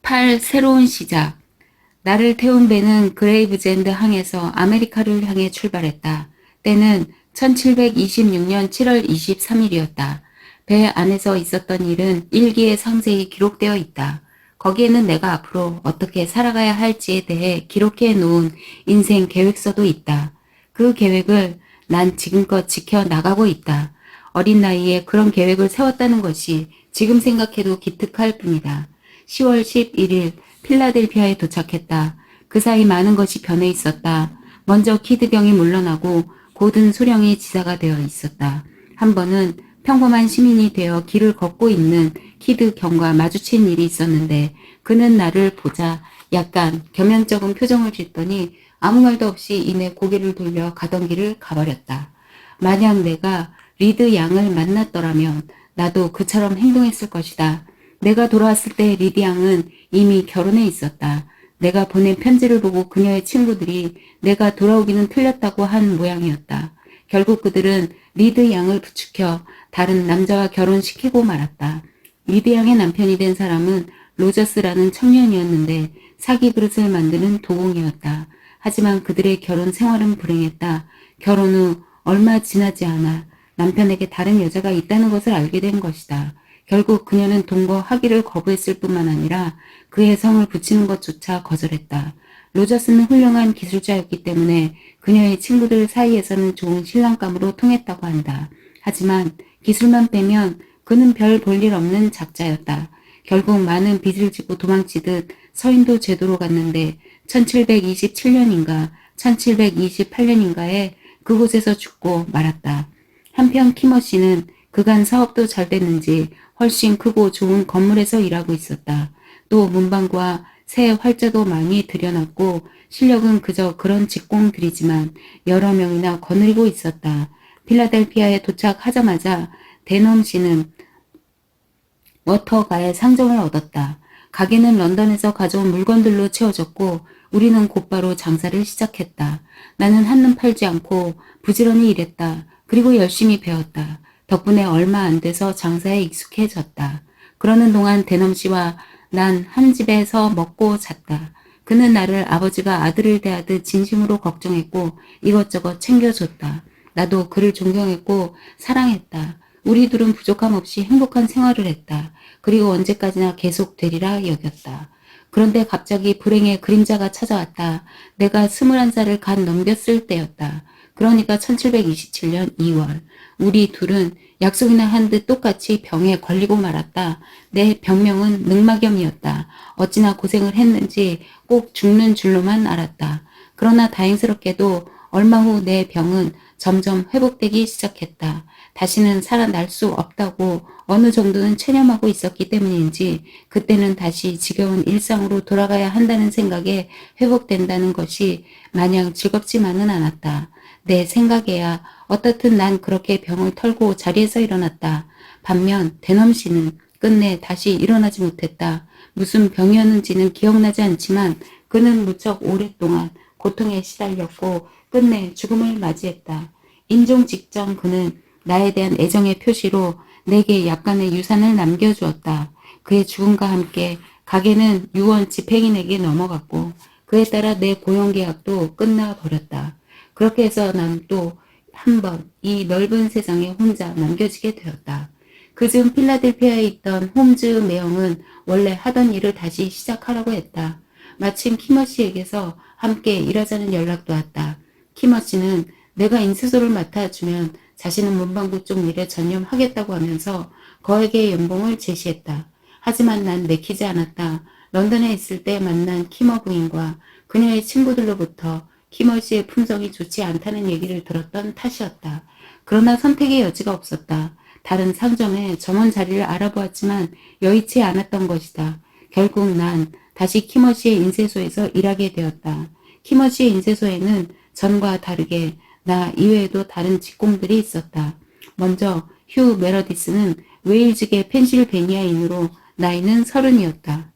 8. 새로운 시작. 나를 태운 배는 그레이브젠드 항에서 아메리카를 향해 출발했다. 때는 1726년 7월 23일이었다. 배 안에서 있었던 일은 일기에 상세히 기록되어 있다. 거기에는 내가 앞으로 어떻게 살아가야 할지에 대해 기록해 놓은 인생 계획서도 있다. 그 계획을 난 지금껏 지켜 나가고 있다. 어린 나이에 그런 계획을 세웠다는 것이 지금 생각해도 기특할 뿐이다. 10월 11일 필라델피아에 도착했다. 그 사이 많은 것이 변해 있었다. 먼저 키드경이 물러나고 고든 소령이 지사가 되어 있었다. 한 번은 평범한 시민이 되어 길을 걷고 있는 키드경과 마주친 일이 있었는데 그는 나를 보자 약간 겸연쩍은 표정을 짓더니 아무 말도 없이 이내 고개를 돌려 가던 길을 가버렸다. 만약 내가 리드 양을 만났더라면 나도 그처럼 행동했을 것이다. 내가 돌아왔을 때 리드 양은 이미 결혼해 있었다. 내가 보낸 편지를 보고 그녀의 친구들이 내가 돌아오기는 틀렸다고 한 모양이었다. 결국 그들은 리드 양을 부추겨 다른 남자와 결혼시키고 말았다. 리드 양의 남편이 된 사람은 로저스라는 청년이었는데 사기 그릇을 만드는 도공이었다. 하지만 그들의 결혼 생활은 불행했다. 결혼 후 얼마 지나지 않아 남편에게 다른 여자가 있다는 것을 알게 된 것이다. 결국 그녀는 동거 하기를 거부했을 뿐만 아니라 그의 성을 붙이는 것조차 거절했다. 로저스는 훌륭한 기술자였기 때문에 그녀의 친구들 사이에서는 좋은 신랑감으로 통했다고 한다. 하지만 기술만 빼면 그는 별 볼 일 없는 작자였다. 결국 많은 빚을 지고 도망치듯 서인도 제도로 갔는데 1727년인가 1728년인가에 그곳에서 죽고 말았다. 한편 키머씨는 그간 사업도 잘 됐는지 훨씬 크고 좋은 건물에서 일하고 있었다. 또 문방구와 새 활자도 많이 들여놨고 실력은 그저 그런 직공들이지만 여러 명이나 거느리고 있었다. 필라델피아에 도착하자마자 데넘 씨는 워터가의 상점을 얻었다. 가게는 런던에서 가져온 물건들로 채워졌고 우리는 곧바로 장사를 시작했다. 나는 한눈 팔지 않고 부지런히 일했다. 그리고 열심히 배웠다. 덕분에 얼마 안 돼서 장사에 익숙해졌다. 그러는 동안 데넘 씨와 난 한 집에서 먹고 잤다. 그는 나를 아버지가 아들을 대하듯 진심으로 걱정했고 이것저것 챙겨줬다. 나도 그를 존경했고 사랑했다. 우리 둘은 부족함 없이 행복한 생활을 했다. 그리고 언제까지나 계속되리라 여겼다. 그런데 갑자기 불행의 그림자가 찾아왔다. 내가 21살을 갓 넘겼을 때였다. 그러니까 1727년 2월. 우리 둘은 약속이나 한 듯 똑같이 병에 걸리고 말았다. 내 병명은 늑막염이었다. 어찌나 고생을 했는지 꼭 죽는 줄로만 알았다. 그러나 다행스럽게도 얼마 후 내 병은 점점 회복되기 시작했다. 다시는 살아날 수 없다고 어느 정도는 체념하고 있었기 때문인지 그때는 다시 지겨운 일상으로 돌아가야 한다는 생각에 회복된다는 것이 마냥 즐겁지만은 않았다. 내 생각에야 어떻든 난 그렇게 병을 털고 자리에서 일어났다. 반면 데넘 씨는 끝내 다시 일어나지 못했다. 무슨 병이었는지는 기억나지 않지만 그는 무척 오랫동안 고통에 시달렸고 끝내 죽음을 맞이했다. 임종 직전 그는 나에 대한 애정의 표시로 내게 약간의 유산을 남겨주었다. 그의 죽음과 함께 가게는 유언 집행인에게 넘어갔고 그에 따라 내 고용계약도 끝나버렸다. 그렇게 해서 난 또 한 번 이 넓은 세상에 혼자 남겨지게 되었다. 그중 필라델피아에 있던 홈즈 매형은 원래 하던 일을 다시 시작하라고 했다. 마침 키머씨에게서 함께 일하자는 연락도 왔다. 키머씨는 내가 인쇄소를 맡아주면 자신은 문방구 쪽 일에 전념하겠다고 하면서 거액의 연봉을 제시했다. 하지만 난 내키지 않았다. 런던에 있을 때 만난 키머 부인과 그녀의 친구들로부터 키머 씨의 품성이 좋지 않다는 얘기를 들었던 탓이었다. 그러나 선택의 여지가 없었다. 다른 상점에 점원 자리를 알아보았지만 여의치 않았던 것이다. 결국 난 다시 키머 씨의 인쇄소에서 일하게 되었다. 키머 씨의 인쇄소에는 전과 다르게 나 이외에도 다른 직공들이 있었다. 먼저 휴 메러디스는 웨일즈계 펜실베니아인으로 나이는 30이었다.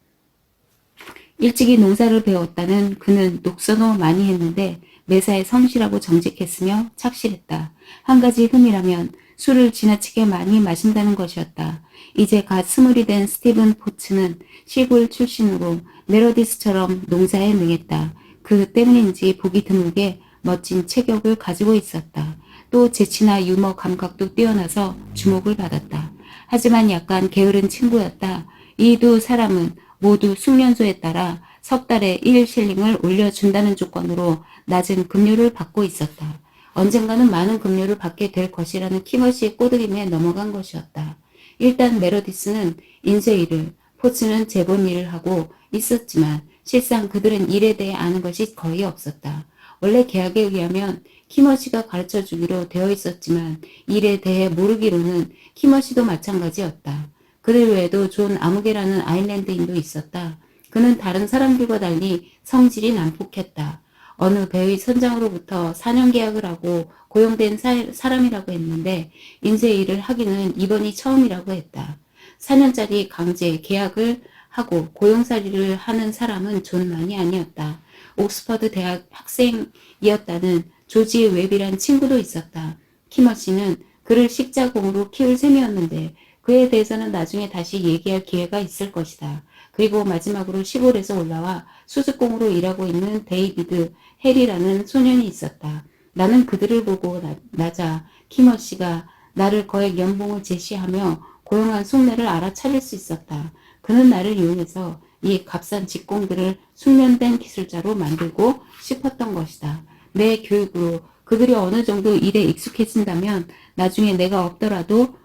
일찍이 농사를 배웠다는 그는 녹선호 많이 했는데 매사에 성실하고 정직했으며 착실했다. 한 가지 흠이라면 술을 지나치게 많이 마신다는 것이었다. 이제 갓 스물이 된 스티븐 포츠는 시골 출신으로 메로디스처럼 농사에 능했다. 그 때문인지 보기 드물게 멋진 체격을 가지고 있었다. 또 재치나 유머 감각도 뛰어나서 주목을 받았다. 하지만 약간 게으른 친구였다. 이 두 사람은 모두 숙련소에 따라 석 달에 1실링을 올려준다는 조건으로 낮은 급료를 받고 있었다. 언젠가는 많은 급료를 받게 될 것이라는 키머시의 꼬드김에 넘어간 것이었다. 일단 메로디스는 인쇄일을, 포츠는 제본 일을 하고 있었지만 실상 그들은 일에 대해 아는 것이 거의 없었다. 원래 계약에 의하면 키머시가 가르쳐주기로 되어 있었지만 일에 대해 모르기로는 키머시도 마찬가지였다. 그들 외에도 존 아무개라는 아일랜드인도 있었다. 그는 다른 사람들과 달리 성질이 난폭했다. 어느 배의 선장으로부터 4년 계약을 하고 고용된 사람이라고 했는데 인쇄 일을 하기는 이번이 처음이라고 했다. 4년짜리 강제 계약을 하고 고용살이를 하는 사람은 존만이 아니었다. 옥스퍼드 대학 학생이었다는 조지 웹이란 친구도 있었다. 키머시는 그를 식자공으로 키울 셈이었는데 그에 대해서는 나중에 다시 얘기할 기회가 있을 것이다. 그리고 마지막으로 시골에서 올라와 수습공으로 일하고 있는 데이비드 해리라는 소년이 있었다. 나는 그들을 보고 나자 키머시가 나를 거액 연봉을 제시하며 고용한 속내를 알아차릴 수 있었다. 그는 나를 이용해서 이 값싼 직공들을 숙련된 기술자로 만들고 싶었던 것이다. 내 교육으로 그들이 어느 정도 일에 익숙해진다면 나중에 내가 없더라도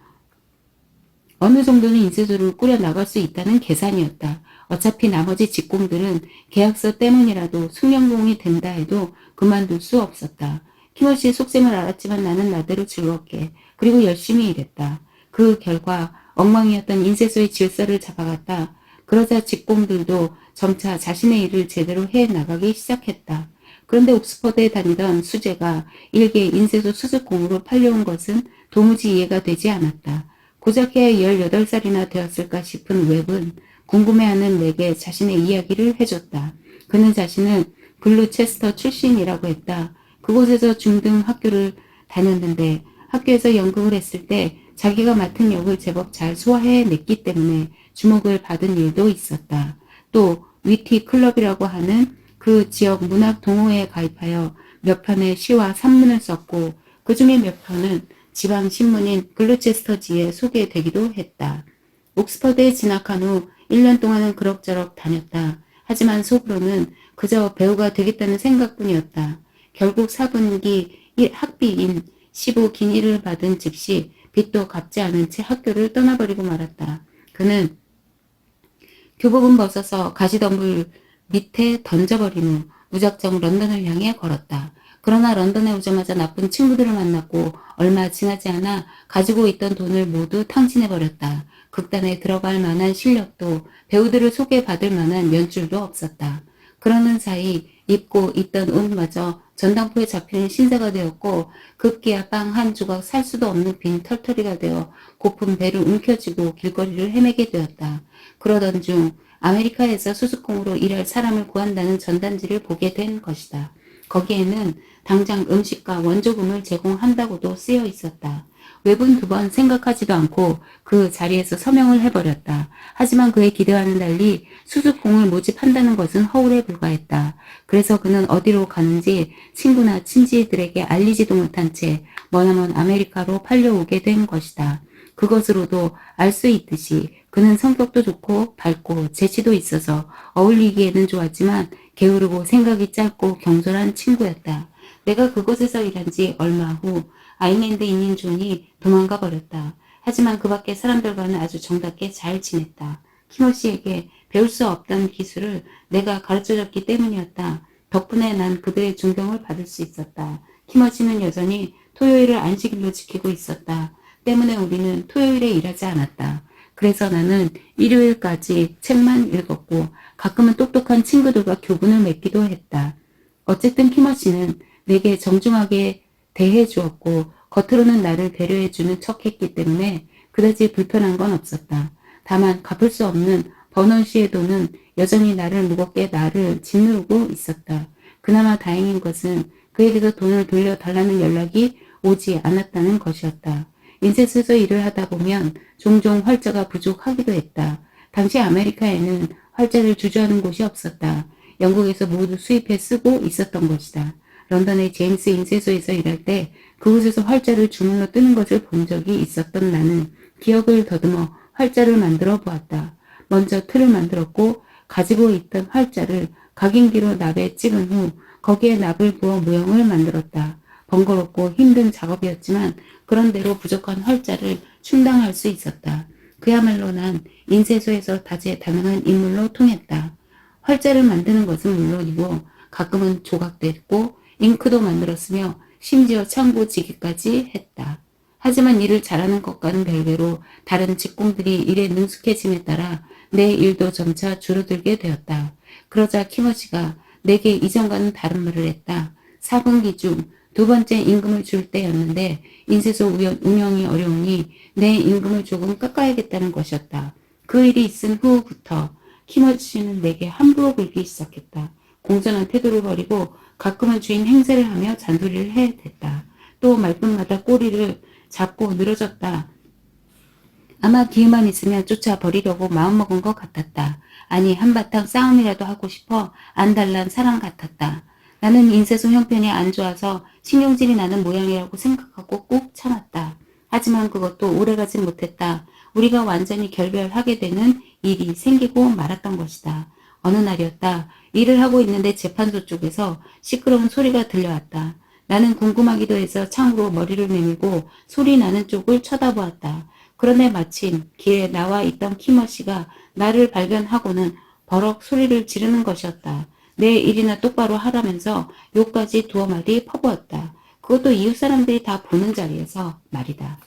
어느 정도는 인쇄소를 꾸려나갈 수 있다는 계산이었다. 어차피 나머지 직공들은 계약서 때문이라도 숙련공이 된다 해도 그만둘 수 없었다. 키머시의 속셈을 알았지만 나는 나대로 즐겁게 그리고 열심히 일했다. 그 결과 엉망이었던 인쇄소의 질서를 잡아갔다. 그러자 직공들도 점차 자신의 일을 제대로 해나가기 시작했다. 그런데 옥스퍼드에 다니던 수재가 일개 인쇄소 수습공으로 팔려온 것은 도무지 이해가 되지 않았다. 고작 해야 18살이나 되었을까 싶은 웹은 궁금해하는 내게 자신의 이야기를 해줬다. 그는 자신을 글루체스터 출신이라고 했다. 그곳에서 중등 학교를 다녔는데 학교에서 연극을 했을 때 자기가 맡은 역을 제법 잘 소화해냈기 때문에 주목을 받은 일도 있었다. 또 위티 클럽이라고 하는 그 지역 문학 동호회에 가입하여 몇 편의 시와 산문을 썼고 그 중에 몇 편은 지방 신문인 글루체스터지에 소개되기도 했다. 옥스퍼드에 진학한 후 1년 동안은 그럭저럭 다녔다. 하지만 속으로는 그저 배우가 되겠다는 생각뿐이었다. 결국 4분기 학비인 15긴 일을 받은 즉시 빚도 갚지 않은 채 학교를 떠나버리고 말았다. 그는 교복은 벗어서 가시덤불 밑에 던져버린 후 무작정 런던을 향해 걸었다. 그러나 런던에 오자마자 나쁜 친구들을 만났고 얼마 지나지 않아 가지고 있던 돈을 모두 탕진해버렸다. 극단에 들어갈 만한 실력도 배우들을 소개받을 만한 면줄도 없었다. 그러는 사이 입고 있던 옷마저 전당포에 잡히는 신세가 되었고 급기야 빵 한 조각 살 수도 없는 빈 털터리가 되어 고픈 배를 움켜쥐고 길거리를 헤매게 되었다. 그러던 중 아메리카에서 수습공으로 일할 사람을 구한다는 전단지를 보게 된 것이다. 거기에는 당장 음식과 원조금을 제공한다고도 쓰여 있었다. 웹은 두 번 생각하지도 않고 그 자리에서 서명을 해버렸다. 하지만 그의 기대와는 달리 수습공을 모집한다는 것은 허울에 불과했다. 그래서 그는 어디로 가는지 친구나 친지들에게 알리지도 못한 채 머나먼 아메리카로 팔려오게 된 것이다. 그것으로도 알 수 있듯이 그는 성격도 좋고 밝고 재치도 있어서 어울리기에는 좋았지만 게으르고 생각이 짧고 경솔한 친구였다. 내가 그곳에서 일한 지 얼마 후 아일랜드인인 존이 도망가 버렸다. 하지만 그 밖의 사람들과는 아주 정답게 잘 지냈다. 키머시에게 배울 수 없던 기술을 내가 가르쳐줬기 때문이었다. 덕분에 난 그들의 존경을 받을 수 있었다. 키머시는 여전히 토요일을 안식일로 지키고 있었다. 때문에 우리는 토요일에 일하지 않았다. 그래서 나는 일요일까지 책만 읽었고 가끔은 똑똑한 친구들과 교분을 맺기도 했다. 어쨌든 키머시는 내게 정중하게 대해주었고 겉으로는 나를 배려해주는 척했기 때문에 그다지 불편한 건 없었다. 다만 갚을 수 없는 버넌시의 돈은 여전히 나를 무겁게 나를 짓누르고 있었다. 그나마 다행인 것은 그에게서 돈을 돌려달라는 연락이 오지 않았다는 것이었다. 인쇄소에서 일을 하다 보면 종종 활자가 부족하기도 했다. 당시 아메리카에는 활자를 주저하는 곳이 없었다. 영국에서 모두 수입해 쓰고 있었던 것이다. 런던의 제임스 인쇄소에서 일할 때 그곳에서 활자를 주물러 뜨는 것을 본 적이 있었던 나는 기억을 더듬어 활자를 만들어 보았다. 먼저 틀을 만들었고 가지고 있던 활자를 각인기로 납에 찍은 후 거기에 납을 부어 모형을 만들었다. 번거롭고 힘든 작업이었지만 그런대로 부족한 활자를 충당할 수 있었다. 그야말로 난 인쇄소에서 다재다능한 인물로 통했다. 활자를 만드는 것은 물론이고 가끔은 조각됐고 잉크도 만들었으며 심지어 창고지기까지 했다. 하지만 일을 잘하는 것과는 별개로 다른 직공들이 일에 능숙해짐에 따라 내 일도 점차 줄어들게 되었다. 그러자 키머시가 내게 이전과는 다른 말을 했다. 4분기 중 두 번째 임금을 줄 때였는데 인쇄소 운영이 어려우니 내 임금을 조금 깎아야겠다는 것이었다. 그 일이 있은 후부터 키머시는 내게 함부로 굴기 시작했다. 공손한 태도를 버리고 가끔은 주인 행세를 하며 잔소리를 해댔다. 또 말끝마다 꼬리를 잡고 늘어졌다. 아마 기회만 있으면 쫓아버리려고 마음먹은 것 같았다. 아니 한바탕 싸움이라도 하고 싶어 안달난 사람 같았다. 나는 인쇄소 형편이 안 좋아서 신경질이 나는 모양이라고 생각하고 꾹 참았다. 하지만 그것도 오래가진 못했다. 우리가 완전히 결별하게 되는 일이 생기고 말았던 것이다. 어느 날이었다. 일을 하고 있는데 재판소 쪽에서 시끄러운 소리가 들려왔다. 나는 궁금하기도 해서 창으로 머리를 내밀고 소리 나는 쪽을 쳐다보았다. 그런데 마침 길에 나와 있던 키머시가 나를 발견하고는 버럭 소리를 지르는 것이었다. 내 일이나 똑바로 하라면서 욕까지 두어 마디 퍼부었다. 그것도 이웃 사람들이 다 보는 자리에서 말이다.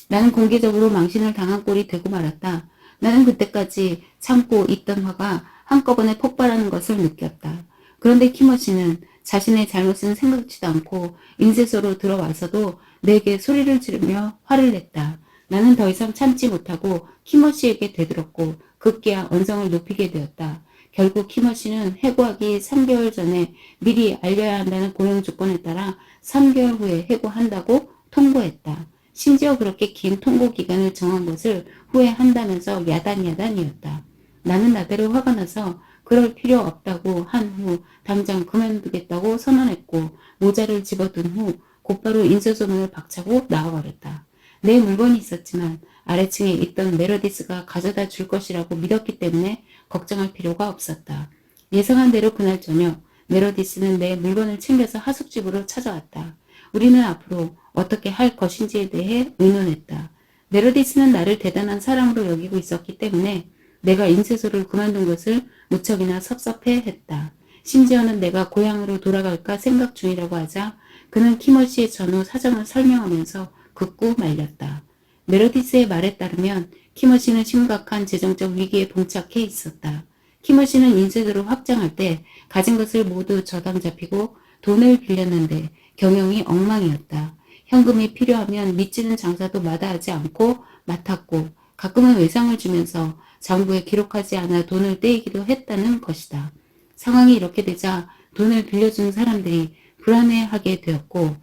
나는 공개적으로 망신을 당한 꼴이 되고 말았다. 나는 그때까지 참고 있던 화가 한꺼번에 폭발하는 것을 느꼈다. 그런데 키머시는 자신의 잘못은 생각지도 않고 인쇄소로 들어와서도 내게 소리를 지르며 화를 냈다. 나는 더 이상 참지 못하고 키머시에게 되들었고 급기야 언성을 높이게 되었다. 결국 키머시는 해고하기 3개월 전에 미리 알려야 한다는 고용 조건에 따라 3개월 후에 해고한다고 통보했다. 심지어 그렇게 긴 통보 기간을 정한 것을 후회한다면서 야단이었다. 나는 나대로 화가 나서 그럴 필요 없다고 한 후 당장 그만두겠다고 선언했고 모자를 집어든 후 곧바로 인쇄소 문을 박차고 나와버렸다. 내 물건이 있었지만 아래층에 있던 메러디스가 가져다 줄 것이라고 믿었기 때문에 걱정할 필요가 없었다. 예상한 대로 그날 저녁 메러디스는 내 물건을 챙겨서 하숙집으로 찾아왔다. 우리는 앞으로 어떻게 할 것인지에 대해 의논했다. 메러디스는 나를 대단한 사람으로 여기고 있었기 때문에 내가 인쇄소를 그만둔 것을 무척이나 섭섭해했다. 심지어는 내가 고향으로 돌아갈까 생각 중이라고 하자 그는 키머시의 전후 사정을 설명하면서 극구 말렸다. 메러디스의 말에 따르면 키머시는 심각한 재정적 위기에 봉착해 있었다. 키머시는 인쇄소를 확장할 때 가진 것을 모두 저당 잡히고 돈을 빌렸는데 경영이 엉망이었다. 현금이 필요하면 미치는 장사도 마다하지 않고 맡았고 가끔은 외상을 주면서 장부에 기록하지 않아 돈을 떼이기도 했다는 것이다. 상황이 이렇게 되자 돈을 빌려주는 사람들이 불안해하게 되었고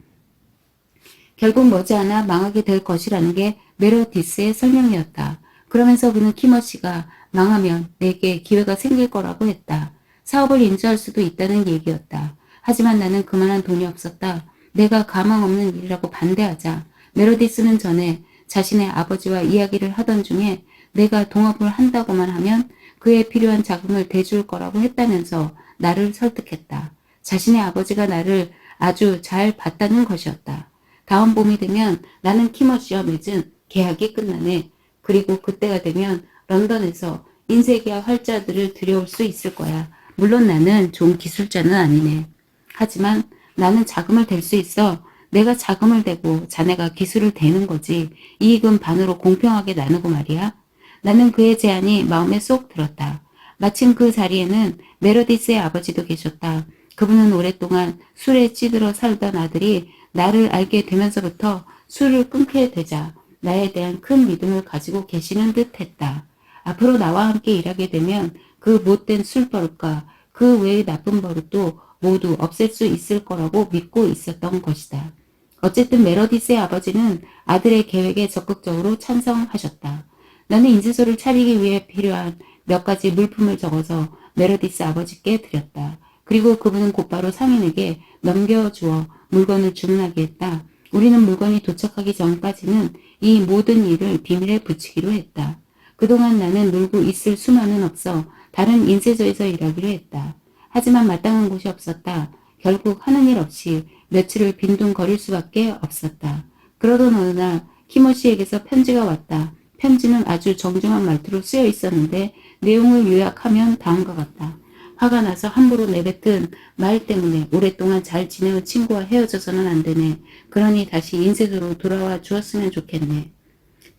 결국 머지않아 망하게 될 것이라는 게 메러디스의 설명이었다. 그러면서 그는 키머시가 망하면 내게 기회가 생길 거라고 했다. 사업을 인수할 수도 있다는 얘기였다. 하지만 나는 그만한 돈이 없었다. 내가 가망 없는 일이라고 반대하자 메러디스는 전에 자신의 아버지와 이야기를 하던 중에 내가 동업을 한다고만 하면 그에 필요한 자금을 대줄 거라고 했다면서 나를 설득했다. 자신의 아버지가 나를 아주 잘 봤다는 것이었다. 다음 봄이 되면 나는 키머시와 맺은 계약이 끝나네. 그리고 그때가 되면 런던에서 인쇄계약 활자들을 들여올 수 있을 거야. 물론 나는 좋은 기술자는 아니네. 하지만 나는 자금을 댈 수 있어. 내가 자금을 대고 자네가 기술을 대는 거지. 이익은 반으로 공평하게 나누고 말이야. 나는 그의 제안이 마음에 쏙 들었다. 마침 그 자리에는 메러디스의 아버지도 계셨다. 그분은 오랫동안 술에 찌들어 살던 아들이 나를 알게 되면서부터 술을 끊게 되자 나에 대한 큰 믿음을 가지고 계시는 듯 했다. 앞으로 나와 함께 일하게 되면 그 못된 술버릇과 그 외의 나쁜 버릇도 모두 없앨 수 있을 거라고 믿고 있었던 것이다. 어쨌든 메러디스의 아버지는 아들의 계획에 적극적으로 찬성하셨다. 나는 인쇄소를 차리기 위해 필요한 몇 가지 물품을 적어서 메러디스 아버지께 드렸다. 그리고 그분은 곧바로 상인에게 넘겨주어 물건을 주문하게 했다. 우리는 물건이 도착하기 전까지는 이 모든 일을 비밀에 붙이기로 했다. 그동안 나는 놀고 있을 수만은 없어 다른 인쇄소에서 일하기로 했다. 하지만 마땅한 곳이 없었다. 결국 하는 일 없이 며칠을 빈둥거릴 수밖에 없었다. 그러던 어느 날 키모 씨에게서 편지가 왔다. 편지는 아주 정중한 말투로 쓰여 있었는데 내용을 요약하면 다음과 같다. 화가 나서 함부로 내뱉은 말 때문에 오랫동안 잘 지내온 친구와 헤어져서는 안 되네. 그러니 다시 인쇄소로 돌아와 주었으면 좋겠네.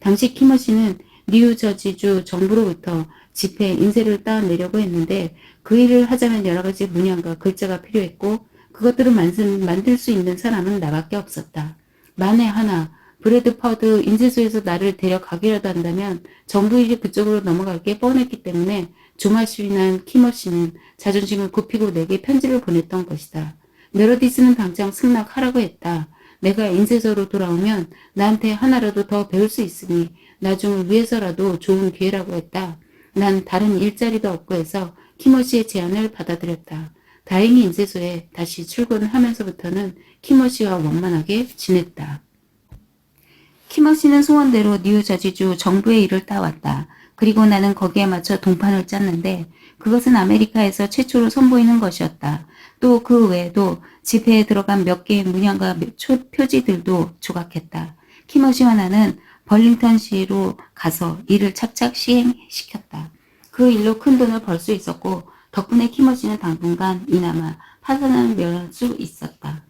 당시 키모 씨는 뉴저지주 정부로부터 집회 인쇄를 따내려고 했는데 그 일을 하자면 여러 가지 문양과 글자가 필요했고 그것들을 만들 수 있는 사람은 나밖에 없었다. 만에 하나 브래드퍼드 인쇄소에서 나를 데려가기라도 한다면 정부 일이 그쪽으로 넘어갈 게 뻔했기 때문에 조마심이 키모 씨는 자존심을 굽히고 내게 편지를 보냈던 것이다. 메로디스는 당장 승낙하라고 했다. 내가 인쇄소로 돌아오면 나한테 하나라도 더 배울 수 있으니 나중을 위해서라도 좋은 기회라고 했다. 난 다른 일자리도 없고 해서 키모 씨의 제안을 받아들였다. 다행히 인쇄소에 다시 출근하면서부터는 키모 씨와 원만하게 지냈다. 키모 씨는 소원대로 뉴저지주 정부의 일을 따왔다. 그리고 나는 거기에 맞춰 동판을 짰는데 그것은 아메리카에서 최초로 선보이는 것이었다. 또 그 외에도 집회에 들어간 몇 개의 문양과 표지들도 조각했다. 키모 씨와 나는 벌링턴시로 가서 일을 착착 시행시켰다. 그 일로 큰 돈을 벌 수 있었고 덕분에 키모 씨는 당분간 이나마 파산을 면할 수 있었다.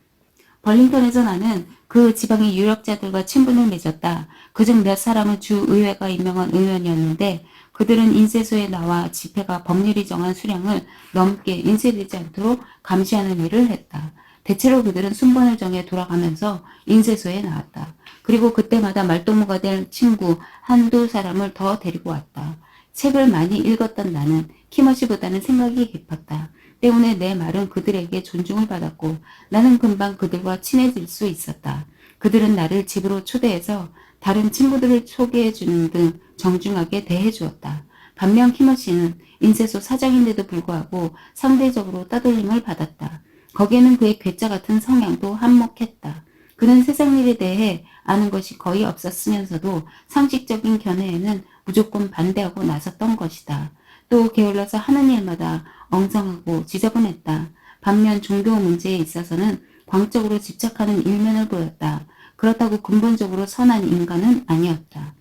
벌링턴에서 나는 그 지방의 유력자들과 친분을 맺었다. 그중 몇 사람은 주의회가 임명한 의원이었는데 그들은 인쇄소에 나와 집회가 법률이 정한 수량을 넘게 인쇄되지 않도록 감시하는 일을 했다. 대체로 그들은 순번을 정해 돌아가면서 인쇄소에 나왔다. 그리고 그때마다 말동무가 될 친구 한두 사람을 더 데리고 왔다. 책을 많이 읽었던 나는 키머시보다는 생각이 깊었다. 때문에 내 말은 그들에게 존중을 받았고 나는 금방 그들과 친해질 수 있었다. 그들은 나를 집으로 초대해서 다른 친구들을 소개해주는 등 정중하게 대해주었다. 반면 키머씨는 인쇄소 사장인데도 불구하고 상대적으로 따돌림을 받았다. 거기에는 그의 괴짜 같은 성향도 한몫했다. 그는 세상 일에 대해 아는 것이 거의 없었으면서도 상식적인 견해에는 무조건 반대하고 나섰던 것이다. 또 게을러서 하는 일마다 엉성하고 지저분했다. 반면 종교 문제에 있어서는 광적으로 집착하는 일면을 보였다. 그렇다고 근본적으로 선한 인간은 아니었다.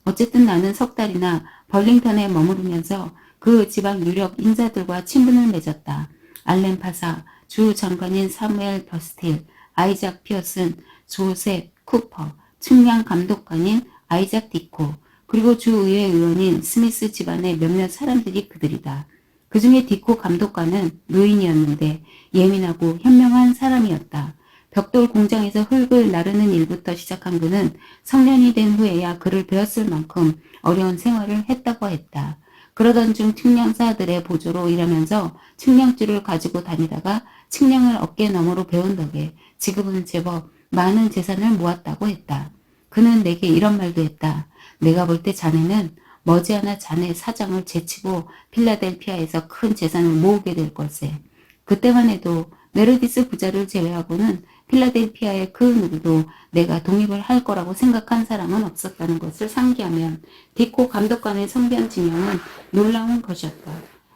어쨌든 나는 석 달이나 벌링턴에 머무르면서 그 지방 유력 인사들과 친분을 맺었다. 알렌 파사, 주 장관인 사무엘 버스틸, 아이작 피어슨, 조셉 쿠퍼, 측량 감독관인 아이작 디코, 그리고 주의회 의원인 스미스 집안의 몇몇 사람들이 그들이다. 그 중에 디코 감독관은 노인이었는데 예민하고 현명한 사람이었다. 벽돌 공장에서 흙을 나르는 일부터 시작한 그는 성년이 된 후에야 글을 배웠을 만큼 어려운 생활을 했다고 했다. 그러던 중 측량사들의 보조로 일하면서 측량줄을 가지고 다니다가 측량을 어깨 너머로 배운 덕에 지금은 제법 많은 재산을 모았다고 했다. 그는 내게 이런 말도 했다. 내가 볼 때 자네는 머지않아 자네 사장을 제치고 필라델피아에서 큰 재산을 모으게 될 걸세. 그때만 해도 메르디스 부자를 제외하고는 필라델피아의 그 누구도 내가 독립을 할 거라고 생각한 사람은 없었다는 것을 상기하면 디코 감독관의 성변 진영은 놀라운 것이었다.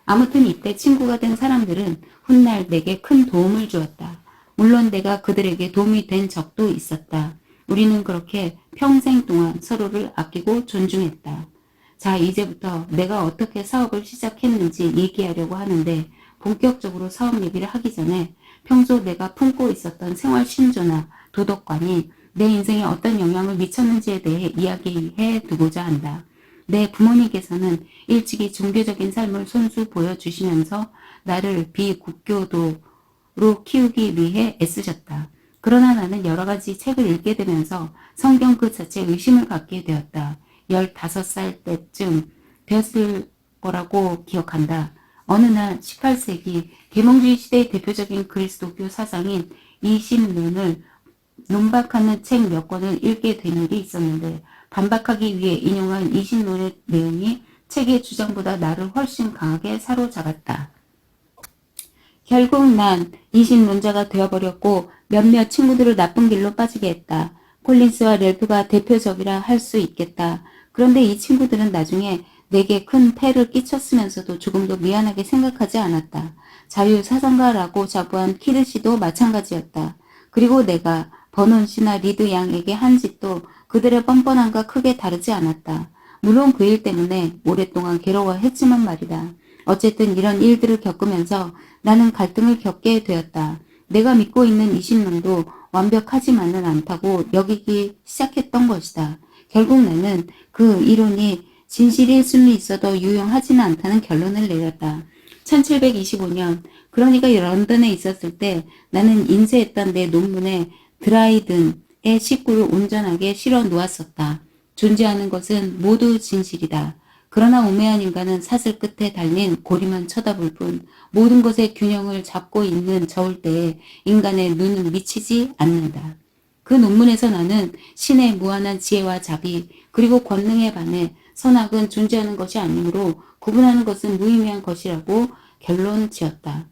아무튼 이때 친구가 된 사람들은 훗날 내게 큰 도움을 주었다. 물론 내가 그들에게 도움이 된 적도 있었다. 우리는 그렇게 평생 동안 서로를 아끼고 존중했다. 자, 이제부터 내가 어떻게 사업을 시작했는지 얘기하려고 하는데 본격적으로 사업 얘기를 하기 전에 평소 내가 품고 있었던 생활 신조나 도덕관이 내 인생에 어떤 영향을 미쳤는지에 대해 이야기해 두고자 한다. 내 부모님께서는 일찍이 종교적인 삶을 손수 보여주시면서 나를 비국교도로 키우기 위해 애쓰셨다. 그러나 나는 여러 가지 책을 읽게 되면서 성경 그 자체에 의심을 갖게 되었다. 15살 때쯤 되었을 거라고 기억한다. 어느 날 18세기 계몽주의 시대의 대표적인 그리스도교 사상인 이신론을 논박하는 책 몇 권을 읽게 되는 게 있었는데 반박하기 위해 인용한 이신론의 내용이 책의 주장보다 나를 훨씬 강하게 사로잡았다. 결국 난 이신론자가 되어버렸고 몇몇 친구들을 나쁜 길로 빠지게 했다. 콜린스와 렐프가 대표적이라 할 수 있겠다. 그런데 이 친구들은 나중에 내게 큰 폐를 끼쳤으면서도 조금도 미안하게 생각하지 않았다. 자유사상가라고 자부한 키드 씨도 마찬가지였다. 그리고 내가 버논 씨나 리드 양에게 한 짓도 그들의 뻔뻔함과 크게 다르지 않았다. 물론 그 일 때문에 오랫동안 괴로워했지만 말이다. 어쨌든 이런 일들을 겪으면서 나는 갈등을 겪게 되었다. 내가 믿고 있는 이신론도 완벽하지만은 않다고 여기기 시작했던 것이다. 결국 나는 그 이론이 진실일 수는 있어도 유용하지는 않다는 결론을 내렸다. 1725년 그러니까 런던에 있었을 때 나는 인쇄했던 내 논문에 드라이든의 식구를 온전하게 실어 놓았었다. 존재하는 것은 모두 진실이다. 그러나 우매한 인간은 사슬 끝에 달린 고리만 쳐다볼 뿐 모든 것의 균형을 잡고 있는 저울대에 인간의 눈은 미치지 않는다. 그 논문에서 나는 신의 무한한 지혜와 자비 그리고 권능에 반해 선악은 존재하는 것이 아니므로 구분하는 것은 무의미한 것이라고 결론 지었다.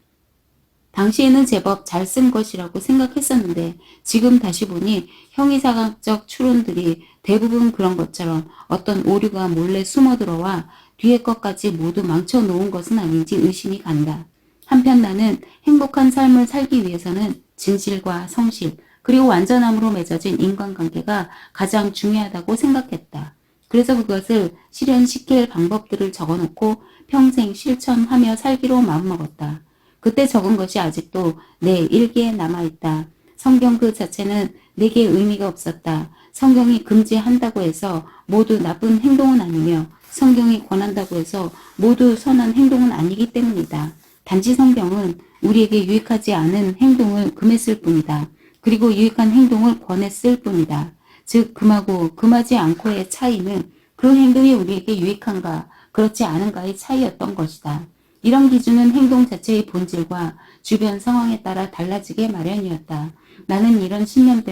당시에는 제법 잘 쓴 것이라고 생각했었는데 지금 다시 보니 형이사학적 추론들이 대부분 그런 것처럼 어떤 오류가 몰래 숨어들어와 뒤의 것까지 모두 망쳐놓은 것은 아닌지 의심이 간다. 한편 나는 행복한 삶을 살기 위해서는 진실과 성실 그리고 완전함으로 맺어진 인간관계가 가장 중요하다고 생각했다. 그래서 그것을 실현시킬 방법들을 적어놓고 평생 실천하며 살기로 마음먹었다. 그때 적은 것이 아직도 내 일기에 남아있다. 성경 그 자체는 내게 의미가 없었다. 성경이 금지한다고 해서 모두 나쁜 행동은 아니며 성경이 권한다고 해서 모두 선한 행동은 아니기 때문이다. 단지 성경은 우리에게 유익하지 않은 행동을 금했을 뿐이다. 그리고 유익한 행동을 권했을 뿐이다. 즉 금하고 금하지 않고의 차이는 그 행동이 우리에게 유익한가 그렇지 않은가의 차이였던 것이다. 이런 기준은 행동 자체의 본질과 주변 상황에 따라 달라지게 마련이었다. 나는 이런 신념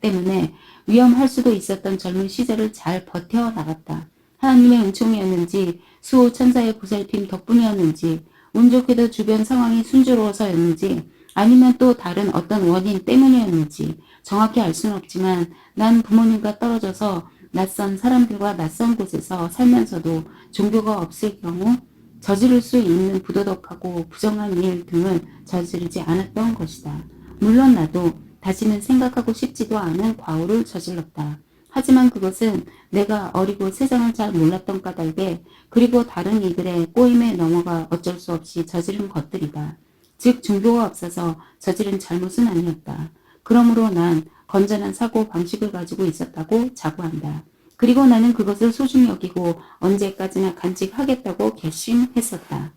때문에 위험할 수도 있었던 젊은 시절을 잘 버텨나갔다. 하나님의 은총이었는지 수호 천사의 보살핌 덕분이었는지 운 좋게도 주변 상황이 순조로워서였는지 아니면 또 다른 어떤 원인 때문이었는지 정확히 알 수는 없지만 난 부모님과 떨어져서 낯선 사람들과 낯선 곳에서 살면서도 종교가 없을 경우 저지를 수 있는 부도덕하고 부정한 일 등을 저지르지 않았던 것이다. 물론 나도 다시는 생각하고 싶지도 않은 과오를 저질렀다. 하지만 그것은 내가 어리고 세상을 잘 몰랐던 까닭에 그리고 다른 이들의 꼬임에 넘어가 어쩔 수 없이 저지른 것들이다. 즉 종교가 없어서 저지른 잘못은 아니었다. 그러므로 난 건전한 사고 방식을 가지고 있었다고 자부한다. 그리고 나는 그것을 소중히 여기고 언제까지나 간직하겠다고 결심했었다.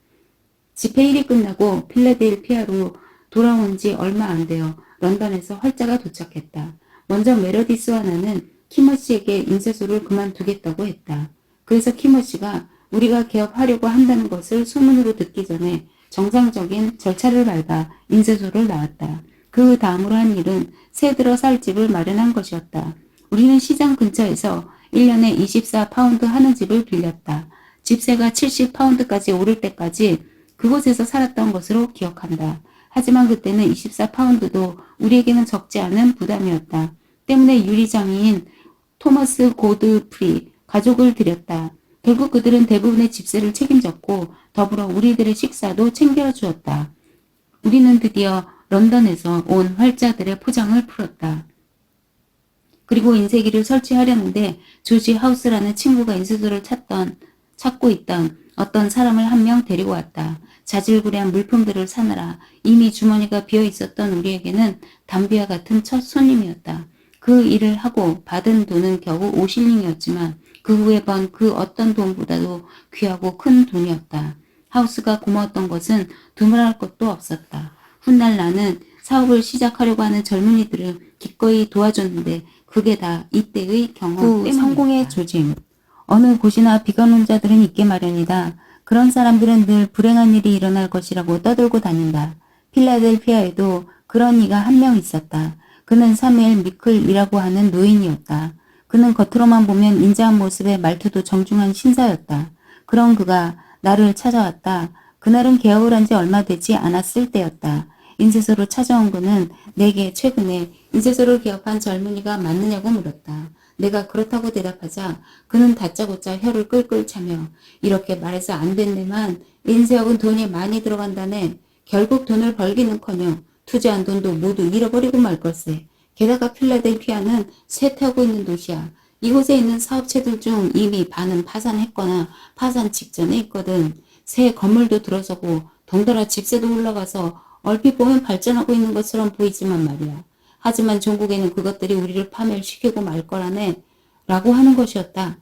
집회일이 끝나고 필라델피아로 돌아온 지 얼마 안 되어 런던에서 활자가 도착했다. 먼저 메러디스와 나는 키머씨에게 인쇄소를 그만두겠다고 했다. 그래서 키머씨가 우리가 개업하려고 한다는 것을 소문으로 듣기 전에 정상적인 절차를 밟아 인쇄소를 나왔다. 그 다음으로 한 일은 새 들어 살 집을 마련한 것이었다. 우리는 시장 근처에서 1년에 24파운드 하는 집을 빌렸다. 집세가 70파운드까지 오를 때까지 그곳에서 살았던 것으로 기억한다. 하지만 그때는 24파운드도 우리에게는 적지 않은 부담이었다. 때문에 유리장애인 토머스 고드프리 가족을 들였다. 결국 그들은 대부분의 집세를 책임졌고 더불어 우리들의 식사도 챙겨주었다. 우리는 드디어 런던에서 온 활자들의 포장을 풀었다. 그리고 인쇄기를 설치하려는데 조지 하우스라는 친구가 인쇄소를 찾고 있던 어떤 사람을 한 명 데리고 왔다. 자질구레한 물품들을 사느라 이미 주머니가 비어 있었던 우리에게는 담비와 같은 첫 손님이었다. 그 일을 하고 받은 돈은 겨우 5실링이었지만 그 후에 번 그 어떤 돈보다도 귀하고 큰 돈이었다. 하우스가 고마웠던 것은 두말할 것도 없었다. 훗날 나는 사업을 시작하려고 하는 젊은이들을 기꺼이 도와줬는데 그게 다 이때의 경험 때문이었다. 성공의 조짐. 어느 곳이나 비관론자들은 있게 마련이다. 그런 사람들은 늘 불행한 일이 일어날 것이라고 떠들고 다닌다. 필라델피아에도 그런 이가 한 명 있었다. 그는 사무엘 미클이라고 하는 노인이었다. 그는 겉으로만 보면 인자한 모습의 말투도 정중한 신사였다. 그런 그가 나를 찾아왔다. 그날은 개업을 한 지 얼마 되지 않았을 때였다. 인쇄소로 찾아온 그는 내게 최근에 인쇄소를 개업한 젊은이가 맞느냐고 물었다. 내가 그렇다고 대답하자 그는 다짜고짜 혀를 끌끌 차며 이렇게 말해서 안 된대만 인쇄업은 돈이 많이 들어간다네. 결국 돈을 벌기는커녕 투자한 돈도 모두 잃어버리고 말 걸세. 게다가 필라델피아는 쇠퇴하고 있는 도시야. 이곳에 있는 사업체들 중 이미 반은 파산했거나 파산 직전에 있거든. 새 건물도 들어서고 덩달아 집세도 올라가서 얼핏 보면 발전하고 있는 것처럼 보이지만 말이야. 하지만 종국에는 그것들이 우리를 파멸시키고 말 거라네. 라고 하는 것이었다.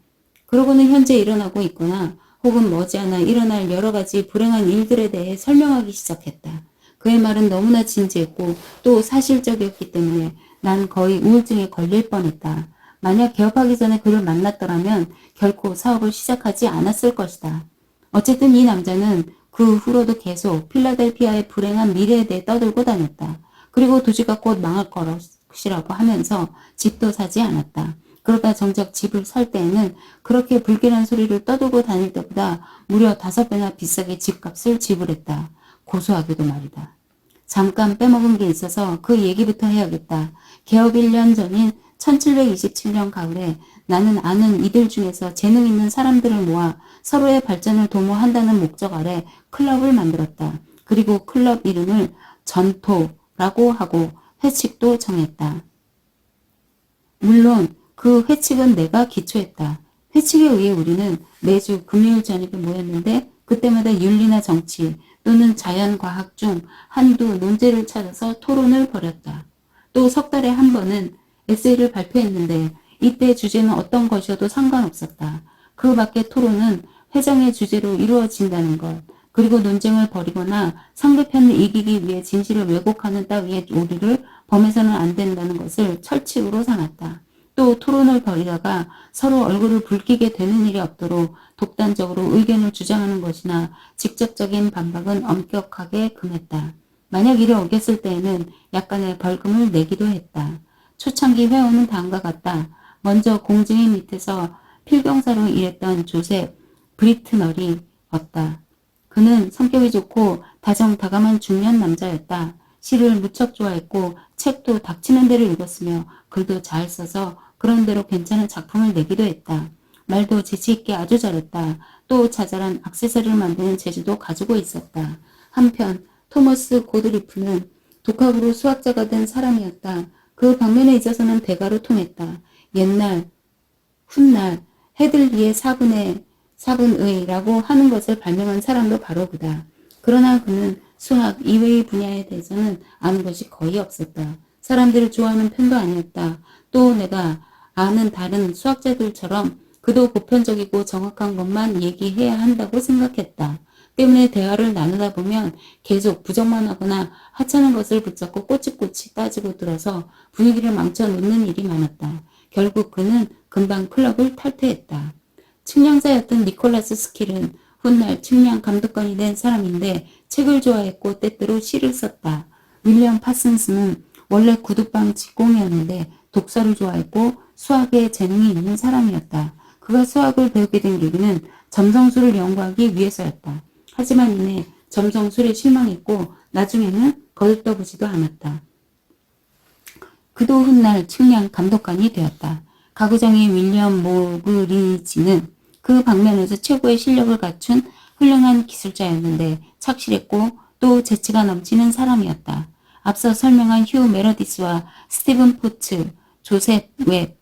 그러고는 현재 일어나고 있거나 혹은 머지않아 일어날 여러 가지 불행한 일들에 대해 설명하기 시작했다. 그의 말은 너무나 진지했고 또 사실적이었기 때문에 난 거의 우울증에 걸릴 뻔했다. 만약 개업하기 전에 그를 만났더라면 결코 사업을 시작하지 않았을 것이다. 어쨌든 이 남자는 그 후로도 계속 필라델피아의 불행한 미래에 대해 떠들고 다녔다. 그리고 도시가 곧 망할 것이라고 하면서 집도 사지 않았다. 그러다 정작 집을 살 때에는 그렇게 불길한 소리를 떠들고 다닐 때보다 무려 5배나 비싸게 집값을 지불했다. 고소하게도 말이다. 잠깐 빼먹은 게 있어서 그 얘기부터 해야겠다. 개업 1년 전인 1727년 가을에 나는 아는 이들 중에서 재능 있는 사람들을 모아 서로의 발전을 도모한다는 목적 아래 클럽을 만들었다. 그리고 클럽 이름을 전토라고 하고 회칙도 정했다. 물론 그 회칙은 내가 기초했다. 회칙에 의해 우리는 매주 금요일 저녁에 모였는데 그때마다 윤리나 정치 또는 자연과학 중 한두 논제를 찾아서 토론을 벌였다. 또 석 달에 한 번은 에세이를 발표했는데 이때 주제는 어떤 것이어도 상관없었다. 그 밖의 토론은 회장의 주제로 이루어진다는 것, 그리고 논쟁을 벌이거나 상대편을 이기기 위해 진실을 왜곡하는 따위의 오류를 범해서는 안 된다는 것을 철칙으로 삼았다. 또 토론을 벌이다가 서로 얼굴을 붉히게 되는 일이 없도록 독단적으로 의견을 주장하는 것이나 직접적인 반박은 엄격하게 금했다. 만약 이를 어겼을 때에는 약간의 벌금을 내기도 했다. 초창기 회원은 다음과 같다. 먼저 공증인 밑에서 필경사로 일했던 조셉 브리트널이었다. 그는 성격이 좋고 다정다감한 중년 남자였다. 시를 무척 좋아했고 책도 닥치는 대로 읽었으며 글도 잘 써서 그런대로 괜찮은 작품을 내기도 했다. 말도 재치있게 아주 잘했다. 또 자잘한 액세서리를 만드는 재주도 가지고 있었다. 한편 토머스 고드리프는 독학으로 수학자가 된 사람이었다. 그 방면에 있어서는 대가로 통했다. 옛날, 훗날, 헤들리의 4분의라고 하는 것을 발명한 사람도 바로 그다. 그러나 그는 수학 이외의 분야에 대해서는 아는 것이 거의 없었다. 사람들을 좋아하는 편도 아니었다. 또 내가 아는 다른 수학자들처럼 그도 보편적이고 정확한 것만 얘기해야 한다고 생각했다. 때문에 대화를 나누다 보면 계속 부정만 하거나 하찮은 것을 붙잡고 꼬치꼬치 따지고 들어서 분위기를 망쳐놓는 일이 많았다. 결국 그는 금방 클럽을 탈퇴했다. 측량자였던 니콜라스 스킬은 훗날 측량 감독관이 된 사람인데 책을 좋아했고 때때로 시를 썼다. 윌리엄 파슨스는 원래 구두방 직공이었는데 독서를 좋아했고 수학에 재능이 있는 사람이었다. 그가 수학을 배우게 된 계기는 점성술을 연구하기 위해서였다. 하지만 이내 점성술에 실망했고 나중에는 거들떠보지도 않았다. 그도 훗날 측량 감독관이 되었다. 가구장의 윌리엄 모그리지는 그 방면에서 최고의 실력을 갖춘 훌륭한 기술자였는데 착실했고 또 재치가 넘치는 사람이었다. 앞서 설명한 휴 메러디스와 스티븐 포츠, 조셉 웹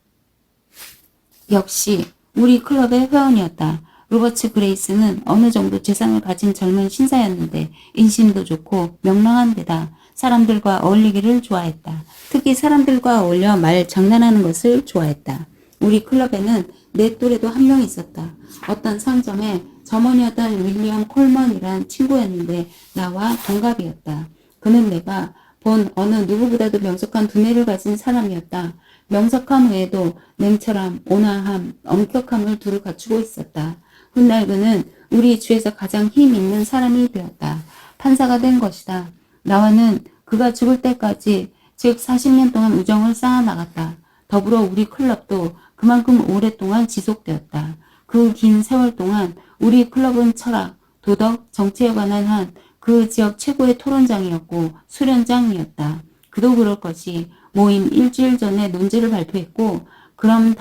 역시 우리 클럽의 회원이었다. 로버츠 그레이스는 어느 정도 재산을 가진 젊은 신사였는데 인심도 좋고 명랑한 데다 사람들과 어울리기를 좋아했다. 특히 사람들과 어울려 말 장난하는 것을 좋아했다. 우리 클럽에는 내 또래도 한 명 있었다. 어떤 상점에 점원이었던 윌리엄 콜먼이란 친구였는데 나와 동갑이었다. 그는 내가 본 어느 누구보다도 명석한 두뇌를 가진 사람이었다. 명석함 외에도 냉철함, 온화함, 엄격함을 두루 갖추고 있었다. 훗날 그는 우리 주에서 가장 힘 있는 사람이 되었다. 판사가 된 것이다. 나와는 그가 죽을 때까지 즉 40년 동안 우정을 쌓아나갔다. 더불어 우리 클럽도 그만큼 오랫동안 지속되었다. 그 긴 세월 동안 우리 클럽은 철학, 도덕, 정치에 관한 한 그 지역 최고의 토론장이었고 수련장이었다. 그도 그럴 것이 모임 일주일 전에 논지를 발표했고 그럼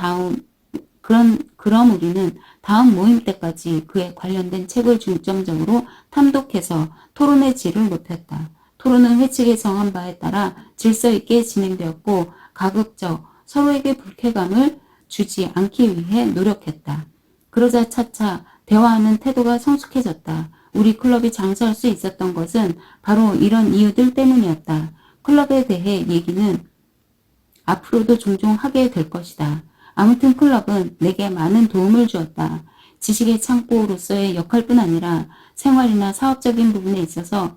우리는 다음 모임 때까지 그에 관련된 책을 중점적으로 탐독해서 토론의 질을 높였다. 토론은 회칙에 정한 바에 따라 질서 있게 진행되었고 가급적 서로에게 불쾌감을 주지 않기 위해 노력했다. 그러자 차차 대화하는 태도가 성숙해졌다. 우리 클럽이 장사할 수 있었던 것은 바로 이런 이유들 때문이었다. 클럽에 대해 얘기는 앞으로도 종종 하게 될 것이다. 아무튼 클럽은 내게 많은 도움을 주었다. 지식의 창고로서의 역할뿐 아니라 생활이나 사업적인 부분에 있어서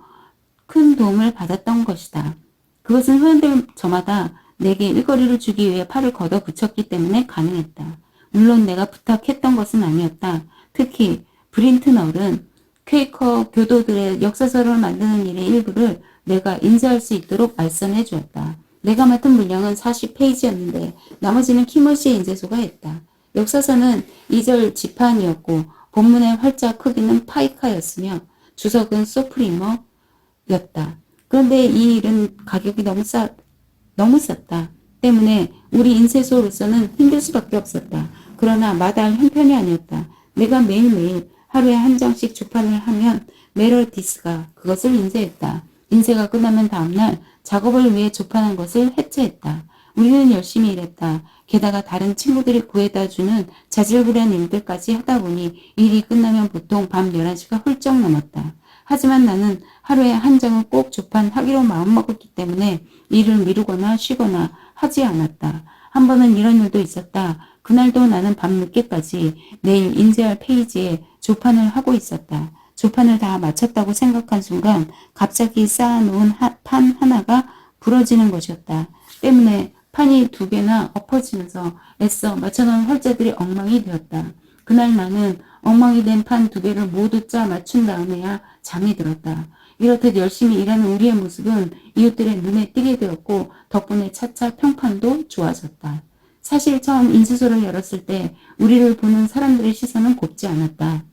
큰 도움을 받았던 것이다. 그것은 회원들 저마다 내게 일거리를 주기 위해 팔을 걷어 붙였기 때문에 가능했다. 물론 내가 부탁했던 것은 아니었다. 특히 브린트널은 퀘이커 교도들의 역사서를 만드는 일의 일부를 내가 인쇄할 수 있도록 알선해 주었다. 내가 맡은 분량은 40페이지였는데 나머지는 키머시의 인쇄소가 했다. 역사서는 2절 지판이었고 본문의 활자 크기는 파이카였으며 주석은 소프리머였다. 그런데 이 일은 가격이 너무 쌌다. 때문에 우리 인쇄소로서는 힘들 수밖에 없었다. 그러나 마다할 형편이 아니었다. 내가 매일매일 하루에 한 장씩 주판을 하면 메러디스가 그것을 인쇄했다. 인쇄가 끝나면 다음날 작업을 위해 조판한 것을 해체했다. 우리는 열심히 일했다. 게다가 다른 친구들이 구해다주는 자질구레한 일들까지 하다 보니 일이 끝나면 보통 밤 11시가 훌쩍 넘었다. 하지만 나는 하루에 한 장을 꼭 조판하기로 마음먹었기 때문에 일을 미루거나 쉬거나 하지 않았다. 한 번은 이런 일도 있었다. 그날도 나는 밤늦게까지 내일 인쇄할 페이지에 조판을 하고 있었다. 조판을 다 마쳤다고 생각한 순간 갑자기 쌓아놓은 판 하나가 부러지는 것이었다. 때문에 판이 2개나 엎어지면서 애써 맞춰놓은 활자들이 엉망이 되었다. 그날 나는 엉망이 된 판 2개를 모두 짜 맞춘 다음에야 잠이 들었다. 이렇듯 열심히 일하는 우리의 모습은 이웃들의 눈에 띄게 되었고 덕분에 차차 평판도 좋아졌다. 사실 처음 인쇄소를 열었을 때 우리를 보는 사람들의 시선은 곱지 않았다.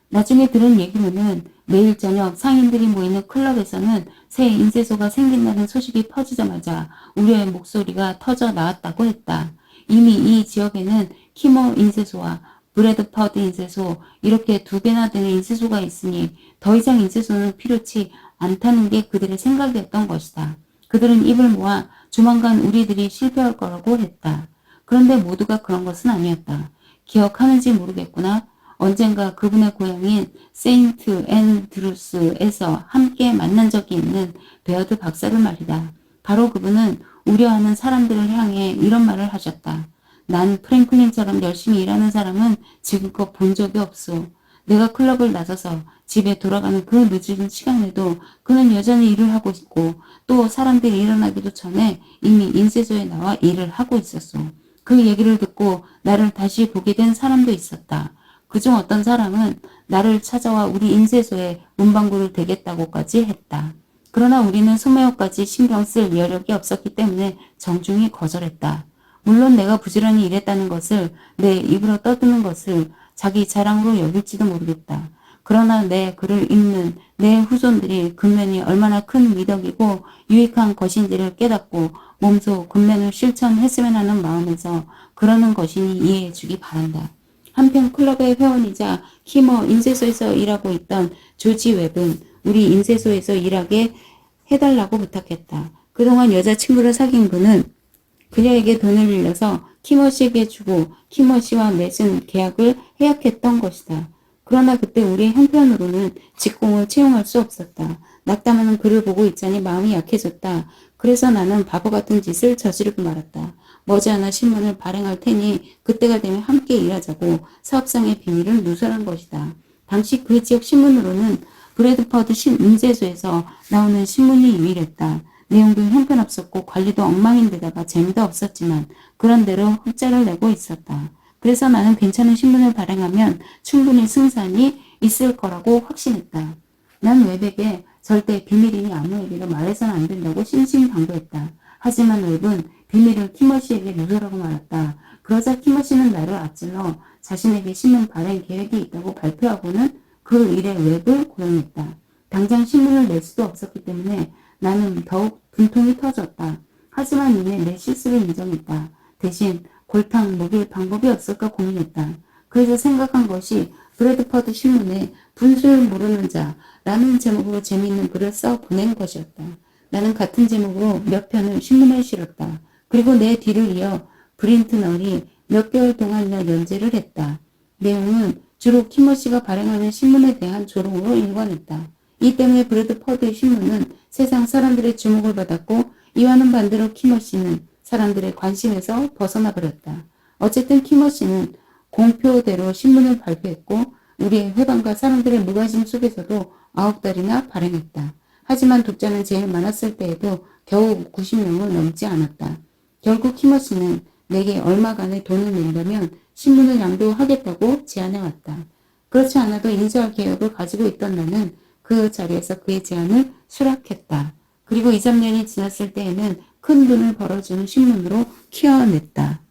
나중에 들은 얘기로는 매일 저녁 상인들이 모이는 클럽에서는 새 인쇄소가 생긴다는 소식이 퍼지자마자 우리의 목소리가 터져 나왔다고 했다. 이미 이 지역에는 키머 인쇄소와 브래드퍼드 인쇄소 이렇게 2개나 되는 인쇄소가 있으니 더 이상 인쇄소는 필요치 않다는 게 그들의 생각이었던 것이다. 그들은 입을 모아 조만간 우리들이 실패할 거라고 했다. 그런데 모두가 그런 것은 아니었다. 기억하는지 모르겠구나. 언젠가 그분의 고향인 세인트 앤드루스에서 함께 만난 적이 있는 베어드 박사를 말이다. 바로 그분은 우려하는 사람들을 향해 이런 말을 하셨다. 난 프랭클린처럼 열심히 일하는 사람은 지금껏 본 적이 없소. 내가 클럽을 나서서 집에 돌아가는 그 늦은 시간에도 그는 여전히 일을 하고 있고 또 사람들이 일어나기도 전에 이미 인쇄소에 나와 일을 하고 있었소. 그 얘기를 듣고 나를 다시 보게 된 사람도 있었다. 그중 어떤 사람은 나를 찾아와 우리 인쇄소에 문방구를 대겠다고까지 했다. 그러나 우리는 소매어까지 신경 쓸 여력이 없었기 때문에 정중히 거절했다. 물론 내가 부지런히 일했다는 것을 내 입으로 떠드는 것을 자기 자랑으로 여길지도 모르겠다. 그러나 내 글을 읽는 내 후손들이 근면이 얼마나 큰 미덕이고 유익한 것인지를 깨닫고 몸소 근면을 실천했으면 하는 마음에서 그러는 것이니 이해해 주기 바란다. 한편 클럽의 회원이자 키머 인쇄소에서 일하고 있던 조지 웹은 우리 인쇄소에서 일하게 해달라고 부탁했다. 그동안 여자친구를 사귄 그는 그녀에게 돈을 빌려서 키머 씨에게 주고 키머 씨와 맺은 계약을 해약했던 것이다. 그러나 그때 우리의 형편으로는 직공을 채용할 수 없었다. 낙담하는 그를 보고 있자니 마음이 약해졌다. 그래서 나는 바보 같은 짓을 저지르고 말았다. 머지않아 신문을 발행할 테니 그때가 되면 함께 일하자고 사업상의 비밀을 누설한 것이다. 당시 그 지역 신문으로는 브래드퍼드 인쇄소에서 나오는 신문이 유일했다. 내용도 형편없었고 관리도 엉망인데다가 재미도 없었지만 그런대로 흑자를 내고 있었다. 그래서 나는 괜찮은 신문을 발행하면 충분히 승산이 있을 거라고 확신했다. 난 웹에게 절대 비밀이니 아무에게도 말해서는 안 된다고 신신당부했다. 하지만 웹은 비밀을 키머시에게 누설하고 말았다. 그러자 키머시는 나를 앞질러 자신에게 신문 발행 계획이 있다고 발표하고는 그 일에 웹을 고용했다. 당장 신문을 낼 수도 없었기 때문에 나는 더욱 분통이 터졌다. 하지만 이내 내 실수를 인정했다. 대신 골탕 먹일 방법이 없을까 고민했다. 그래서 생각한 것이 브래드퍼드 신문에 분수를 모르는 자라는 제목으로 재미있는 글을 써 보낸 것이었다. 나는 같은 제목으로 몇 편을 신문에 실었다. 그리고 내 뒤를 이어 브린트널이 몇 개월 동안이나 연재를 했다. 내용은 주로 키머시가 발행하는 신문에 대한 조롱으로 일관했다. 이 때문에 브래드퍼드의 신문은 세상 사람들의 주목을 받았고 이와는 반대로 키머시는 사람들의 관심에서 벗어나 버렸다. 어쨌든 키머시는 공표대로 신문을 발표했고 우리의 회방과 사람들의 무관심 속에서도 9달이나 발행했다. 하지만 독자는 제일 많았을 때에도 겨우 90명을 넘지 않았다. 결국 키머시는 내게 얼마간의 돈을 낸다면 신문을 양도하겠다고 제안해왔다. 그렇지 않아도 인수할 계획을 가지고 있던 나는 그 자리에서 그의 제안을 수락했다. 그리고 2, 3년이 지났을 때에는 큰 돈을 벌어주는 신문으로 키워냈다.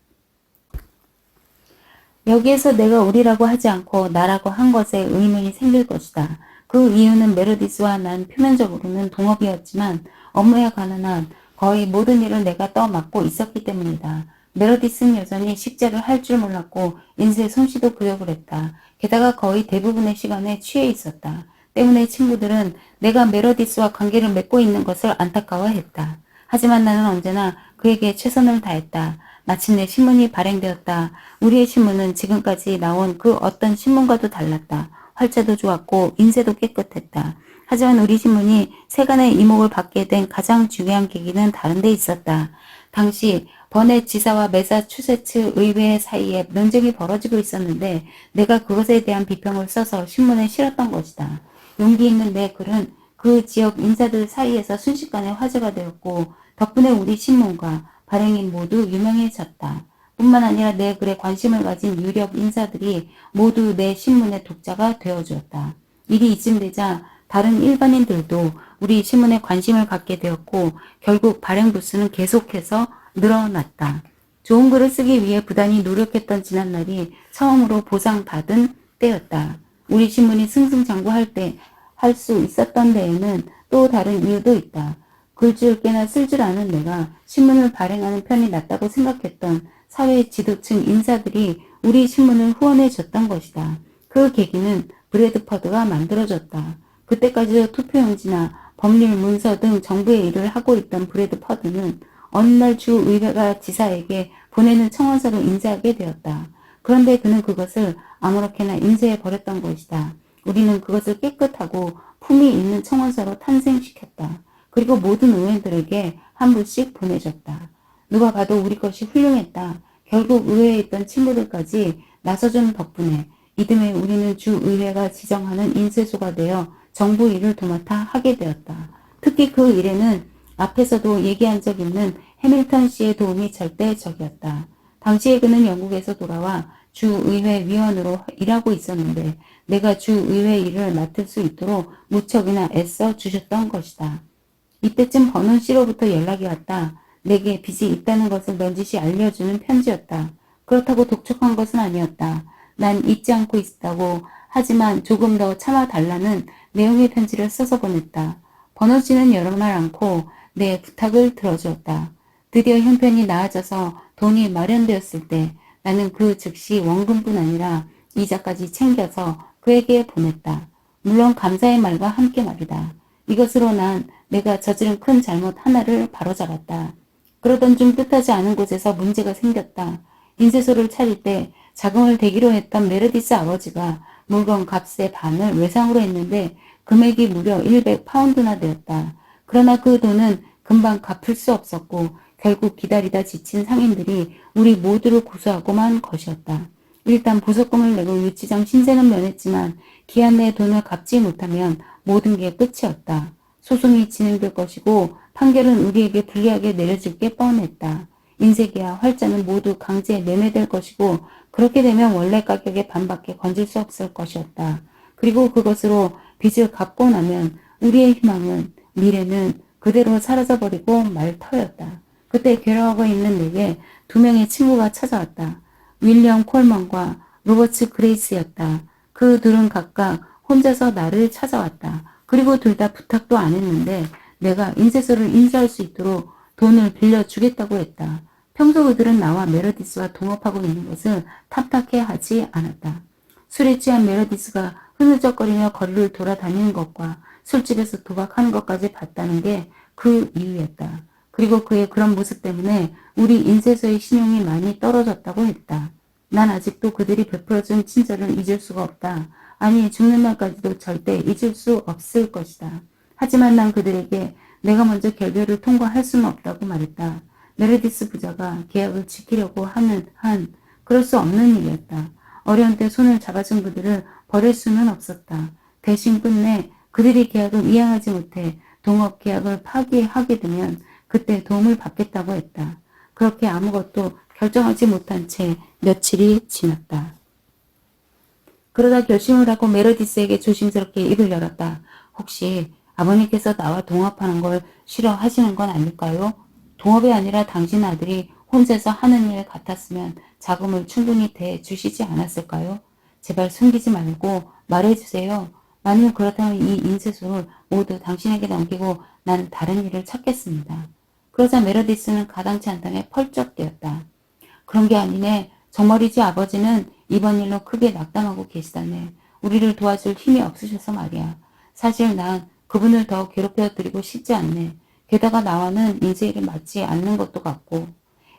여기에서 내가 우리라고 하지 않고 나라고 한 것에 의문이 생길 것이다. 그 이유는 메르디스와 난 표면적으로는 동업이었지만 업무에 관한 한 거의 모든 일을 내가 떠맡고 있었기 때문이다. 메르디스는 여전히 식재를 할 줄 몰랐고 인쇄 솜씨도 부족을 했다. 게다가 거의 대부분의 시간에 취해 있었다. 때문에 친구들은 내가 메르디스와 관계를 맺고 있는 것을 안타까워했다. 하지만 나는 언제나 그에게 최선을 다했다. 마침내 신문이 발행되었다. 우리의 신문은 지금까지 나온 그 어떤 신문과도 달랐다. 활자도 좋았고 인쇄도 깨끗했다. 하지만 우리 신문이 세간의 이목을 받게 된 가장 중요한 계기는 다른 데 있었다. 당시 버넷 지사와 매사추세츠 의회 사이에 논쟁이 벌어지고 있었는데 내가 그것에 대한 비평을 써서 신문에 실었던 것이다. 용기 있는 내 글은 그 지역 인사들 사이에서 순식간에 화제가 되었고 덕분에 우리 신문과 발행인 모두 유명해졌다. 뿐만 아니라 내 글에 관심을 가진 유력 인사들이 모두 내 신문의 독자가 되어주었다. 일이 이쯤 되자 다른 일반인들도 우리 신문에 관심을 갖게 되었고 결국 발행 부수는 계속해서 늘어났다. 좋은 글을 쓰기 위해 부단히 노력했던 지난날이 처음으로 보상받은 때였다. 우리 신문이 승승장구할 때 할 수 있었던 데에는 또 다른 이유도 있다. 글 줄 꽤나 쓸 줄 아는 내가 신문을 발행하는 편이 낫다고 생각했던 사회 지도층 인사들이 우리 신문을 후원해 줬던 것이다. 그 계기는 브래드퍼드가 만들어졌다. 그때까지도 투표용지나 법률 문서 등 정부의 일을 하고 있던 브래드퍼드는 어느 날 주 의회가 지사에게 보내는 청원서를 인쇄하게 되었다. 그런데 그는 그것을 아무렇게나 인쇄해 버렸던 것이다. 우리는 그것을 깨끗하고 품위 있는 청원서로 탄생시켰다. 그리고 모든 의원들에게 한 부씩 보내줬다. 누가 봐도 우리 것이 훌륭했다. 결국 의회에 있던 친구들까지 나서준 덕분에 이듬해 우리는 주의회가 지정하는 인쇄소가 되어 정부 일을 도맡아 하게 되었다. 특히 그 일에는 앞에서도 얘기한 적 있는 해밀턴 씨의 도움이 절대적이었다. 당시에 그는 영국에서 돌아와 주의회 위원으로 일하고 있었는데 내가 주의회 일을 맡을 수 있도록 무척이나 애써 주셨던 것이다. 이때쯤 버논 씨로부터 연락이 왔다. 내게 빚이 있다는 것을 넌지시 알려주는 편지였다. 그렇다고 독촉한 것은 아니었다. 난 잊지 않고 있다고 하지만 조금 더 참아달라는 내용의 편지를 써서 보냈다. 버논 씨는 여러 말 않고 내 부탁을 들어주었다. 드디어 형편이 나아져서 돈이 마련되었을 때 나는 그 즉시 원금뿐 아니라 이자까지 챙겨서 그에게 보냈다. 물론 감사의 말과 함께 말이다. 이것으로 난 내가 저지른 큰 잘못 하나를 바로잡았다. 그러던 중 뜻하지 않은 곳에서 문제가 생겼다. 인쇄소를 차릴 때 자금을 대기로 했던 메르디스 아버지가 물건 값의 반을 외상으로 했는데 금액이 무려 100파운드나 되었다. 그러나 그 돈은 금방 갚을 수 없었고 결국 기다리다 지친 상인들이 우리 모두를 고소하고만 것이었다. 일단 보석금을 내고 유치장 신세는 면했지만 기한 내에 돈을 갚지 못하면 모든 게 끝이었다. 소송이 진행될 것이고 판결은 우리에게 불리하게 내려질 게 뻔했다. 인쇄기와 활자는 모두 강제 매매될 것이고 그렇게 되면 원래 가격의 반밖에 건질 수 없을 것이었다. 그리고 그것으로 빚을 갚고 나면 우리의 희망은, 미래는 그대로 사라져버리고 말 터였다. 그때 괴로워하고 있는 내게 두 명의 친구가 찾아왔다. 윌리엄 콜먼과 로버츠 그레이스였다. 그 둘은 각각 혼자서 나를 찾아왔다. 그리고 둘 다 부탁도 안 했는데 내가 인쇄소를 인수할 수 있도록 돈을 빌려주겠다고 했다. 평소 그들은 나와 메르디스와 동업하고 있는 것을 탑탁해 하지 않았다. 술에 취한 메르디스가 흐느적거리며 거리를 돌아다니는 것과 술집에서 도박하는 것까지 봤다는 게 그 이유였다. 그리고 그의 그런 모습 때문에 우리 인쇄소의 신용이 많이 떨어졌다고 했다. 난 아직도 그들이 베풀어준 친절을 잊을 수가 없다. 아니, 죽는 날까지도 절대 잊을 수 없을 것이다. 하지만 난 그들에게 내가 먼저 결별을 통과할 수는 없다고 말했다. 메르디스 부자가 계약을 지키려고 하는 한 그럴 수 없는 일이었다. 어려운 때 손을 잡아준 그들을 버릴 수는 없었다. 대신 끝내 그들이 계약을 이행하지 못해 동업 계약을 파기하게 되면 그때 도움을 받겠다고 했다. 그렇게 아무것도 결정하지 못한 채 며칠이 지났다. 그러다 결심을 하고 메르디스에게 조심스럽게 입을 열었다. 혹시 아버님께서 나와 동업하는 걸 싫어하시는 건 아닐까요? 동업이 아니라 당신 아들이 혼자서 하는 일 같았으면 자금을 충분히 대주시지 않았을까요? 제발 숨기지 말고 말해주세요. 만일 그렇다면 이 인쇄소를 모두 당신에게 넘기고 나는 다른 일을 찾겠습니다. 그러자 메르디스는 가당치 않다며 펄쩍 뛰었다. 그런 게 아니네. 정말이지 아버지는 이번 일로 크게 낙담하고 계시다네. 우리를 도와줄 힘이 없으셔서 말이야. 사실 난 그분을 더 괴롭혀 드리고 싶지 않네. 게다가 나와는 인생이 맞지 않는 것도 같고.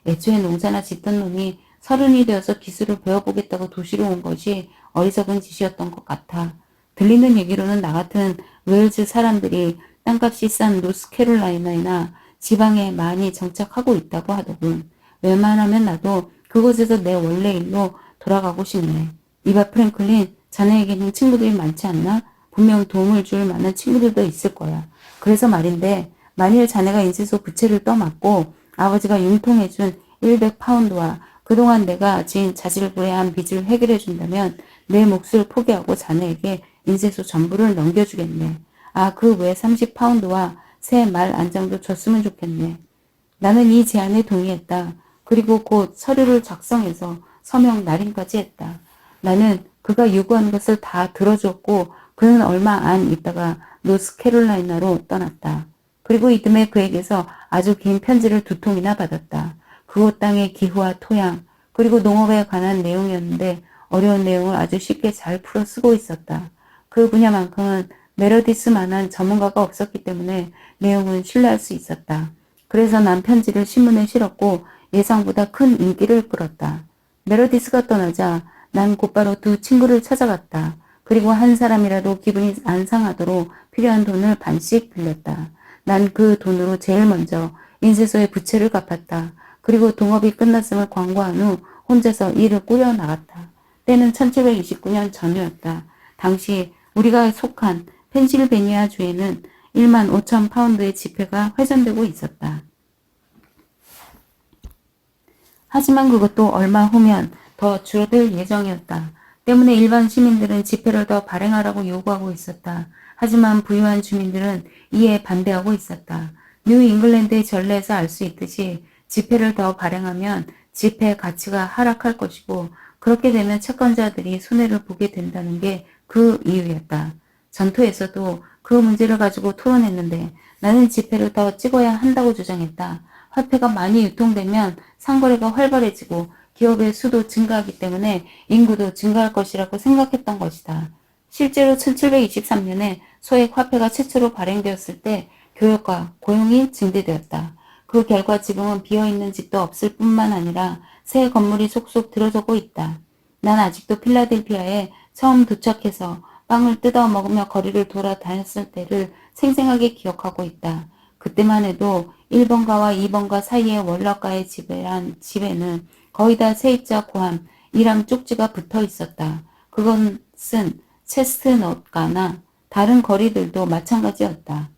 애초에 농사나 짓던 놈이 서른이 되어서 기술을 배워보겠다고 도시로 온 것이 어리석은 짓이었던 것 같아. 들리는 얘기로는 나 같은 웨일즈 사람들이 땅값이 싼 노스캐롤라이나나 지방에 많이 정착하고 있다고 하더군. 웬만하면 나도 그곳에서 내 원래 일로 돌아가고 싶네. 이봐 프랭클린, 자네에게는 친구들이 많지 않나? 분명 도움을 줄 만한 친구들도 있을 거야. 그래서 말인데 만일 자네가 인쇄소 부채를 떠맡고 아버지가 융통해준 100파운드와 그동안 내가 지은 자질구레한 빚을 해결해준다면 내 몫을 포기하고 자네에게 인쇄소 전부를 넘겨주겠네. 아, 그 외 30파운드와 새 말 안장도 줬으면 좋겠네. 나는 이 제안에 동의했다. 그리고 곧 서류를 작성해서 서명 날인까지 했다. 나는 그가 요구한 것을 다 들어줬고 그는 얼마 안 있다가 노스캐롤라이나로 떠났다. 그리고 이듬해 그에게서 아주 긴 편지를 2통이나 받았다. 그곳 땅의 기후와 토양 그리고 농업에 관한 내용이었는데 어려운 내용을 아주 쉽게 잘 풀어 쓰고 있었다. 그 분야만큼은 메르디스만한 전문가가 없었기 때문에 내용은 신뢰할 수 있었다. 그래서 난 편지를 신문에 실었고 예상보다 큰 인기를 끌었다. 메르디스가 떠나자 난 곧바로 두 친구를 찾아갔다. 그리고 한 사람이라도 기분이 안 상하도록 필요한 돈을 반씩 빌렸다. 난 그 돈으로 제일 먼저 인쇄소의 부채를 갚았다. 그리고 동업이 끝났음을 광고한 후 혼자서 일을 꾸려 나갔다. 때는 1729년 전이었다. 당시 우리가 속한 펜실베니아 주에는 1만 5천 파운드의 지폐가 훼손되고 있었다. 하지만 그것도 얼마 후면 더 줄어들 예정이었다. 때문에 일반 시민들은 지폐를 더 발행하라고 요구하고 있었다. 하지만 부유한 주민들은 이에 반대하고 있었다. 뉴 잉글랜드의 전례에서 알 수 있듯이 지폐를 더 발행하면 지폐 가치가 하락할 것이고 그렇게 되면 채권자들이 손해를 보게 된다는 게 그 이유였다. 전투에서도 그 문제를 가지고 토론했는데 나는 지폐를 더 찍어야 한다고 주장했다. 화폐가 많이 유통되면 상거래가 활발해지고 기업의 수도 증가하기 때문에 인구도 증가할 것이라고 생각했던 것이다. 실제로 1723년에 소액 화폐가 최초로 발행되었을 때 교역과 고용이 증대되었다. 그 결과 지금은 비어있는 집도 없을 뿐만 아니라 새 건물이 속속 들어서고 있다. 난 아직도 필라델피아에 처음 도착해서 빵을 뜯어 먹으며 거리를 돌아다녔을 때를 생생하게 기억하고 있다. 그때만 해도 1번가와 2번가 사이의 월락가의 집에는 거의 다 세입자 고함, 이람 쪽지가 붙어 있었다. 그것은 체스트넛가나 다른 거리들도 마찬가지였다.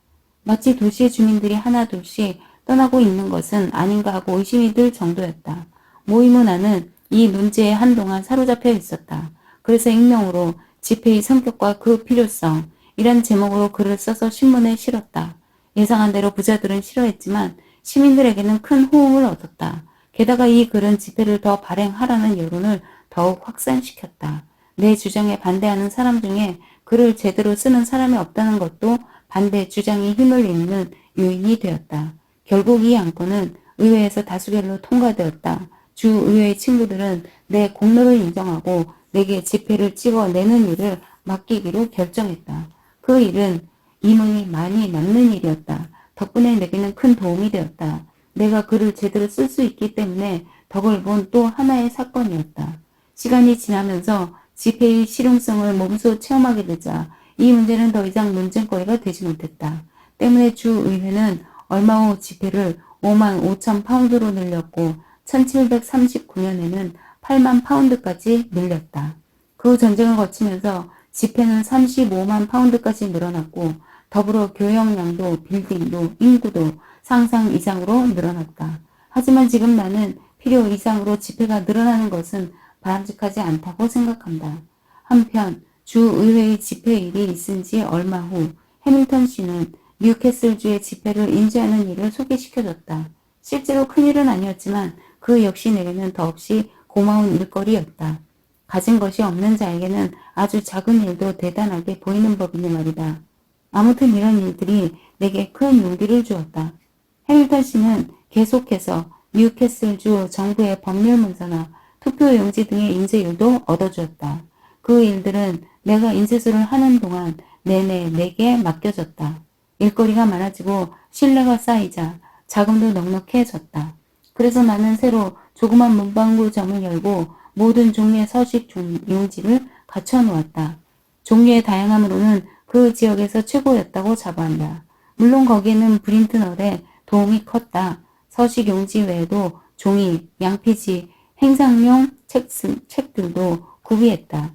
마치 도시의 주민들이 하나둘씩 떠나고 있는 것은 아닌가 하고 의심이 들 정도였다. 모임 후 나는 이 문제에 한동안 사로잡혀 있었다. 그래서 익명으로 지폐의 성격과 그 필요성, 이런 제목으로 글을 써서 신문에 실었다. 예상한 대로 부자들은 싫어했지만 시민들에게는 큰 호응을 얻었다. 게다가 이 글은 집회를 더 발행하라는 여론을 더욱 확산시켰다. 내 주장에 반대하는 사람 중에 글을 제대로 쓰는 사람이 없다는 것도 반대 주장이 힘을 잇는 요인이 되었다. 결국 이 안건은 의회에서 다수결로 통과되었다. 주의회 친구들은 내 공로를 인정하고 내게 지폐를 찍어내는 일을 맡기기로 결정했다. 그 일은 임원이 많이 남는 일이었다. 덕분에 내게는 큰 도움이 되었다. 내가 글을 제대로 쓸 수 있기 때문에 덕을 본 또 하나의 사건이었다. 시간이 지나면서 지폐의 실용성을 몸소 체험하게 되자 이 문제는 더 이상 논쟁거리가 되지 못했다. 때문에 주의회는 얼마 후 지폐를 5만 5천 파운드로 늘렸고 1739년에는 8만 파운드까지 늘렸다. 그 전쟁을 거치면서 지폐는 35만 파운드까지 늘어났고 더불어 교역량도 빌딩도 인구도 상상 이상으로 늘어났다. 하지만 지금 나는 필요 이상으로 지폐가 늘어나는 것은 바람직하지 않다고 생각한다. 한편 주의회의 집회일이 있은 지 얼마 후 해밀턴 씨는 뉴캐슬주의 집회를 인지하는 일을 소개시켜줬다. 실제로 큰일은 아니었지만 그 역시 내게는 더없이 고마운 일거리였다. 가진 것이 없는 자에게는 아주 작은 일도 대단하게 보이는 법이니 말이다. 아무튼 이런 일들이 내게 큰 용기를 주었다. 해밀턴 씨는 계속해서 뉴캐슬주 정부의 법률 문서나 투표 용지 등의 인쇄율도 얻어주었다. 그 일들은 내가 인쇄소를 하는 동안 내내 내게 맡겨졌다. 일거리가 많아지고 신뢰가 쌓이자 자금도 넉넉해졌다. 그래서 나는 새로 조그만 문방구점을 열고 모든 종류의 서식 용지를 갖춰놓았다. 종류의 다양함으로는 그 지역에서 최고였다고 자부한다. 물론 거기에는 브린트널의 도움이 컸다. 서식 용지 외에도 종이, 양피지, 행상용 책들도 구비했다.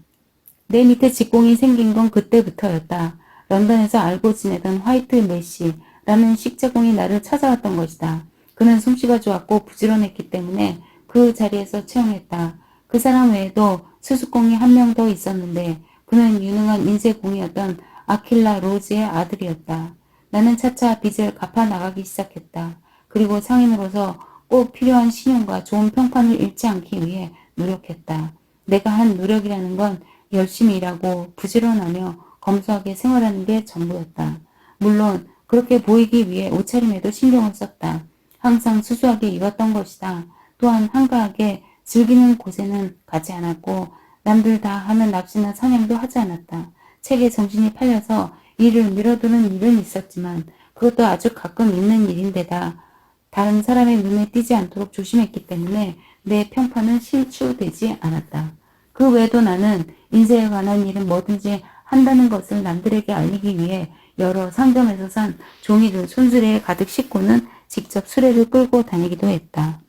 내 밑에 직공이 생긴 건 그때부터였다. 런던에서 알고 지내던 화이트 메시라는 식자공이 나를 찾아왔던 것이다. 그는 솜씨가 좋았고 부지런했기 때문에 그 자리에서 채용했다. 그 사람 외에도 수수공이 한 명 더 있었는데 그는 유능한 인쇄공이었던 아킬라 로즈의 아들이었다. 나는 차차 빚을 갚아 나가기 시작했다. 그리고 상인으로서 꼭 필요한 신용과 좋은 평판을 잃지 않기 위해 노력했다. 내가 한 노력이라는 건 열심히 일하고 부지런하며 검소하게 생활하는 게 전부였다. 물론 그렇게 보이기 위해 옷차림에도 신경을 썼다. 항상 수수하게 입었던 것이다. 또한 한가하게 즐기는 곳에는 가지 않았고 남들 다 하는 납치나 사냥도 하지 않았다. 책에 정신이 팔려서 일을 미뤄두는 일은 있었지만 그것도 아주 가끔 있는 일인데다 다른 사람의 눈에 띄지 않도록 조심했기 때문에 내 평판은 실추되지 않았다. 그 외에도 나는 인쇄에 관한 일은 뭐든지 한다는 것을 남들에게 알리기 위해 여러 상점에서 산 종이를 손수레에 가득 싣고는 직접 수레를 끌고 다니기도 했다.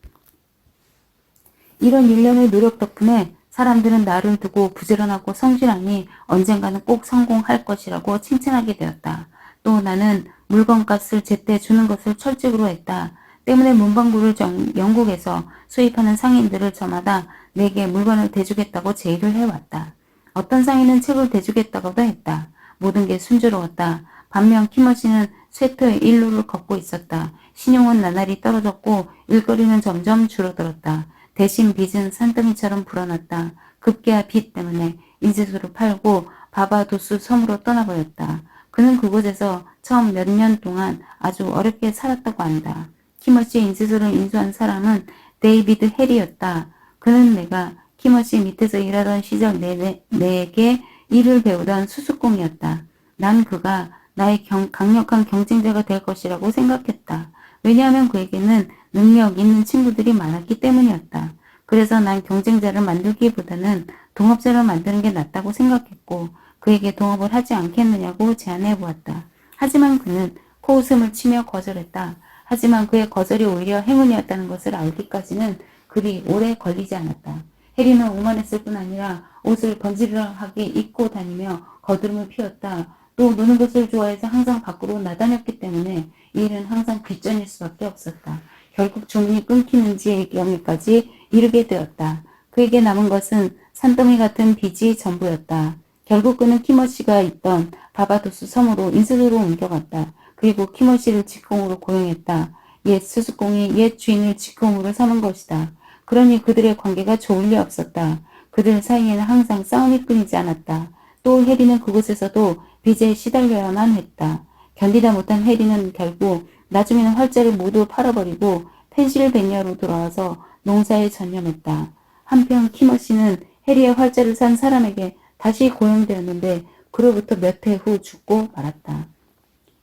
이런 일련의 노력 덕분에 사람들은 나를 두고 부지런하고 성실하니 언젠가는 꼭 성공할 것이라고 칭찬하게 되었다. 또 나는 물건값을 제때 주는 것을 철칙으로 했다. 때문에 문방구를 영국에서 수입하는 상인들을 저마다 내게 물건을 대주겠다고 제의를 해왔다. 어떤 상인은 책을 대주겠다고도 했다. 모든 게 순조로웠다. 반면 키머시는 쇠퇴의 일로를 걷고 있었다. 신용은 나날이 떨어졌고 일거리는 점점 줄어들었다. 대신 빚은 산더미처럼 불어났다. 급기야 빚 때문에 인쇄소를 팔고 바바도스 섬으로 떠나버렸다. 그는 그곳에서 처음 몇 년 동안 아주 어렵게 살았다고 한다. 키머시의 인쇄소를 인수한 사람은 데이비드 해리였다. 그는 내가 키머시 밑에서 일하던 시절 내게 일을 배우던 수수공이었다. 난 그가 나의 강력한 경쟁자가 될 것이라고 생각했다. 왜냐하면 그에게는 능력 있는 친구들이 많았기 때문이었다. 그래서 난 경쟁자를 만들기보다는 동업자를 만드는 게 낫다고 생각했고 그에게 동업을 하지 않겠느냐고 제안해 보았다. 하지만 그는 코웃음을 치며 거절했다. 하지만 그의 거절이 오히려 행운이었다는 것을 알기까지는 그리 오래 걸리지 않았다. 해리는 오만했을 뿐 아니라 옷을 번지르르하게 입고 다니며 거드름을 피웠다. 또 노는 것을 좋아해서 항상 밖으로 나다녔기 때문에 이 일은 항상 뒷전일 수밖에 없었다. 결국 주문이 끊기는지의 경우까지 이르게 되었다. 그에게 남은 것은 산더미 같은 빚이 전부였다. 결국 그는 키머씨가 있던 바바도스 섬으로 인쇄소로 옮겨갔다. 그리고 키머씨를 직공으로 고용했다. 옛 수수공이 옛 주인을 직공으로 삼은 것이다. 그러니 그들의 관계가 좋을 리 없었다. 그들 사이에는 항상 싸움이 끊이지 않았다. 또 해리는 그곳에서도 빚에 시달려야만 했다. 견디다 못한 해리는 결국 나중에는 활자를 모두 팔아버리고 펜실베니아로 돌아와서 농사에 전념했다. 한편 키머씨는 해리의 활자를 산 사람에게 다시 고용되었는데 그로부터 몇 해 후 죽고 말았다.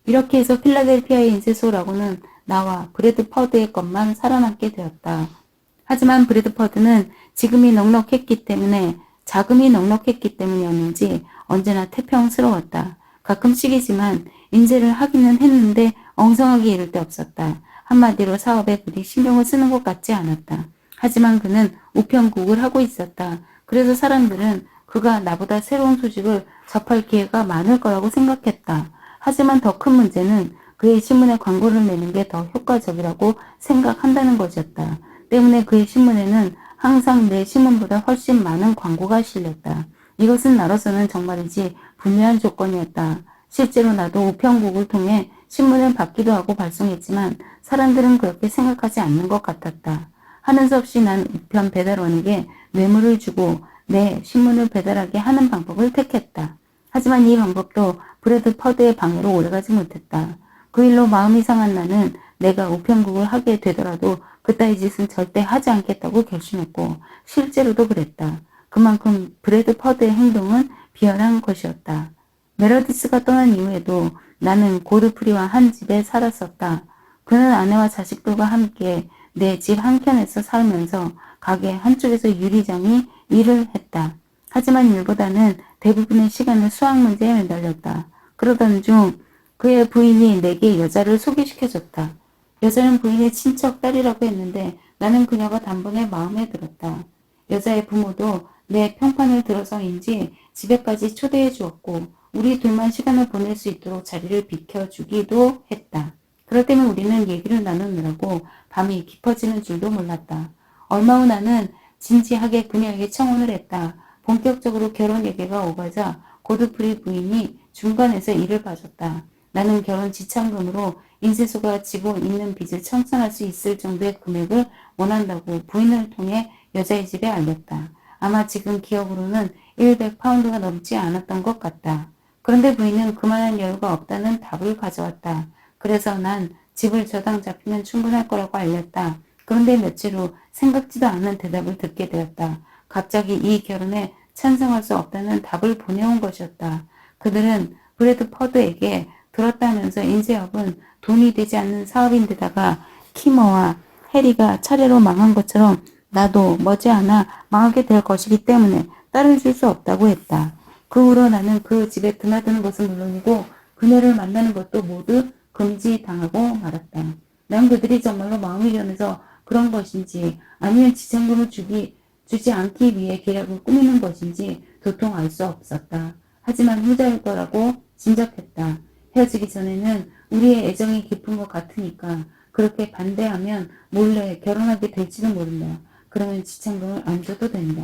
이렇게 해서 필라델피아의 인쇄소라고는 나와 브래드퍼드의 것만 살아남게 되었다. 하지만 브래드퍼드는 자금이 넉넉했기 때문이었는지 언제나 태평스러웠다. 가끔씩이지만 인쇄를 하기는 했는데 엉성하게 이를 데 없었다. 한마디로 사업에 그리 신경을 쓰는 것 같지 않았다. 하지만 그는 우편국을 하고 있었다. 그래서 사람들은 그가 나보다 새로운 소식을 접할 기회가 많을 거라고 생각했다. 하지만 더 큰 문제는 그의 신문에 광고를 내는 게 더 효과적이라고 생각한다는 것이었다. 때문에 그의 신문에는 항상 내 신문보다 훨씬 많은 광고가 실렸다. 이것은 나로서는 정말이지 분명한 조건이었다. 실제로 나도 우편국을 통해 신문을 받기도 하고 발송했지만 사람들은 그렇게 생각하지 않는 것 같았다. 하는 수 없이 난 우편 배달원에게 뇌물을 주고 내 신문을 배달하게 하는 방법을 택했다. 하지만 이 방법도 브래드퍼드의 방해로 오래가지 못했다. 그 일로 마음이 상한 나는 내가 우편국을 하게 되더라도 그따위 짓은 절대 하지 않겠다고 결심했고 실제로도 그랬다. 그만큼 브래드퍼드의 행동은 비열한 것이었다. 메러디스가 떠난 이후에도 나는 고드프리와 한 집에 살았었다. 그는 아내와 자식들과 함께 내 집 한켠에서 살면서 가게 한쪽에서 유리장이 일을 했다. 하지만 일보다는 대부분의 시간을 수학 문제에 매달렸다. 그러던 중 그의 부인이 내게 여자를 소개시켜줬다. 여자는 부인의 친척 딸이라고 했는데 나는 그녀가 단번에 마음에 들었다. 여자의 부모도 내 평판을 들어서인지 집에까지 초대해 주었고 우리 둘만 시간을 보낼 수 있도록 자리를 비켜주기도 했다. 그럴 때면 우리는 얘기를 나누느라고 밤이 깊어지는 줄도 몰랐다. 얼마 후 나는 진지하게 그녀에게 청혼을 했다. 본격적으로 결혼 얘기가 오가자 고드프리 부인이 중간에서 이를 봐줬다. 나는 결혼 지참금으로 인쇄소가 지고 있는 빚을 청산할 수 있을 정도의 금액을 원한다고 부인을 통해 여자의 집에 알렸다. 아마 지금 기억으로는 100파운드가 넘지 않았던 것 같다. 그런데 부인은 그만한 여유가 없다는 답을 가져왔다. 그래서 난 집을 저당 잡히면 충분할 거라고 알렸다. 그런데 며칠 후 생각지도 않은 대답을 듣게 되었다. 갑자기 이 결혼에 찬성할 수 없다는 답을 보내온 것이었다. 그들은 브래드퍼드에게 들었다면서 인쇄업은 돈이 되지 않는 사업인데다가 키머와 해리가 차례로 망한 것처럼 나도 머지않아 망하게 될 것이기 때문에 딸을 줄 수 없다고 했다. 그 후로 나는 그 집에 드나드는 것은 물론이고 그녀를 만나는 것도 모두 금지당하고 말았다. 난 그들이 정말로 마음이 변해서 그런 것인지 아니면 지참금을 주지 않기 위해 계략을 꾸미는 것인지 도통 알 수 없었다. 하지만 후자일 거라고 짐작했다. 헤어지기 전에는 우리의 애정이 깊은 것 같으니까 그렇게 반대하면 몰래 결혼하게 될지도 모른다. 그러면 지참금을 안 줘도 된다.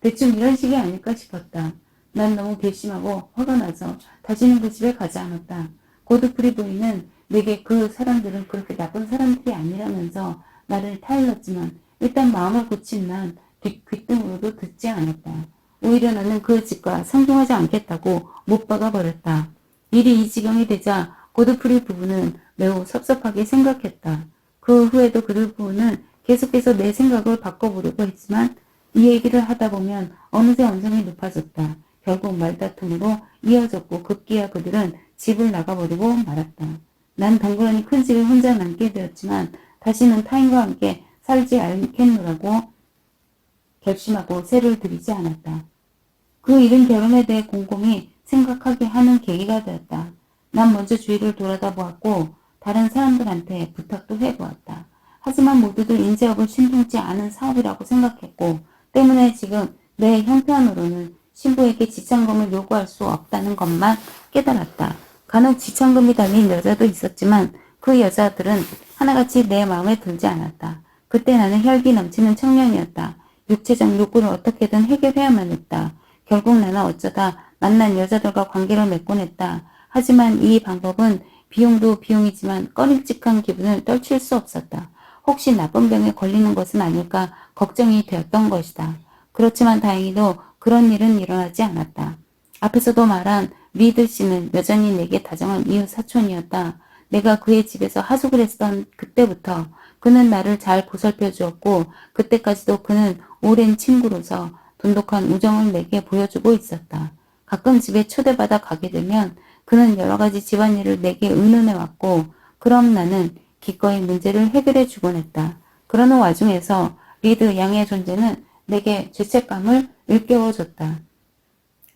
대충 이런 식이 아닐까 싶었다. 난 너무 괘씸하고 화가 나서 다시는 그 집에 가지 않았다. 고드프리 부인은 내게 그 사람들은 그렇게 나쁜 사람들이 아니라면서 나를 타일렀지만 일단 마음을 고친 난 귓등으로도 듣지 않았다. 오히려 나는 그 집과 상종하지 않겠다고 못 박아버렸다. 일이 이 지경이 되자 고드프리 부부는 매우 섭섭하게 생각했다. 그 후에도 그들 부부는 계속해서 내 생각을 바꿔보려고 했지만 이 얘기를 하다 보면 어느새 언성이 높아졌다. 결국 말다툼으로 이어졌고 급기야 그들은 집을 나가버리고 말았다. 난 덩그러니 큰 집에 혼자 남게 되었지만 다시는 타인과 함께 살지 않겠노라고 결심하고 새를 들이지 않았다. 그 일은 결혼에 대해 곰곰이 생각하게 하는 계기가 되었다. 난 먼저 주위를 돌아다보았고 다른 사람들한테 부탁도 해보았다. 하지만 모두들 인쇄업을 신통치 않은 사업이라고 생각했고 때문에 지금 내 형편으로는 신부에게 지참금을 요구할 수 없다는 것만 깨달았다. 간혹 지참금이 달린 여자도 있었지만 그 여자들은 하나같이 내 마음에 들지 않았다. 그때 나는 혈기 넘치는 청년이었다. 육체적 욕구를 어떻게든 해결해야만 했다. 결국 나는 어쩌다 만난 여자들과 관계를 맺곤 했다. 하지만 이 방법은 비용도 비용이지만 꺼림칙한 기분을 떨칠 수 없었다. 혹시 나쁜 병에 걸리는 것은 아닐까 걱정이 되었던 것이다. 그렇지만 다행히도 그런 일은 일어나지 않았다. 앞에서도 말한 리드 씨는 여전히 내게 다정한 이웃 사촌이었다. 내가 그의 집에서 하숙을 했던 그때부터 그는 나를 잘 보살펴 주었고 그때까지도 그는 오랜 친구로서 돈독한 우정을 내게 보여주고 있었다. 가끔 집에 초대받아 가게 되면 그는 여러 가지 집안일을 내게 의논해 왔고 그럼 나는 기꺼이 문제를 해결해 주곤 했다. 그러는 와중에서 리드 양의 존재는 내게 죄책감을 일깨워줬다.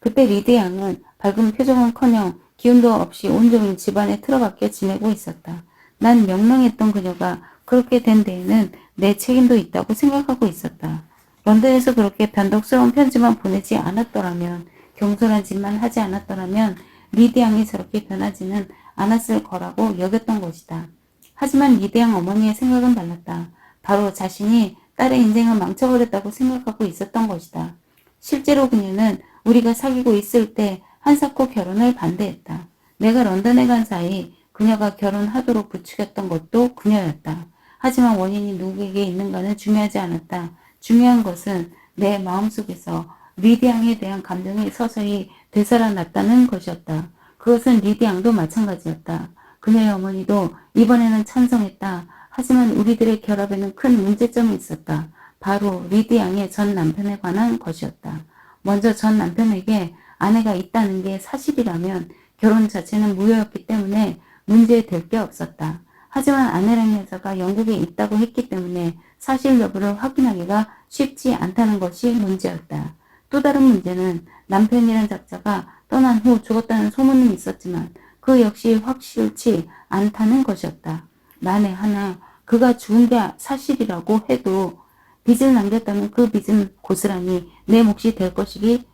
그때 리드 양은 밝은 표정은커녕 기운도 없이 온종일 집안에 틀어박혀 지내고 있었다. 난 명랑했던 그녀가 그렇게 된 데에는 내 책임도 있다고 생각하고 있었다. 런던에서 그렇게 변덕스러운 편지만 보내지 않았더라면, 경솔한 짓만 하지 않았더라면 리드 양이 저렇게 변하지는 않았을 거라고 여겼던 것이다. 하지만 리드 양 어머니의 생각은 달랐다. 바로 자신이 딸의 인생을 망쳐버렸다고 생각하고 있었던 것이다. 실제로 그녀는 우리가 사귀고 있을 때 한사코 결혼을 반대했다. 내가 런던에 간 사이 그녀가 결혼하도록 부추겼던 것도 그녀였다. 하지만 원인이 누구에게 있는가는 중요하지 않았다. 중요한 것은 내 마음속에서 리드 양에 대한 감정이 서서히 되살아났다는 것이었다. 그것은 리드 양도 마찬가지였다. 그녀의 어머니도 이번에는 찬성했다. 하지만 우리들의 결합에는 큰 문제점이 있었다. 바로 리드 양의 전 남편에 관한 것이었다. 먼저 전 남편에게 아내가 있다는 게 사실이라면 결혼 자체는 무효였기 때문에 문제될 게 없었다. 하지만 아내라는 여자가 영국에 있다고 했기 때문에 사실 여부를 확인하기가 쉽지 않다는 것이 문제였다. 또 다른 문제는 남편이란 작자가 떠난 후 죽었다는 소문은 있었지만 그 역시 확실치 않다는 것이었다. 만에 하나 그가 죽은 게 사실이라고 해도 빚을 남겼다면 그 빚은 고스란히 내 몫이 될 것이기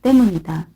때문이다.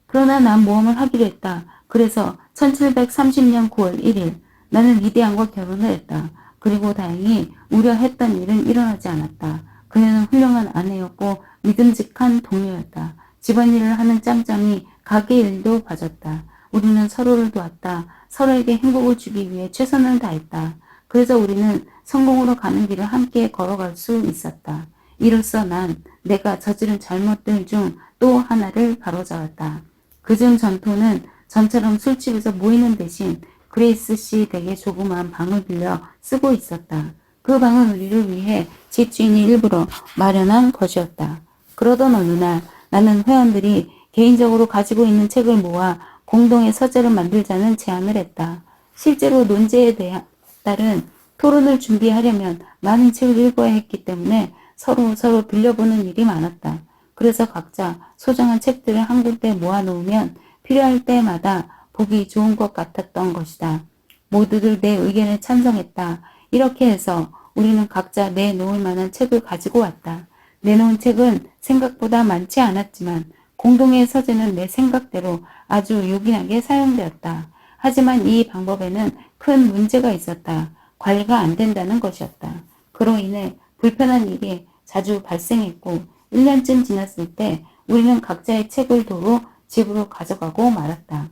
그러나 난 모험을 하기로 했다. 그래서 1730년 9월 1일 나는 리드 양과 결혼을 했다. 그리고 다행히 우려했던 일은 일어나지 않았다. 그녀는 훌륭한 아내였고 믿음직한 동료였다. 집안일을 하는 짬짬이 가게 일도 봐줬다. 우리는 서로를 도왔다. 서로에게 행복을 주기 위해 최선을 다했다. 그래서 우리는 성공으로 가는 길을 함께 걸어갈 수 있었다. 이로써 난 내가 저지른 잘못들 중 또 하나를 바로잡았다. 그중 전토는 전처럼 술집에서 모이는 대신 그레이스 씨 댁에 조그마한 방을 빌려 쓰고 있었다. 그 방은 우리를 위해 집주인이 일부러 마련한 것이었다. 그러던 어느 날 나는 회원들이 개인적으로 가지고 있는 책을 모아 공동의 서재를 만들자는 제안을 했다. 실제로 논제에 따른 토론을 준비하려면 많은 책을 읽어야 했기 때문에 서로 빌려보는 일이 많았다. 그래서 각자 소중한 책들을 한 군데 모아놓으면 필요할 때마다 보기 좋은 것 같았던 것이다. 모두들 내 의견에 찬성했다. 이렇게 해서 우리는 각자 내놓을 만한 책을 가지고 왔다. 내놓은 책은 생각보다 많지 않았지만 공동의 서재는 내 생각대로 아주 요긴하게 사용되었다. 하지만 이 방법에는 큰 문제가 있었다. 관리가 안 된다는 것이었다. 그로 인해 불편한 일이 자주 발생했고 1년쯤 지났을 때 우리는 각자의 책을 도로 집으로 가져가고 말았다.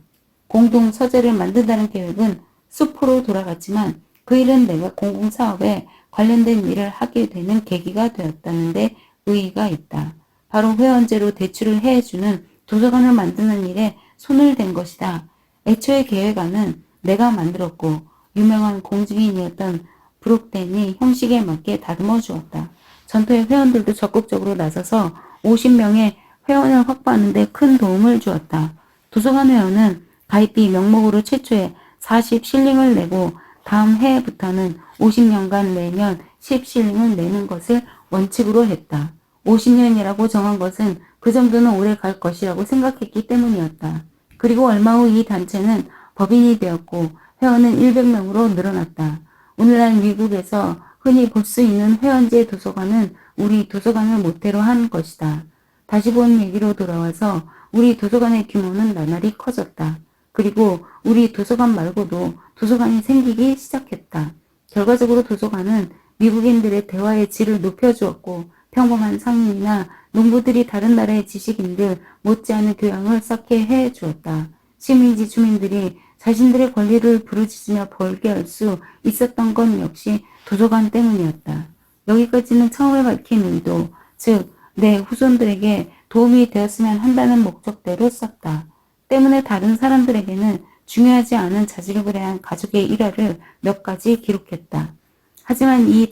공동 서재를 만든다는 계획은 숲으로 돌아갔지만 그 일은 내가 공공사업에 관련된 일을 하게 되는 계기가 되었다는데 의의가 있다. 바로 회원제로 대출을 해주는 도서관을 만드는 일에 손을 댄 것이다. 애초에 계획안은 내가 만들었고 유명한 공증인이었던 브룩덴이 형식에 맞게 다듬어 주었다. 전토의 회원들도 적극적으로 나서서 50명의 회원을 확보하는 데 큰 도움을 주었다. 도서관 회원은 가입비 명목으로 최초에 40실링을 내고 다음 해부터는 50년간 매년 10실링을 내는 것을 원칙으로 했다. 50년이라고 정한 것은 그 정도는 오래 갈 것이라고 생각했기 때문이었다. 그리고 얼마 후 이 단체는 법인이 되었고 회원은 100명으로 늘어났다. 오늘날 미국에서 흔히 볼 수 있는 회원제 도서관은 우리 도서관을 모태로 한 것이다. 다시 본 얘기로 돌아와서 우리 도서관의 규모는 나날이 커졌다. 그리고 우리 도서관 말고도 도서관이 생기기 시작했다. 결과적으로 도서관은 미국인들의 대화의 질을 높여주었고 평범한 상인이나 농부들이 다른 나라의 지식인들 못지않은 교양을 쌓게 해 주었다. 식민지 주민들이 자신들의 권리를 부르짖으며 벌게 할 수 있었던 건 역시 도서관 때문이었다. 여기까지는 처음에 밝힌 의도, 즉 내 후손들에게 도움이 되었으면 한다는 목적대로 썼다. 때문에 다른 사람들에게는 중요하지 않은 자질구레 한 가족의 일화를 몇 가지 기록했다. 하지만 이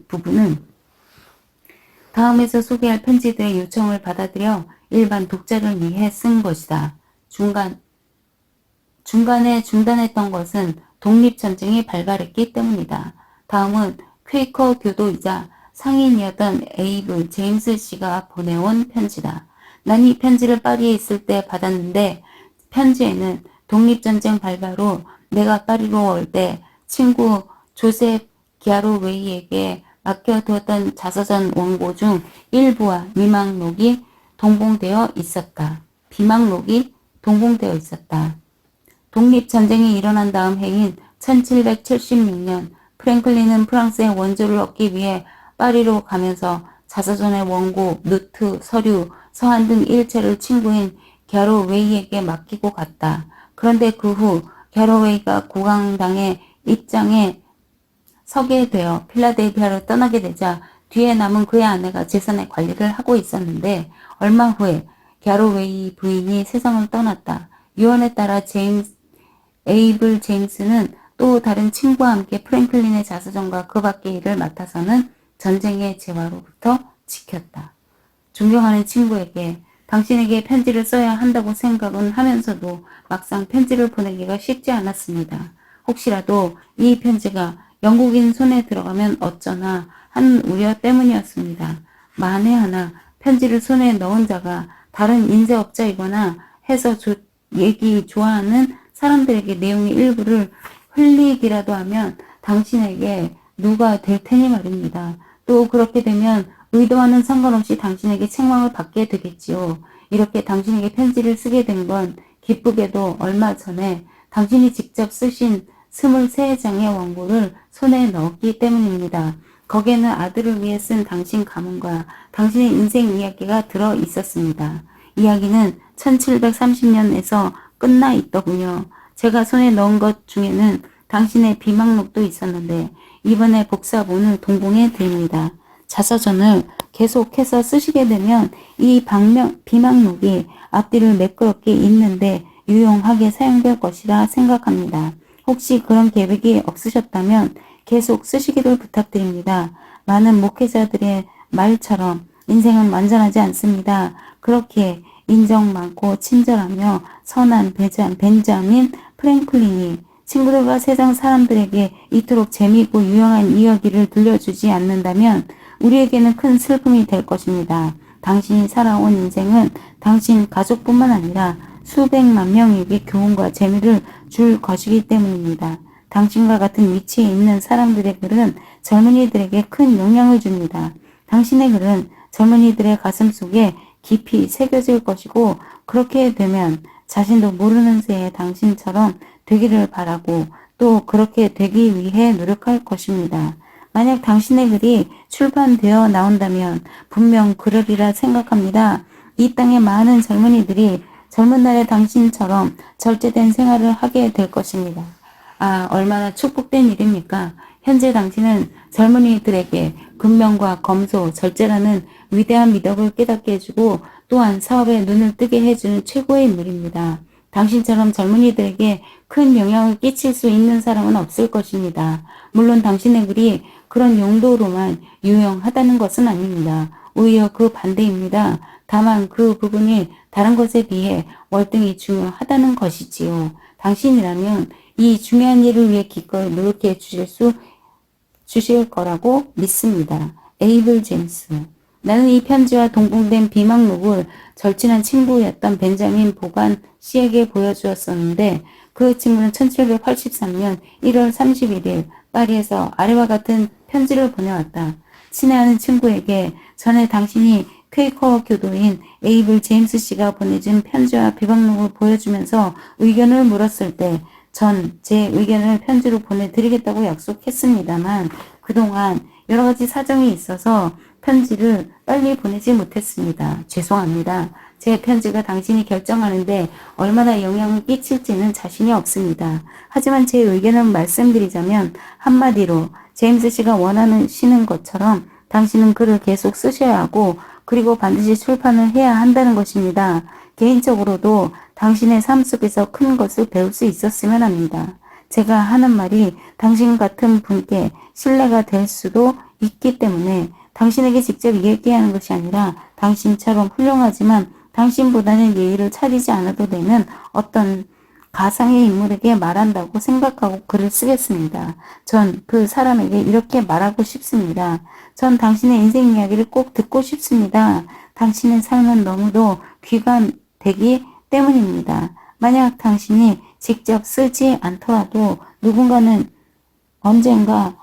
부분은 다음에서 소개할 편지들의 요청을 받아들여 일반 독자를 위해 쓴 것이다. 중간에 중단했던 것은 독립전쟁이 발발했기 때문이다. 다음은 퀘이커 교도이자 상인이었던 에이블 제임스 씨가 보내온 편지다. 난 이 편지를 파리에 있을 때 받았는데 편지에는 독립전쟁 발발 후 내가 파리로 올 때 친구 조셉 기아로웨이에게 맡겨두었던 자서전 원고 중 일부와 비망록이 동봉되어 있었다. 독립전쟁이 일어난 다음 해인 1776년 프랭클린은 프랑스의 원조를 얻기 위해 파리로 가면서 자서전의 원고, 노트, 서류, 서한 등 일체를 친구인 갸로웨이에게 맡기고 갔다. 그런데 그 후 갸로웨이가 국왕당의 입장에 서게 되어 필라델피아로 떠나게 되자 뒤에 남은 그의 아내가 재산의 관리를 하고 있었는데 얼마 후에 갸로웨이 부인이 세상을 떠났다. 유언에 따라 에이블 제임스는 또 다른 친구와 함께 프랭클린의 자서전과 그 밖의 일을 맡아서는 전쟁의 재화로부터 지켰다. 존경하는 친구에게 당신에게 편지를 써야 한다고 생각은 하면서도 막상 편지를 보내기가 쉽지 않았습니다. 혹시라도 이 편지가 영국인 손에 들어가면 어쩌나 하는 우려 때문이었습니다. 만에 하나 편지를 손에 넣은 자가 다른 인쇄업자이거나 해서 얘기 좋아하는 사람들에게 내용의 일부를 흘리기라도 하면 당신에게 누가 될 테니 말입니다. 또 그렇게 되면 의도와는 상관없이 당신에게 책망을 받게 되겠지요. 이렇게 당신에게 편지를 쓰게 된 건 기쁘게도 얼마 전에 당신이 직접 쓰신 23장의 원고를 손에 넣었기 때문입니다. 거기에는 아들을 위해 쓴 당신 가문과 당신의 인생 이야기가 들어 있었습니다. 이야기는 1730년에서 끝나 있더군요. 제가 손에 넣은 것 중에는 당신의 비망록도 있었는데 이번에 복사본을 동봉해 드립니다. 자서전을 계속해서 쓰시게 되면 이 비망록이 앞뒤를 매끄럽게 잇는데 유용하게 사용될 것이라 생각합니다. 혹시 그런 계획이 없으셨다면 계속 쓰시기를 부탁드립니다. 많은 목회자들의 말처럼 인생은 완전하지 않습니다. 그렇게 인정 많고 친절하며 선한 벤자민 프랭클린이 친구들과 세상 사람들에게 이토록 재미있고 유용한 이야기를 들려주지 않는다면 우리에게는 큰 슬픔이 될 것입니다. 당신이 살아온 인생은 당신 가족뿐만 아니라 수백만 명에게 교훈과 재미를 줄 것이기 때문입니다. 당신과 같은 위치에 있는 사람들의 글은 젊은이들에게 큰 영향을 줍니다. 당신의 글은 젊은이들의 가슴 속에 깊이 새겨질 것이고 그렇게 되면 자신도 모르는 새에 당신처럼 되기를 바라고 또 그렇게 되기 위해 노력할 것입니다. 만약 당신의 글이 출판되어 나온다면 분명 그러리라 생각합니다. 이 땅의 많은 젊은이들이 젊은 날의 당신처럼 절제된 생활을 하게 될 것입니다. 아, 얼마나 축복된 일입니까? 현재 당신은 젊은이들에게 근면과 검소, 절제라는 위대한 미덕을 깨닫게 해주고 또한 사업에 눈을 뜨게 해주는 최고의 인물입니다. 당신처럼 젊은이들에게 큰 영향을 끼칠 수 있는 사람은 없을 것입니다. 물론 당신의 글이 그런 용도로만 유용하다는 것은 아닙니다. 오히려 그 반대입니다. 다만 그 부분이 다른 것에 비해 월등히 중요하다는 것이지요. 당신이라면 이 중요한 일을 위해 기꺼이 노력해 주실 거라고 믿습니다. 에이블 제임스. 나는 이 편지와 동봉된 비망록을 절친한 친구였던 벤자민 보관 씨에게 보여주었었는데 그 친구는 1783년 1월 31일 파리에서 아래와 같은 편지를 보내왔다. 친애하는 친구에게 전에 당신이 퀘이커 교도인 에이블 제임스 씨가 보내준 편지와 비방록을 보여주면서 의견을 물었을 때 전 제 의견을 편지로 보내드리겠다고 약속했습니다만 그동안 여러 가지 사정이 있어서 편지를 빨리 보내지 못했습니다. 죄송합니다. 제 편지가 당신이 결정하는데 얼마나 영향을 끼칠지는 자신이 없습니다. 하지만 제 의견을 말씀드리자면 한마디로 제임스 씨가 원하시는 것처럼 당신은 글을 계속 쓰셔야 하고 그리고 반드시 출판을 해야 한다는 것입니다. 개인적으로도 당신의 삶 속에서 큰 것을 배울 수 있었으면 합니다. 제가 하는 말이 당신 같은 분께 신뢰가 될 수도 있기 때문에 당신에게 직접 얘기하는 것이 아니라 당신처럼 훌륭하지만 당신보다는 예의를 차리지 않아도 되는 어떤 가상의 인물에게 말한다고 생각하고 글을 쓰겠습니다. 전 그 사람에게 이렇게 말하고 싶습니다. 전 당신의 인생 이야기를 꼭 듣고 싶습니다. 당신의 삶은 너무도 귀감되기 때문입니다. 만약 당신이 직접 쓰지 않더라도 누군가는 언젠가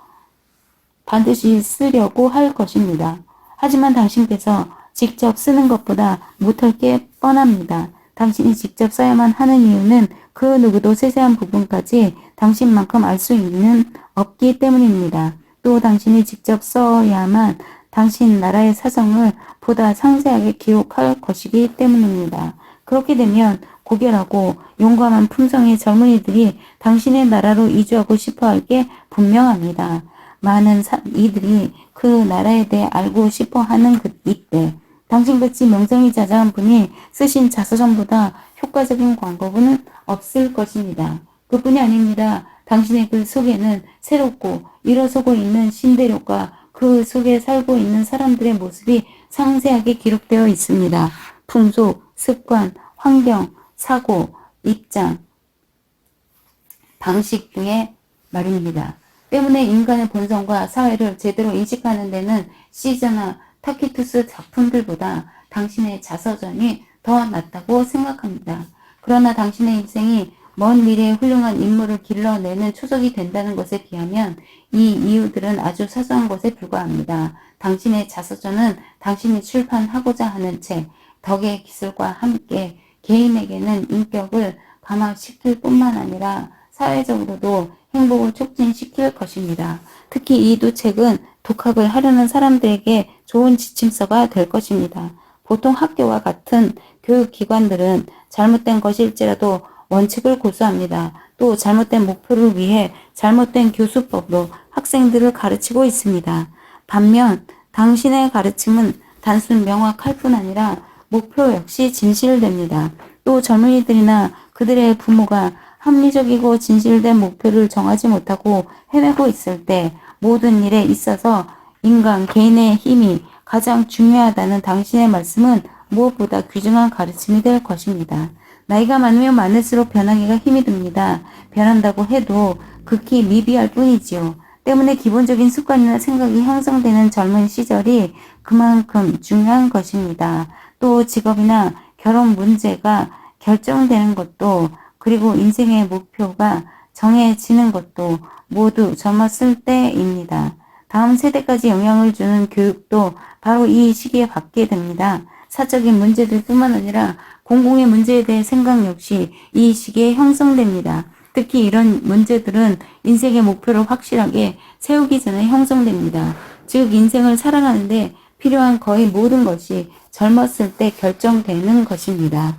반드시 쓰려고 할 것입니다. 하지만 당신께서 직접 쓰는 것보다 못할 게 뻔합니다. 당신이 직접 써야만 하는 이유는 그 누구도 세세한 부분까지 당신만큼 알 수 있는 없기 때문입니다. 또 당신이 직접 써야만 당신 나라의 사정을 보다 상세하게 기록할 것이기 때문입니다. 그렇게 되면 고결하고 용감한 품성의 젊은이들이 당신의 나라로 이주하고 싶어할 게 분명합니다. 많은 이들이 그 나라에 대해 알고 싶어하는 이때 당신같이 명성이 자자한 분이 쓰신 자서전보다 효과적인 광고는 없을 것입니다. 그뿐이 아닙니다. 당신의 글 속에는 새롭고 일어서고 있는 신대륙과 그 속에 살고 있는 사람들의 모습이 상세하게 기록되어 있습니다. 풍속, 습관, 환경, 사고, 입장, 방식 등의 말입니다. 때문에 인간의 본성과 사회를 제대로 인식하는 데는 시저나 타키투스 작품들보다 당신의 자서전이 더 낫다고 생각합니다. 그러나 당신의 인생이 먼 미래의 훌륭한 인물을 길러내는 초석이 된다는 것에 비하면 이 이유들은 아주 사소한 것에 불과합니다. 당신의 자서전은 당신이 출판하고자 하는 책, 덕의 기술과 함께 개인에게는 인격을 감화시킬 뿐만 아니라 사회적으로도 행복을 촉진시킬 것입니다. 특히 이 두 책은 독학을 하려는 사람들에게 좋은 지침서가 될 것입니다. 보통 학교와 같은 교육기관들은 잘못된 것일지라도 원칙을 고수합니다. 또 잘못된 목표를 위해 잘못된 교수법으로 학생들을 가르치고 있습니다. 반면 당신의 가르침은 단순 명확할 뿐 아니라 목표 역시 진실됩니다. 또 젊은이들이나 그들의 부모가 합리적이고 진실된 목표를 정하지 못하고 헤매고 있을 때 모든 일에 있어서 인간 개인의 힘이 가장 중요하다는 당신의 말씀은 무엇보다 귀중한 가르침이 될 것입니다. 나이가 많으면 많을수록 변하기가 힘이 듭니다. 변한다고 해도 극히 미비할 뿐이지요. 때문에 기본적인 습관이나 생각이 형성되는 젊은 시절이 그만큼 중요한 것입니다. 또 직업이나 결혼 문제가 결정되는 것도 그리고 인생의 목표가 정해지는 것도 모두 젊었을 때입니다. 다음 세대까지 영향을 주는 교육도 바로 이 시기에 받게 됩니다. 사적인 문제들 뿐만 아니라 공공의 문제에 대해 생각 역시 이 시기에 형성됩니다. 특히 이런 문제들은 인생의 목표를 확실하게 세우기 전에 형성됩니다. 즉 인생을 살아가는데 필요한 거의 모든 것이 젊었을 때 결정되는 것입니다.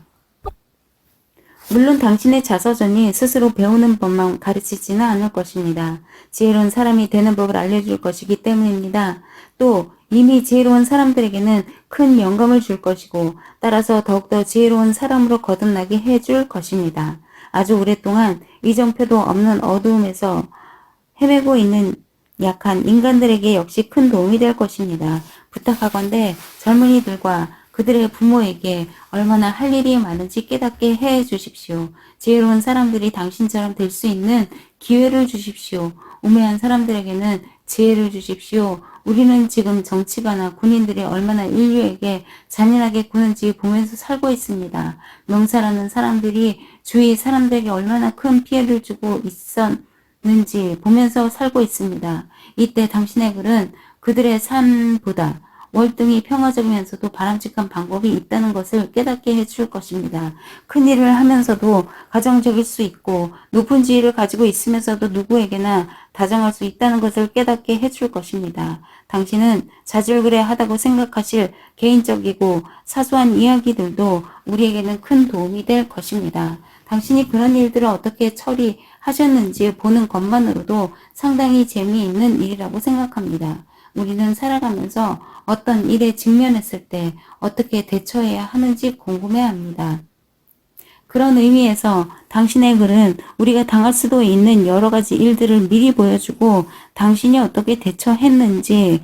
물론 당신의 자서전이 스스로 배우는 법만 가르치지는 않을 것입니다. 지혜로운 사람이 되는 법을 알려줄 것이기 때문입니다. 또 이미 지혜로운 사람들에게는 큰 영감을 줄 것이고 따라서 더욱더 지혜로운 사람으로 거듭나게 해줄 것입니다. 아주 오랫동안 이정표도 없는 어두움에서 헤매고 있는 약한 인간들에게 역시 큰 도움이 될 것입니다. 부탁하건대 젊은이들과 그들의 부모에게 얼마나 할 일이 많은지 깨닫게 해 주십시오. 지혜로운 사람들이 당신처럼 될 수 있는 기회를 주십시오. 우매한 사람들에게는 지혜를 주십시오. 우리는 지금 정치가나 군인들이 얼마나 인류에게 잔인하게 구는지 보면서 살고 있습니다. 명사라는 사람들이 주위 사람들에게 얼마나 큰 피해를 주고 있었는지 보면서 살고 있습니다. 이때 당신의 글은 그들의 삶보다 월등히 평화적이면서도 바람직한 방법이 있다는 것을 깨닫게 해줄 것입니다. 큰일을 하면서도 가정적일 수 있고 높은 지위를 가지고 있으면서도 누구에게나 다정할 수 있다는 것을 깨닫게 해줄 것입니다. 당신은 자질그레하다고 생각하실 개인적이고 사소한 이야기들도 우리에게는 큰 도움이 될 것입니다. 당신이 그런 일들을 어떻게 처리하셨는지 보는 것만으로도 상당히 재미있는 일이라고 생각합니다. 우리는 살아가면서 어떤 일에 직면했을 때 어떻게 대처해야 하는지 궁금해합니다. 그런 의미에서 당신의 글은 우리가 당할 수도 있는 여러 가지 일들을 미리 보여주고 당신이 어떻게 대처했는지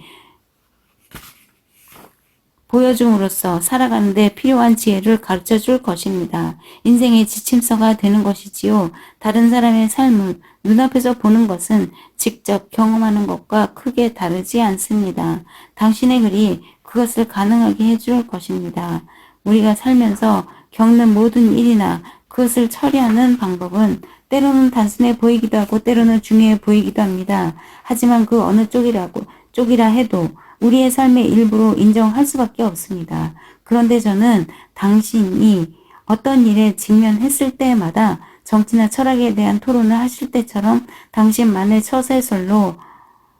보여줌으로써 살아가는 데 필요한 지혜를 가르쳐 줄 것입니다. 인생의 지침서가 되는 것이지요. 다른 사람의 삶을 눈앞에서 보는 것은 직접 경험하는 것과 크게 다르지 않습니다. 당신의 글이 그것을 가능하게 해줄 것입니다. 우리가 살면서 겪는 모든 일이나 그것을 처리하는 방법은 때로는 단순해 보이기도 하고 때로는 중요해 보이기도 합니다. 하지만 그 어느 쪽이라 해도 우리의 삶의 일부로 인정할 수밖에 없습니다. 그런데 저는 당신이 어떤 일에 직면했을 때마다 정치나 철학에 대한 토론을 하실 때처럼 당신만의 처세술로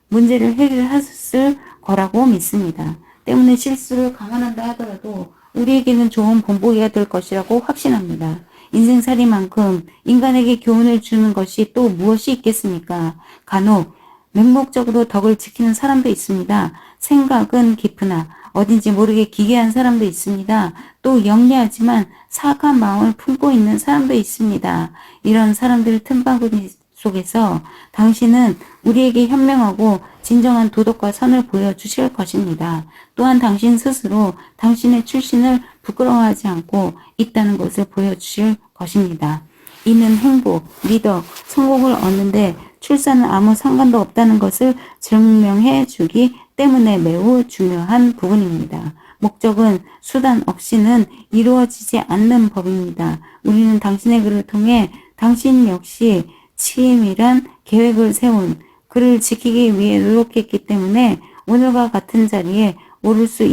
문제를 해결하셨을 거라고 믿습니다. 때문에 실수를 감안한다 하더라도 우리에게는 좋은 본보기가 될 것이라고 확신합니다. 인생살이만큼 인간에게 교훈을 주는 것이 또 무엇이 있겠습니까? 간혹 맹목적으로 덕을 지키는 사람도 있습니다. 생각은 깊으나 어딘지 모르게 기괴한 사람도 있습니다. 또 영리하지만 사악한 마음을 품고 있는 사람도 있습니다. 이런 사람들 틈바구니 속에서 당신은 우리에게 현명하고 진정한 도덕과 선을 보여주실 것입니다. 또한 당신 스스로 당신의 출신을 부끄러워하지 않고 있다는 것을 보여주실 것입니다. 이는 행복, 미덕, 성공을 얻는데 출산은 아무 상관도 없다는 것을 증명해 주기 때문에 매우 중요한 부분입니다. 목적은 수단 없이는 이루어지지 않는 법입니다. 우리는 당신의 글을 통해 당신 역시 치밀한 계획을 세운 그를 지키기 위해 노력했기 때문에 오늘과 같은 자리에 오를 수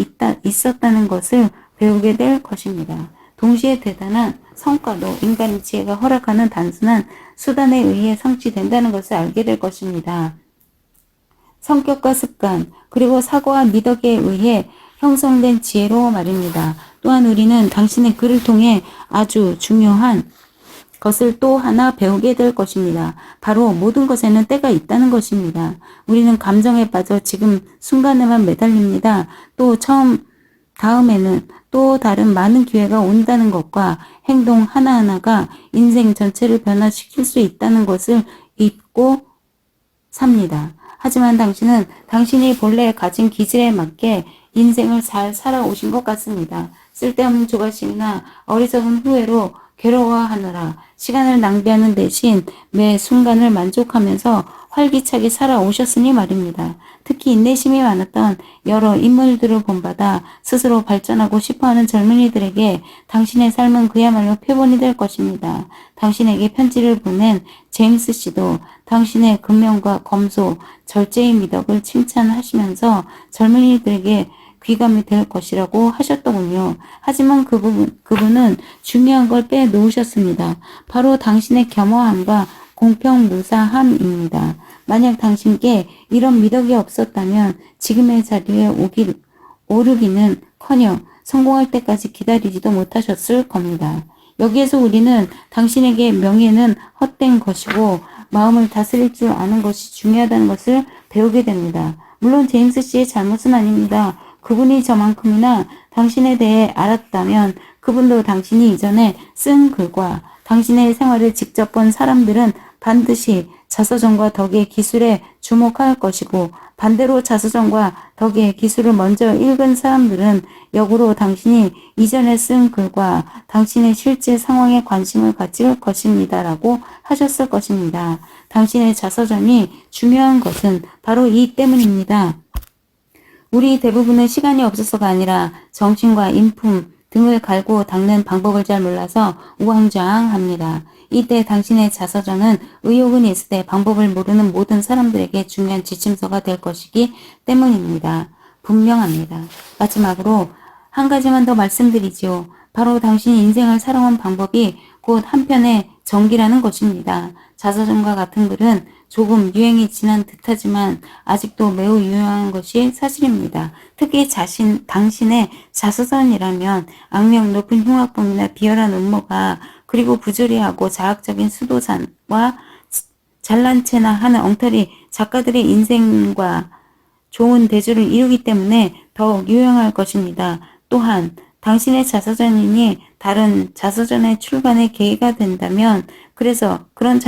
있었다는 것을 배우게 될 것입니다. 동시에 대단한 성과도 인간의 지혜가 허락하는 단순한 수단에 의해 성취된다는 것을 알게 될 것입니다. 성격과 습관, 그리고 사고와 미덕에 의해 형성된 지혜로 말입니다. 또한 우리는 당신의 글을 통해 아주 중요한 것을 또 하나 배우게 될 것입니다. 바로 모든 것에는 때가 있다는 것입니다. 우리는 감정에 빠져 지금 순간에만 매달립니다. 또 다음에는 또 다른 많은 기회가 온다는 것과 행동 하나하나가 인생 전체를 변화시킬 수 있다는 것을 잊고 삽니다. 하지만 당신은 당신이 본래 가진 기질에 맞게 인생을 잘 살아오신 것 같습니다. 쓸데없는 조바심이나 어리석은 후회로 괴로워하느라 시간을 낭비하는 대신 매 순간을 만족하면서 활기차게 살아오셨으니 말입니다. 특히 인내심이 많았던 여러 인물들을 본받아 스스로 발전하고 싶어하는 젊은이들에게 당신의 삶은 그야말로 표본이 될 것입니다. 당신에게 편지를 보낸 제임스 씨도 당신의 근면과 검소, 절제의 미덕을 칭찬하시면서 젊은이들에게 귀감이 될 것이라고 하셨더군요. 하지만 그분은 중요한 걸 빼놓으셨습니다. 바로 당신의 겸허함과 공평무사함입니다. 만약 당신께 이런 미덕이 없었다면 지금의 자리에 오르기는커녕 성공할 때까지 기다리지도 못하셨을 겁니다. 여기에서 우리는 당신에게 명예는 헛된 것이고 마음을 다스릴 줄 아는 것이 중요하다는 것을 배우게 됩니다. 물론 제임스 씨의 잘못은 아닙니다. 그분이 저만큼이나 당신에 대해 알았다면 그분도 당신이 이전에 쓴 글과 당신의 생활을 직접 본 사람들은 반드시 자서전과 덕의 기술에 주목할 것이고 반대로 자서전과 덕의 기술을 먼저 읽은 사람들은 역으로 당신이 이전에 쓴 글과 당신의 실제 상황에 관심을 가질 것입니다. 라고 하셨을 것입니다. 당신의 자서전이 중요한 것은 바로 이 때문입니다. 우리 대부분은 시간이 없어서가 아니라 정신과 인품 등을 갈고 닦는 방법을 잘 몰라서 우왕좌왕합니다. 이때 당신의 자서전은 의욕은 있으되 방법을 모르는 모든 사람들에게 중요한 지침서가 될 것이기 때문입니다. 분명합니다. 마지막으로 한 가지만 더 말씀드리지요. 바로 당신이 인생을 살아온 방법이 곧 한편의 전기라는 것입니다. 자서전과 같은 글은 조금 유행이 지난 듯하지만 아직도 매우 유용한 것이 사실입니다. 특히 당신의 자서전이라면 악명 높은 흉악범이나 비열한 음모가 그리고 부조리하고 자학적인 수도산과 잘난 체나 하는 엉터리 작가들의 인생과 좋은 대조를 이루기 때문에 더욱 유용할 것입니다. 또한 당신의 자서전이니 다른 자서전의 출간에 계기가 된다면 그래서 그런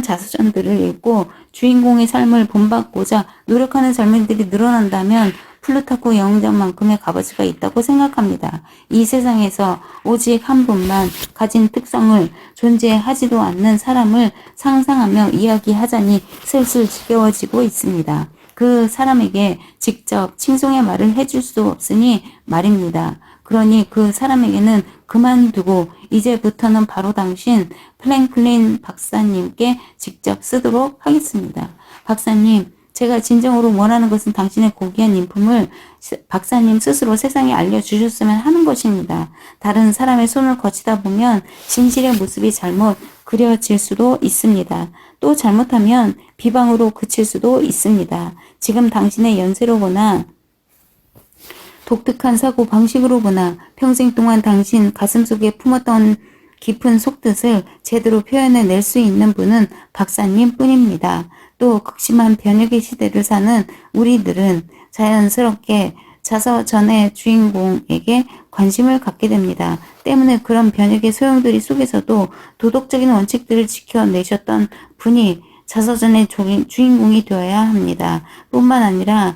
자서전들을 읽고 주인공의 삶을 본받고자 노력하는 젊은이들이 늘어난다면 플루타크 영웅전만큼의 값어치가 있다고 생각합니다. 이 세상에서 오직 한 분만 가진 특성을 존재하지도 않는 사람을 상상하며 이야기하자니 슬슬 지겨워지고 있습니다. 그 사람에게 직접 칭송의 말을 해줄 수 없으니 말입니다. 그러니 그 사람에게는 그만두고 이제부터는 바로 당신 플랭클린 박사님께 직접 쓰도록 하겠습니다. 박사님, 제가 진정으로 원하는 것은 당신의 고귀한 인품을 박사님 스스로 세상에 알려주셨으면 하는 것입니다. 다른 사람의 손을 거치다 보면 진실의 모습이 잘못 그려질 수도 있습니다. 또 잘못하면 비방으로 그칠 수도 있습니다. 지금 당신의 연세로 보나 독특한 사고 방식으로 보나 평생 동안 당신 가슴속에 품었던 깊은 속뜻을 제대로 표현해낼 수 있는 분은 박사님 뿐입니다. 또 극심한 변혁의 시대를 사는 우리들은 자연스럽게 자서전의 주인공에게 관심을 갖게 됩니다. 때문에 그런 변혁의 소용돌이 속에서도 도덕적인 원칙들을 지켜내셨던 분이 자서전의 주인공이 되어야 합니다. 뿐만 아니라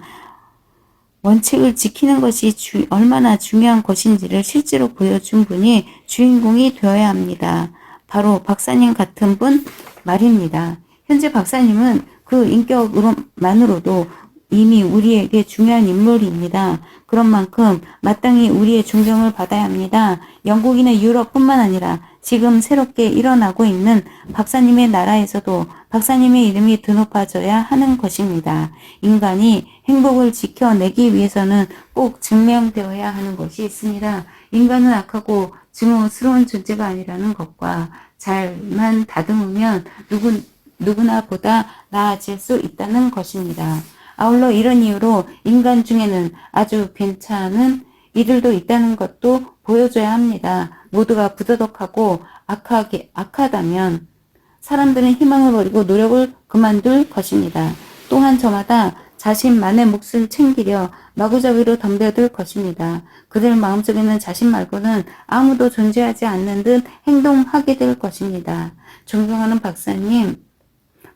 원칙을 지키는 것이 얼마나 중요한 것인지를 실제로 보여준 분이 주인공이 되어야 합니다. 바로 박사님 같은 분 말입니다. 현재 박사님은 그 인격으로만으로도 이미 우리에게 중요한 인물입니다. 그런 만큼 마땅히 우리의 존경을 받아야 합니다. 영국이나 유럽뿐만 아니라 지금 새롭게 일어나고 있는 박사님의 나라에서도 박사님의 이름이 드높아져야 하는 것입니다. 인간이 행복을 지켜내기 위해서는 꼭 증명되어야 하는 것이 있습니다. 인간은 악하고 증오스러운 존재가 아니라는 것과 잘만 다듬으면 누구나 보다 나아질 수 있다는 것입니다. 아울러 이런 이유로 인간 중에는 아주 괜찮은 이들도 있다는 것도 보여줘야 합니다. 모두가 부도덕하고 악하다면 사람들은 희망을 버리고 노력을 그만둘 것입니다. 또한 저마다 자신만의 몫을 챙기려 마구잡이로 덤벼들 것입니다. 그들 마음속에는 자신 말고는 아무도 존재하지 않는 듯 행동하게 될 것입니다. 존경하는 박사님,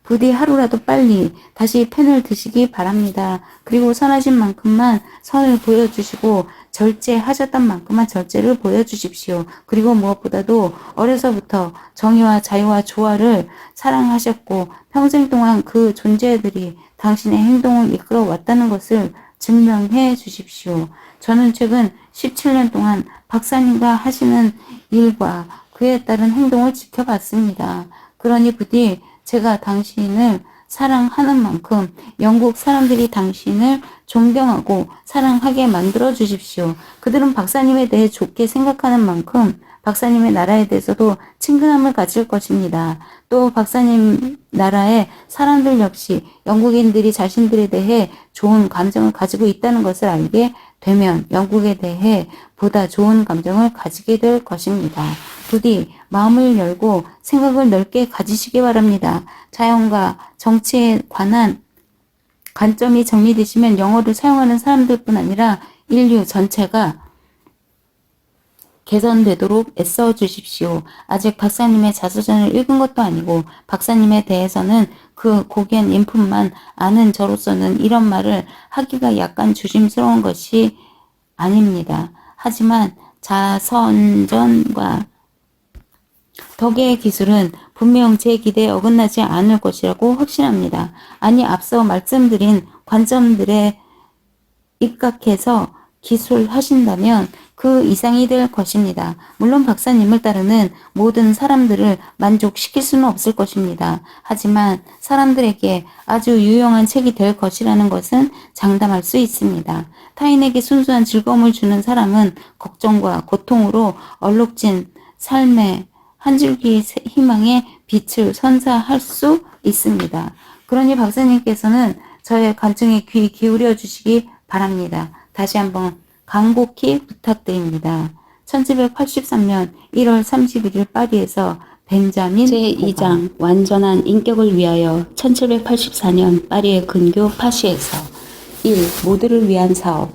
부디 하루라도 빨리 다시 펜을 드시기 바랍니다. 그리고 선하신 만큼만 선을 보여주시고 절제하셨던 만큼만 절제를 보여주십시오. 그리고 무엇보다도 어려서부터 정의와 자유와 조화를 사랑하셨고 평생 동안 그 존재들이 당신의 행동을 이끌어 왔다는 것을 증명해 주십시오. 저는 최근 17년 동안 박사님과 하시는 일과 그에 따른 행동을 지켜봤습니다. 그러니 부디 제가 당신을 사랑하는 만큼 영국 사람들이 당신을 존경하고 사랑하게 만들어 주십시오. 그들은 박사님에 대해 좋게 생각하는 만큼 박사님의 나라에 대해서도 친근함을 가질 것입니다. 또 박사님 나라의 사람들 역시 영국인들이 자신들에 대해 좋은 감정을 가지고 있다는 것을 알게 되면 영국에 대해 보다 좋은 감정을 가지게 될 것입니다. 부디 마음을 열고 생각을 넓게 가지시기 바랍니다. 자연과 정치에 관한 관점이 정리되시면 영어를 사용하는 사람들뿐 아니라 인류 전체가 개선되도록 애써 주십시오. 아직 박사님의 자서전을 읽은 것도 아니고 박사님에 대해서는 그 고귀한 인품만 아는 저로서는 이런 말을 하기가 약간 조심스러운 것이 아닙니다. 하지만 자서전과 덕의 기술은 분명 제 기대에 어긋나지 않을 것이라고 확신합니다. 아니 앞서 말씀드린 관점들에 입각해서 기술하신다면 그 이상이 될 것입니다. 물론 박사님을 따르는 모든 사람들을 만족시킬 수는 없을 것입니다. 하지만 사람들에게 아주 유용한 책이 될 것이라는 것은 장담할 수 있습니다. 타인에게 순수한 즐거움을 주는 사람은 걱정과 고통으로 얼룩진 삶의 한 줄기 희망의 빛을 선사할 수 있습니다. 그러니 박사님께서는 저의 간증에 귀 기울여 주시기 바랍니다. 다시 한번 간곡히 부탁드립니다. 1783년 1월 31일 파리에서 벤자민 제2장 완전한 인격을 위하여 1784년 파리의 근교 파시에서 1. 모두를 위한 사업.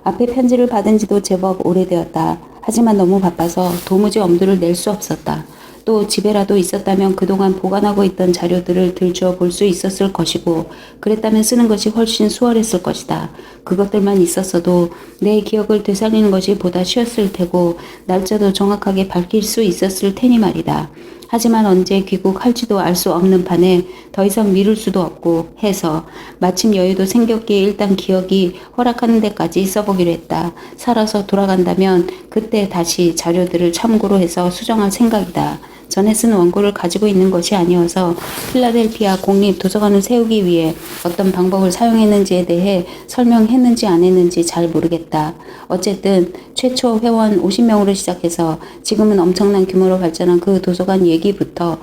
앞에 편지를 받은 지도 제법 오래되었다. 하지만 너무 바빠서 도무지 엄두를 낼 수 없었다. 또 집에라도 있었다면 그동안 보관하고 있던 자료들을 들추어 볼 수 있었을 것이고 그랬다면 쓰는 것이 훨씬 수월했을 것이다. 그것들만 있었어도 내 기억을 되살리는 것이 보다 쉬웠을 테고 날짜도 정확하게 밝힐 수 있었을 테니 말이다. 하지만 언제 귀국할지도 알 수 없는 판에 더 이상 미룰 수도 없고 해서 마침 여유도 생겼기에 일단 기억이 허락하는 데까지 써보기로 했다. 살아서 돌아간다면 그때 다시 자료들을 참고로 해서 수정할 생각이다. 전에 쓴 원고를 가지고 있는 것이 아니어서 필라델피아 공립도서관을 세우기 위해 어떤 방법을 사용했는지에 대해 설명했는지 안 했는지 잘 모르겠다. 어쨌든 최초 회원 50명으로 시작해서 지금은 엄청난 규모로 발전한 그 도서관 얘기부터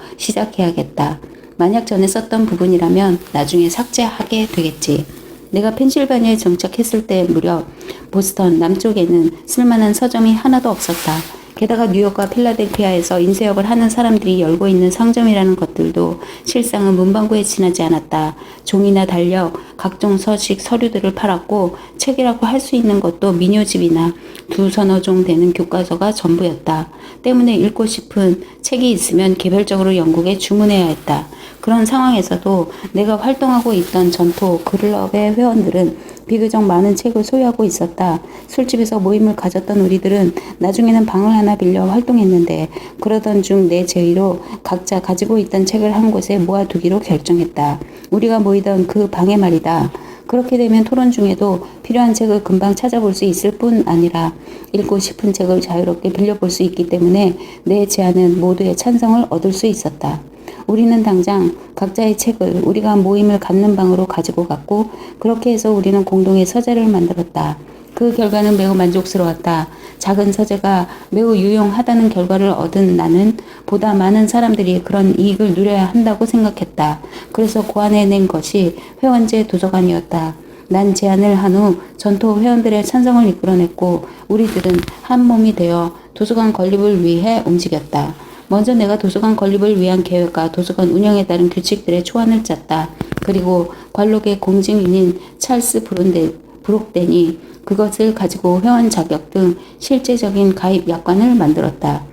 시작해야겠다. 만약 전에 썼던 부분이라면 나중에 삭제하게 되겠지. 내가 펜실바니아에 정착했을 때 무렵 보스턴 남쪽에는 쓸만한 서점이 하나도 없었다. 게다가 뉴욕과 필라델피아에서 인쇄업을 하는 사람들이 열고 있는 상점이라는 것들도 실상은 문방구에 지나지 않았다. 종이나 달력, 각종 서식, 서류들을 팔았고 책이라고 할 수 있는 것도 미뇨집이나 두서너 종 되는 교과서가 전부였다. 때문에 읽고 싶은 책이 있으면 개별적으로 영국에 주문해야 했다. 그런 상황에서도 내가 활동하고 있던 전토 클럽의 회원들은 비교적 많은 책을 소유하고 있었다. 술집에서 모임을 가졌던 우리들은 나중에는 방을 하나 빌려 활동했는데 그러던 중 내 제의로 각자 가지고 있던 책을 한 곳에 모아두기로 결정했다. 우리가 모이던 그 방에 말이다. 그렇게 되면 토론 중에도 필요한 책을 금방 찾아볼 수 있을 뿐 아니라 읽고 싶은 책을 자유롭게 빌려볼 수 있기 때문에 내 제안은 모두의 찬성을 얻을 수 있었다. 우리는 당장 각자의 책을 우리가 모임을 갖는 방으로 가지고 갔고 그렇게 해서 우리는 공동의 서재를 만들었다. 그 결과는 매우 만족스러웠다. 작은 서재가 매우 유용하다는 결과를 얻은 나는 보다 많은 사람들이 그런 이익을 누려야 한다고 생각했다. 그래서 고안해낸 것이 회원제 도서관이었다. 난 제안을 한 후 전토 회원들의 찬성을 이끌어냈고 우리들은 한 몸이 되어 도서관 건립을 위해 움직였다. 먼저 내가 도서관 건립을 위한 계획과 도서관 운영에 따른 규칙들의 초안을 짰다. 그리고 관록의 공증인인 찰스 브록덴이 그것을 가지고 회원 자격 등 실제적인 가입 약관을 만들었다.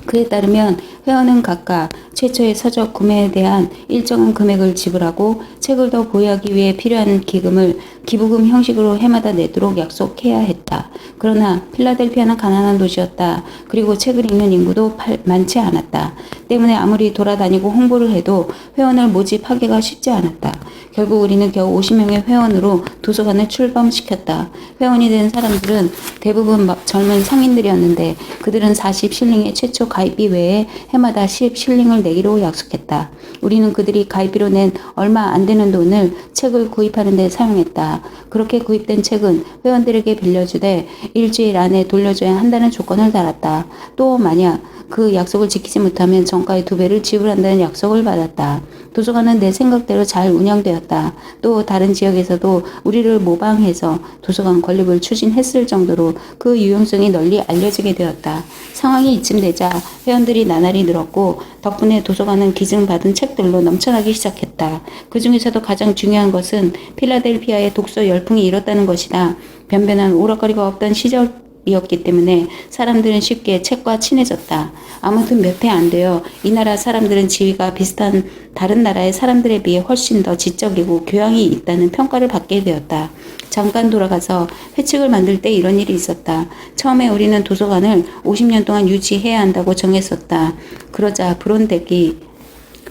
그에 따르면 회원은 각각 최초의 서적 구매에 대한 일정한 금액을 지불하고 책을 더 보유하기 위해 필요한 기금을 기부금 형식으로 해마다 내도록 약속해야 했다. 그러나 필라델피아는 가난한 도시였다. 그리고 책을 읽는 인구도 많지 않았다. 때문에 아무리 돌아다니고 홍보를 해도 회원을 모집하기가 쉽지 않았다. 결국 우리는 겨우 50명의 회원으로 도서관을 출범시켰다. 회원이 된 사람들은 대부분 젊은 상인들이었는데 그들은 40실링의 최초 가입비 외에 해마다 10실링을 내기로 약속했다. 우리는 그들이 가입비로 낸 얼마 안 되는 돈을 책을 구입하는 데 사용했다. 그렇게 구입된 책은 회원들에게 빌려주되 일주일 안에 돌려줘야 한다는 조건을 달았다. 또 만약 그 약속을 지키지 못하면 정가의 2배를 지불한다는 약속을 받았다. 도서관은 내 생각대로 잘 운영되었다. 또 다른 지역에서도 우리를 모방해서 도서관 건립을 추진했을 정도로 그 유용성이 널리 알려지게 되었다. 상황이 이쯤 되자 회원들이 나날이 늘었고 덕분에 도서관은 기증받은 책들로 넘쳐나기 시작했다. 그 중에서도 가장 중요한 것은 필라델피아의 독서 열풍이 일었다는 것이다. 변변한 오락거리가 없던 시절이었기 때문에 사람들은 쉽게 책과 친해졌다. 아무튼 몇 해 안 되어 이 나라 사람들은 지위가 비슷한 다른 나라의 사람들에 비해 훨씬 더 지적이고 교양이 있다는 평가를 받게 되었다. 잠깐 돌아가서 회칙을 만들 때 이런 일이 있었다. 처음에 우리는 도서관을 50년 동안 유지해야 한다고 정했었다. 그러자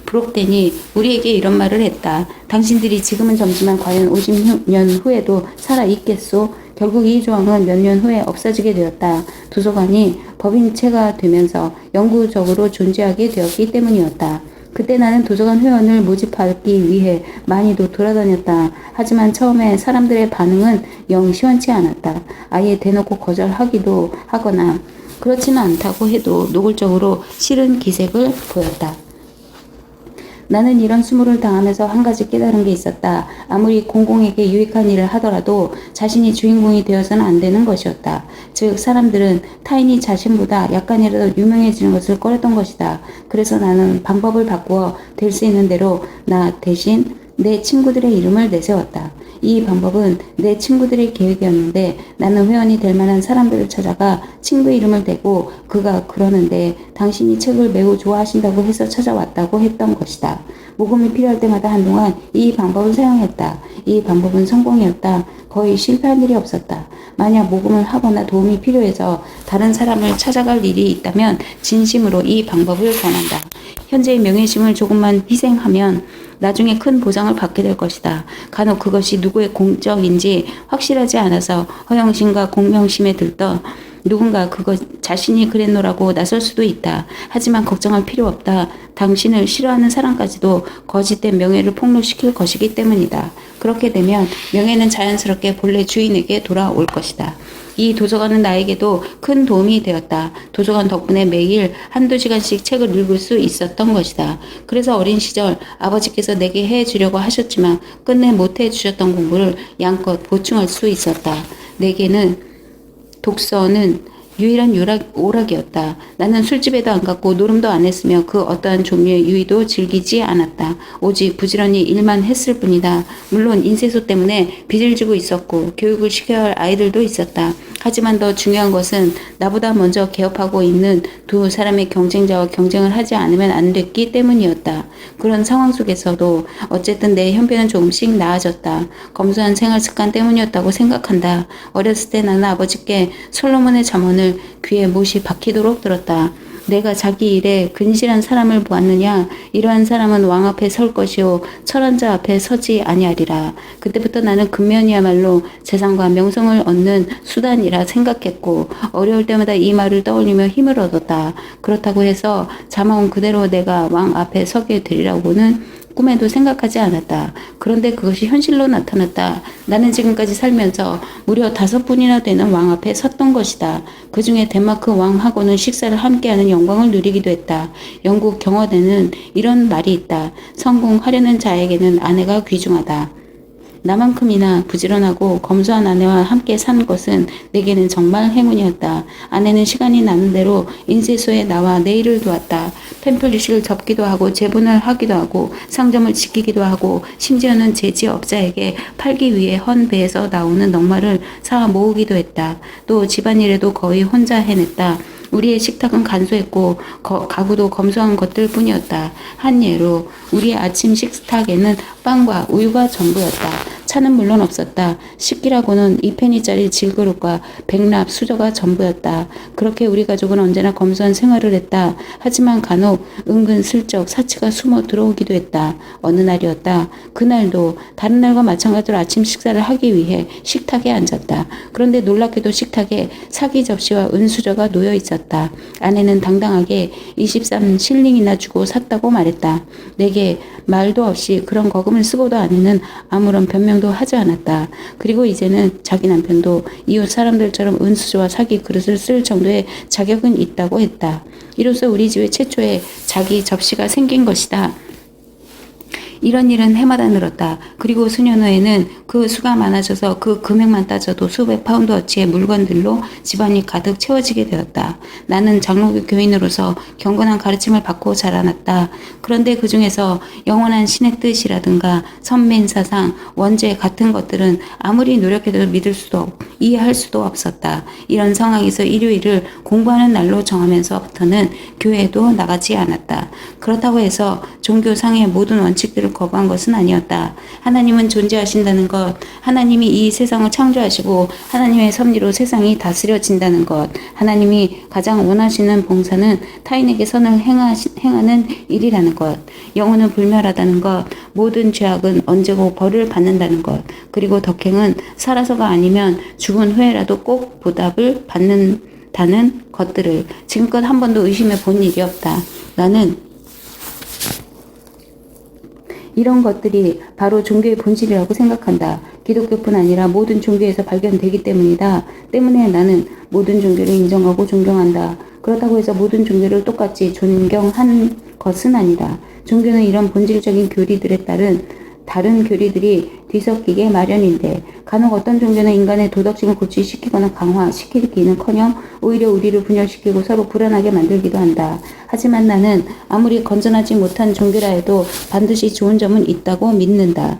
브록덴이 우리에게 이런 말을 했다. 당신들이 지금은 젊지만 과연 50년 후에도 살아있겠소? 결국 이 조항은 몇 년 후에 없어지게 되었다. 도서관이 법인체가 되면서 영구적으로 존재하게 되었기 때문이었다. 그때 나는 도서관 회원을 모집하기 위해 많이도 돌아다녔다. 하지만 처음에 사람들의 반응은 영 시원치 않았다. 아예 대놓고 거절하기도 하거나 그렇지는 않다고 해도 노골적으로 싫은 기색을 보였다. 나는 이런 수모를 당하면서 한 가지 깨달은 게 있었다. 아무리 공공에게 유익한 일을 하더라도 자신이 주인공이 되어서는 안 되는 것이었다. 즉 사람들은 타인이 자신보다 약간이라도 유명해지는 것을 꺼렸던 것이다. 그래서 나는 방법을 바꾸어 될 수 있는 대로 나 대신 내 친구들의 이름을 내세웠다. 이 방법은 내 친구들의 계획이었는데 나는 회원이 될 만한 사람들을 찾아가 친구 이름을 대고 그가 그러는데 당신이 책을 매우 좋아하신다고 해서 찾아왔다고 했던 것이다. 모금이 필요할 때마다 한동안 이 방법을 사용했다. 이 방법은 성공이었다. 거의 실패한 일이 없었다. 만약 모금을 하거나 도움이 필요해서 다른 사람을 찾아갈 일이 있다면 진심으로 이 방법을 권한다. 현재의 명예심을 조금만 희생하면 나중에 큰 보상을 받게 될 것이다. 간혹 그것이 누구의 공적인지 확실하지 않아서 허영심과 공명심에 들떠 누군가 그것 자신이 그랬노라고 나설 수도 있다. 하지만 걱정할 필요 없다. 당신을 싫어하는 사람까지도 거짓된 명예를 폭로시킬 것이기 때문이다. 그렇게 되면 명예는 자연스럽게 본래 주인에게 돌아올 것이다. 이 도서관은 나에게도 큰 도움이 되었다. 도서관 덕분에 매일 한두 시간씩 책을 읽을 수 있었던 것이다. 그래서 어린 시절 아버지께서 내게 해주려고 하셨지만 끝내 못해 주셨던 공부를 양껏 보충할 수 있었다. 내게는 독서는 유일한 오락이었다. 나는 술집에도 안 갔고 노름도 안 했으며 그 어떠한 종류의 유의도 즐기지 않았다. 오직 부지런히 일만 했을 뿐이다. 물론 인세소 때문에 빚을 지고 있었고 교육을 시켜야 할 아이들도 있었다. 하지만 더 중요한 것은 나보다 먼저 개업하고 있는 두 사람의 경쟁자와 경쟁을 하지 않으면 안 됐기 때문이었다. 그런 상황 속에서도 어쨌든 내 형편은 조금씩 나아졌다. 검소한 생활 습관 때문이었다고 생각한다. 어렸을 때 나는 아버지께 솔로몬의 잠언을 귀에 못이 박히도록 들었다. 내가 자기 일에 근실한 사람을 보았느냐? 이러한 사람은 왕 앞에 설 것이요 철한 자 앞에 서지 아니하리라. 그때부터 나는 근면이야말로 재산과 명성을 얻는 수단이라 생각했고 어려울 때마다 이 말을 떠올리며 힘을 얻었다. 그렇다고 해서 잠언 그대로 내가 왕 앞에 서게 되리라고는 꿈에도 생각하지 않았다. 그런데 그것이 현실로 나타났다. 나는 지금까지 살면서 무려 5분이나 되는 왕 앞에 섰던 것이다. 그 중에 덴마크 왕하고는 식사를 함께하는 영광을 누리기도 했다. 영국 경어대는 이런 말이 있다. 성공하려는 자에게는 아내가 귀중하다. 나만큼이나 부지런하고 검소한 아내와 함께 산 것은 내게는 정말 행운이었다. 아내는 시간이 나는 대로 인쇄소에 나와 내 일을 도왔다. 팸플릿을 접기도 하고 제본을 하기도 하고 상점을 지키기도 하고 심지어는 제지업자에게 팔기 위해 헌 배에서 나오는 넉마를 사 모으기도 했다. 또 집안일에도 거의 혼자 해냈다. 우리의 식탁은 간소했고 가구도 검소한 것들 뿐이었다. 한 예로 우리의 아침 식탁에는 빵과 우유가 전부였다. 차는 물론 없었다. 식기라고는 2페니짜리 질그릇과 백납, 수저가 전부였다. 그렇게 우리 가족은 언제나 검소한 생활을 했다. 하지만 간혹 은근슬쩍 사치가 숨어 들어오기도 했다. 어느 날이었다. 그날도 다른 날과 마찬가지로 아침 식사를 하기 위해 식탁에 앉았다. 그런데 놀랍게도 식탁에 사기 접시와 은수저가 놓여 있었다. 아내는 당당하게 23실링이나 주고 샀다고 말했다. 내게 말도 없이 그런 거금을 쓰고도 아내는 아무런 변명도 하지 않았다. 그리고 이제는 자기 남편도 이웃 사람들처럼 은수저와 사기 그릇을 쓸 정도의 자격은 있다고 했다. 이로써 우리 집에 최초의 자기 접시가 생긴 것이다. 이런 일은 해마다 늘었다. 그리고 수년 후에는 그 수가 많아져서 그 금액만 따져도 수백 파운드어치의 물건들로 집안이 가득 채워지게 되었다. 나는 장로교 교인으로서 경건한 가르침을 받고 자라났다. 그런데 그 중에서 영원한 신의 뜻이라든가 선민 사상, 원죄 같은 것들은 아무리 노력해도 믿을 수도 이해할 수도 없었다. 이런 상황에서 일요일을 공부하는 날로 정하면서부터는 교회에도 나가지 않았다. 그렇다고 해서 종교상의 모든 원칙들을 거부한 것은 아니었다. 하나님은 존재하신다는 것, 하나님이 이 세상을 창조하시고 하나님의 섭리로 세상이 다스려진다는 것, 하나님이 가장 원하시는 봉사는 타인에게 선을 행하는 일이라는 것, 영혼은 불멸하다는 것, 모든 죄악은 언제고 벌을 받는다는 것, 그리고 덕행은 살아서가 아니면 죽은 후에라도 꼭 보답을 받는다는 것들을 지금껏 한 번도 의심해 본 일이 없다. 나는 이런 것들이 바로 종교의 본질이라고 생각한다. 기독교뿐 아니라 모든 종교에서 발견되기 때문이다. 때문에 나는 모든 종교를 인정하고 존경한다. 그렇다고 해서 모든 종교를 똑같이 존경한 것은 아니다. 종교는 이런 본질적인 교리들에 따른 다른 교리들이 뒤섞이게 마련인데 간혹 어떤 종교는 인간의 도덕심을 고취시키거나 강화시키기는커녕 오히려 우리를 분열시키고 서로 불안하게 만들기도 한다. 하지만 나는 아무리 건전하지 못한 종교라 해도 반드시 좋은 점은 있다고 믿는다.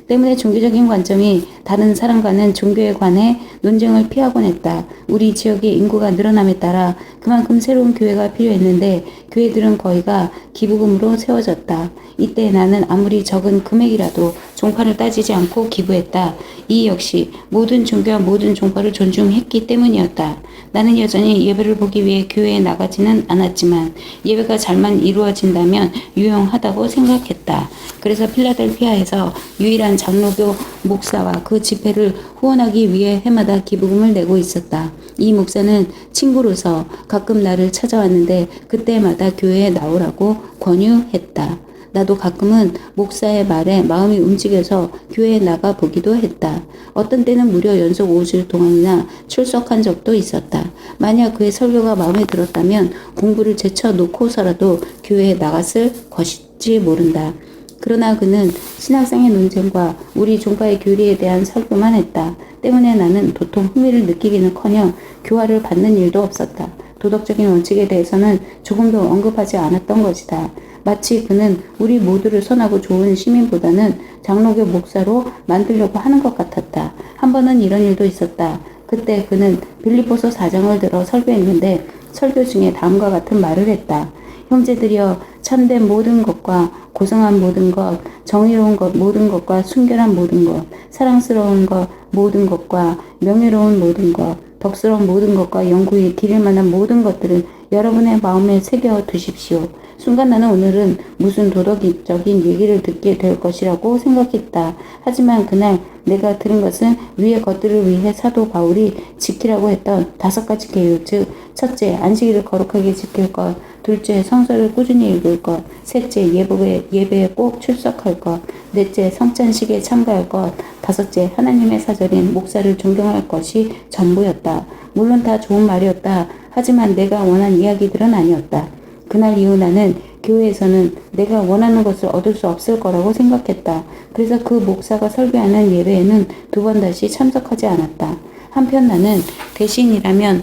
때문에 종교적인 관점이 다른 사람과는 종교에 관해 논쟁을 피하곤 했다. 우리 지역의 인구가 늘어남에 따라 그만큼 새로운 교회가 필요했는데 교회들은 거의가 기부금으로 세워졌다. 이때 나는 아무리 적은 금액이라도 종파를 따지지 않고 기부했다. 이 역시 모든 종교와 모든 종파를 존중했기 때문이었다. 나는 여전히 예배를 보기 위해 교회에 나가지는 않았지만 예배가 잘만 이루어진다면 유용하다고 생각했다. 그래서 필라델피아에서 유일한 장로교 목사와 그 집회를 후원하기 위해 해마다 기부금을 내고 있었다. 이 목사는 친구로서 가끔 나를 찾아왔는데 그때마다 교회에 나오라고 권유했다. 나도 가끔은 목사의 말에 마음이 움직여서 교회에 나가 보기도 했다. 어떤 때는 무려 연속 5주 동안이나 출석한 적도 있었다. 만약 그의 설교가 마음에 들었다면 공부를 제쳐놓고서라도 교회에 나갔을 것일지 모른다. 그러나 그는 신학상의 논쟁과 우리 종파의 교리에 대한 설교만 했다. 때문에 나는 도통 흥미를 느끼기는커녕 교화를 받는 일도 없었다. 도덕적인 원칙에 대해서는 조금도 언급하지 않았던 것이다. 마치 그는 우리 모두를 선하고 좋은 시민보다는 장로교 목사로 만들려고 하는 것 같았다. 한 번은 이런 일도 있었다. 그때 그는 빌립보서 4장을 들어 설교했는데 설교 중에 다음과 같은 말을 했다. 형제들이여, 참된 모든 것과 고성한 모든 것, 정의로운 것 모든 것과 순결한 모든 것, 사랑스러운 것 모든 것과 명예로운 모든 것, 덕스러운 모든 것과 영구히 기를 만한 모든 것들을 여러분의 마음에 새겨 두십시오. 순간 나는 오늘은 무슨 도덕적인 얘기를 듣게 될 것이라고 생각했다. 하지만 그날 내가 들은 것은 위의 것들을 위해 사도 바울이 지키라고 했던 5가지 계율, 즉 첫째, 안식일을 거룩하게 지킬 것, 둘째, 성서를 꾸준히 읽을 것, 셋째, 예배에 꼭 출석할 것, 넷째, 성찬식에 참가할 것, 다섯째, 하나님의 사절인 목사를 존경할 것이 전부였다. 물론 다 좋은 말이었다. 하지만 내가 원한 이야기들은 아니었다. 그날 이후 나는 교회에서는 내가 원하는 것을 얻을 수 없을 거라고 생각했다. 그래서 그 목사가 설교하는 예배에는 2번 다시 참석하지 않았다. 한편 나는 대신이라면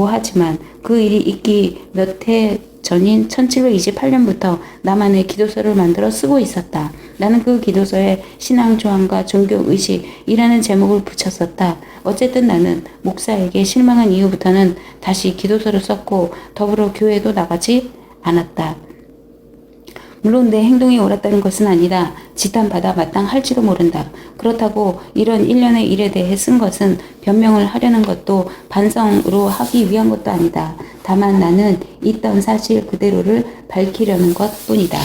하지만 그 일이 있기 몇 해 전인 1728년부터 나만의 기도서를 만들어 쓰고 있었다. 나는 그 기도서에 신앙 조항과 종교 의식이라는 제목을 붙였었다. 어쨌든 나는 목사에게 실망한 이후부터는 다시 기도서를 썼고 더불어 교회에도 나가지 않았다. 물론 내 행동이 옳았다는 것은 아니다. 지탄받아 마땅할지도 모른다. 그렇다고 이런 일련의 일에 대해 쓴 것은 변명을 하려는 것도 반성으로 하기 위한 것도 아니다. 다만 나는 있던 사실 그대로를 밝히려는 것뿐이다.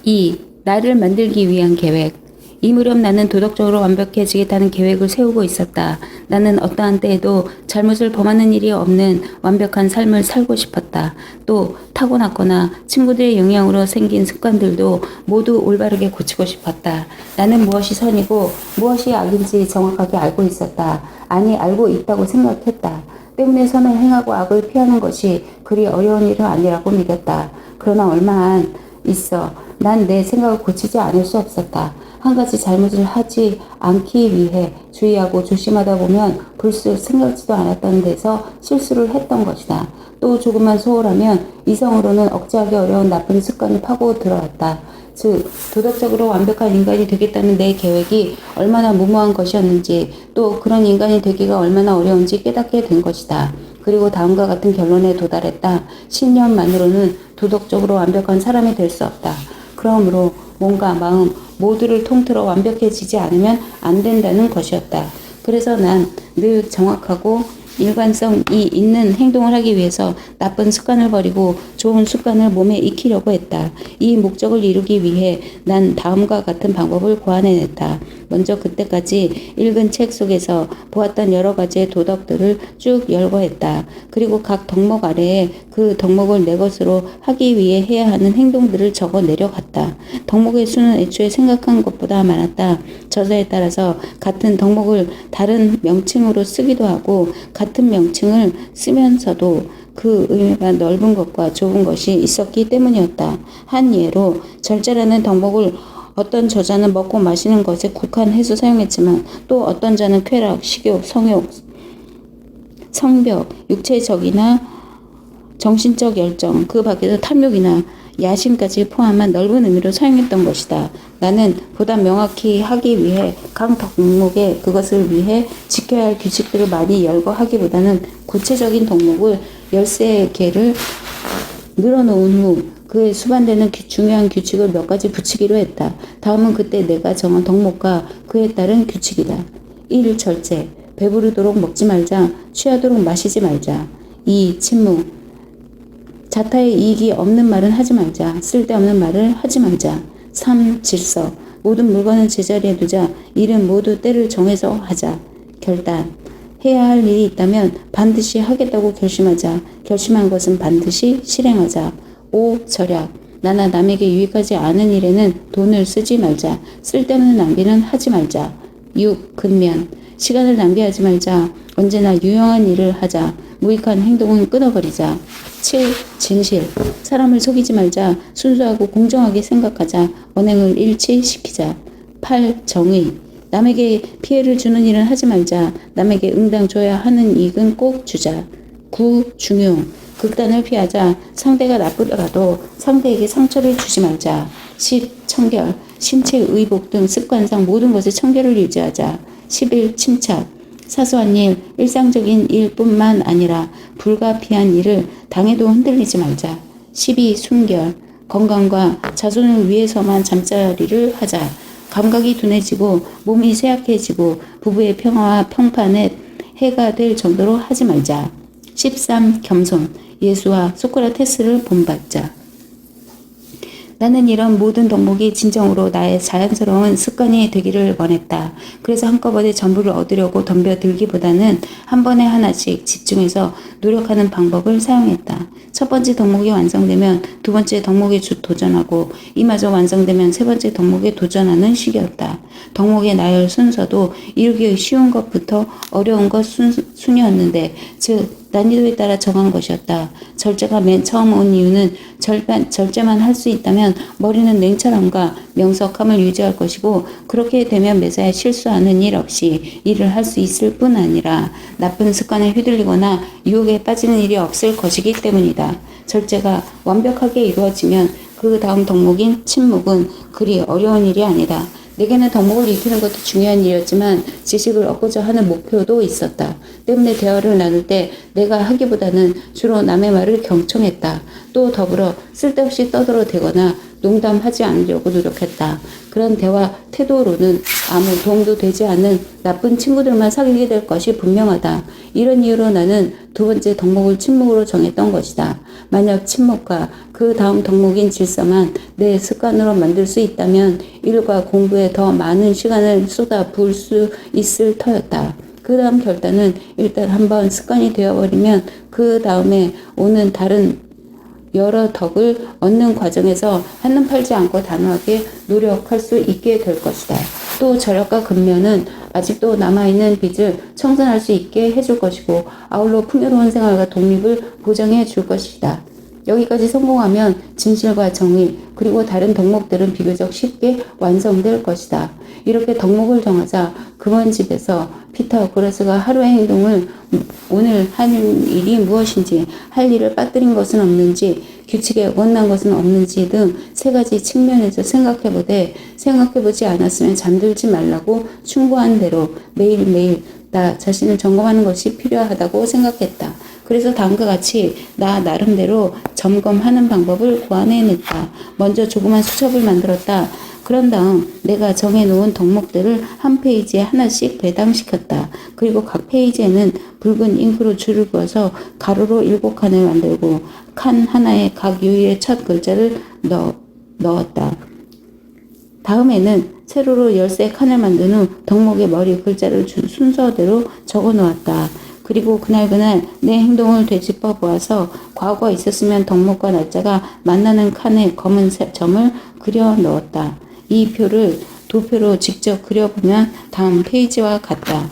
2. 나를 만들기 위한 계획. 이 무렵 나는 도덕적으로 완벽해지겠다는 계획을 세우고 있었다. 나는 어떠한 때에도 잘못을 범하는 일이 없는 완벽한 삶을 살고 싶었다. 또 타고났거나 친구들의 영향으로 생긴 습관들도 모두 올바르게 고치고 싶었다. 나는 무엇이 선이고 무엇이 악인지 정확하게 알고 있었다. 아니, 알고 있다고 생각했다. 때문에 선을 행하고 악을 피하는 것이 그리 어려운 일은 아니라고 믿었다. 그러나 얼마 안 있어 난 내 생각을 고치지 않을 수 없었다. 한 가지 잘못을 하지 않기 위해 주의하고 조심하다 보면 불쑥 생각지도 않았던 데서 실수를 했던 것이다. 또 조금만 소홀하면 이성으로는 억제하기 어려운 나쁜 습관을 파고 들어왔다. 즉 도덕적으로 완벽한 인간이 되겠다는 내 계획이 얼마나 무모한 것이었는지 또 그런 인간이 되기가 얼마나 어려운지 깨닫게 된 것이다. 그리고 다음과 같은 결론에 도달했다. 신념만으로는 도덕적으로 완벽한 사람이 될 수 없다. 그러므로 몸과 마음 모두를 통틀어 완벽해지지 않으면 안 된다는 것이었다. 그래서 난 늘 정확하고 일관성이 있는 행동을 하기 위해서 나쁜 습관을 버리고 좋은 습관을 몸에 익히려고 했다. 이 목적을 이루기 위해 난 다음과 같은 방법을 고안해냈다. 먼저 그때까지 읽은 책 속에서 보았던 여러 가지의 도덕들을 쭉 열거했다. 그리고 각 덕목 아래에 그 덕목을 내 것으로 하기 위해 해야 하는 행동들을 적어 내려갔다. 덕목의 수는 애초에 생각한 것보다 많았다. 저자에 따라서 같은 덕목을 다른 명칭으로 쓰기도 하고 같은 명칭을 쓰면서도 그 의미가 넓은 것과 좁은 것이 있었기 때문이었다. 한 예로 절제라는 덕목을 어떤 저자는 먹고 마시는 것에 국한해서 사용했지만 또 어떤 자는 쾌락, 식욕, 성욕, 성벽, 육체적이나 정신적 열정, 그 밖에도 탐욕이나 야심까지 포함한 넓은 의미로 사용했던 것이다. 나는 보다 명확히 하기 위해 각 덕목에 그것을 위해 지켜야 할 규칙들을 많이 열거하기보다는 구체적인 덕목을 13개를 늘어놓은 후 그에 수반되는 중요한 규칙을 몇 가지 붙이기로 했다. 다음은 그때 내가 정한 덕목과 그에 따른 규칙이다. 1. 절제. 배부르도록 먹지 말자. 취하도록 마시지 말자. 2. 침묵. 자타의 이익이 없는 말은 하지 말자. 쓸데없는 말을 하지 말자. 3. 질서. 모든 물건은 제자리에 두자. 일은 모두 때를 정해서 하자. 결단. 해야 할 일이 있다면 반드시 하겠다고 결심하자. 결심한 것은 반드시 실행하자. 5. 절약. 나나 남에게 유익하지 않은 일에는 돈을 쓰지 말자. 쓸데없는 낭비는 하지 말자. 6. 근면. 시간을 낭비하지 말자. 언제나 유용한 일을 하자. 무익한 행동은 끊어버리자. 7. 진실. 사람을 속이지 말자. 순수하고 공정하게 생각하자. 언행을 일치시키자. 8. 정의. 남에게 피해를 주는 일은 하지 말자. 남에게 응당 줘야 하는 이익은 꼭 주자. 9. 중용. 극단을 피하자. 상대가 나쁘더라도 상대에게 상처를 주지 말자. 10. 청결. 신체, 의복 등 습관상 모든 것에 청결을 유지하자. 11. 침착. 사소한 일, 일상적인 일뿐만 아니라 불가피한 일을 당해도 흔들리지 말자. 12. 순결. 건강과 자손을 위해서만 잠자리를 하자. 감각이 둔해지고 몸이 쇠약해지고 부부의 평화와 평판에 해가 될 정도로 하지 말자. 13. 겸손. 예수와 소크라테스를 본받자. 나는 이런 모든 덕목이 진정으로 나의 자연스러운 습관이 되기를 원했다. 그래서 한꺼번에 전부를 얻으려고 덤벼들기보다는 한 번에 하나씩 집중해서 노력하는 방법을 사용했다. 첫 번째 덕목이 완성되면 두 번째 덕목에 도전하고 이마저 완성되면 세 번째 덕목에 도전하는 식이었다. 덕목의 나열 순서도 이루기 쉬운 것부터 어려운 것 순이었는데 즉 난이도에 따라 정한 것이었다. 절제가 맨 처음 온 이유는 절제만 할 수 있다면 머리는 냉철함과 명석함을 유지할 것이고 그렇게 되면 매사에 실수하는 일 없이 일을 할 수 있을 뿐 아니라 나쁜 습관에 휘둘리거나 유혹에 빠지는 일이 없을 것이기 때문이다. 절제가 완벽하게 이루어지면 그 다음 덕목인 침묵은 그리 어려운 일이 아니다. 내게는 덕목을 익히는 것도 중요한 일이었지만 지식을 얻고자 하는 목표도 있었다. 때문에 대화를 나눌 때 내가 하기보다는 주로 남의 말을 경청했다. 또 더불어 쓸데없이 떠들어대거나 농담하지 않으려고 노력했다. 그런 대화 태도로는 아무 도움도 되지 않는 나쁜 친구들만 사귀게 될 것이 분명하다. 이런 이유로 나는 두 번째 덕목을 침묵으로 정했던 것이다. 만약 침묵과 그 다음 덕목인 질서만 내 습관으로 만들 수 있다면 일과 공부에 더 많은 시간을 쏟아부을 수 있을 터였다. 그 다음 결단은 일단 한번 습관이 되어버리면 그 다음에 오는 다른 여러 덕을 얻는 과정에서 한눈 팔지 않고 단호하게 노력할 수 있게 될 것이다. 또 절약과 근면은 아직도 남아있는 빚을 청산할 수 있게 해줄 것이고 아울러 풍요로운 생활과 독립을 보장해 줄 것이다. 여기까지 성공하면 진실과 정의 그리고 다른 덕목들은 비교적 쉽게 완성될 것이다. 이렇게 덕목을 정하자 금원집에서 피타고라스가 하루의 행동을 오늘 하는 일이 무엇인지 할 일을 빠뜨린 것은 없는지 규칙에 어긋난 것은 없는지 등 세 가지 측면에서 생각해보지 않았으면 잠들지 말라고 충고한 대로 매일매일 나 자신을 점검하는 것이 필요하다고 생각했다. 그래서 다음과 같이 나 나름대로 점검하는 방법을 고안해냈다. 먼저 조그만 수첩을 만들었다. 그런 다음 내가 정해놓은 덕목들을 한 페이지에 하나씩 배당시켰다. 그리고 각 페이지에는 붉은 잉크로 줄을 그어서 가로로 7칸을 만들고 칸 하나에 각 유의의 첫 글자를 넣었다. 다음에는 세로로 13칸을 만든 후 덕목의 머리 글자를 준 순서대로 적어 놓았다. 그리고 그날 내 행동을 되짚어 보아서 과거가 있었으면 덕목과 날짜가 만나는 칸에 검은 점을 그려 넣었다. 이 표를 도표로 직접 그려보면 다음 페이지와 같다.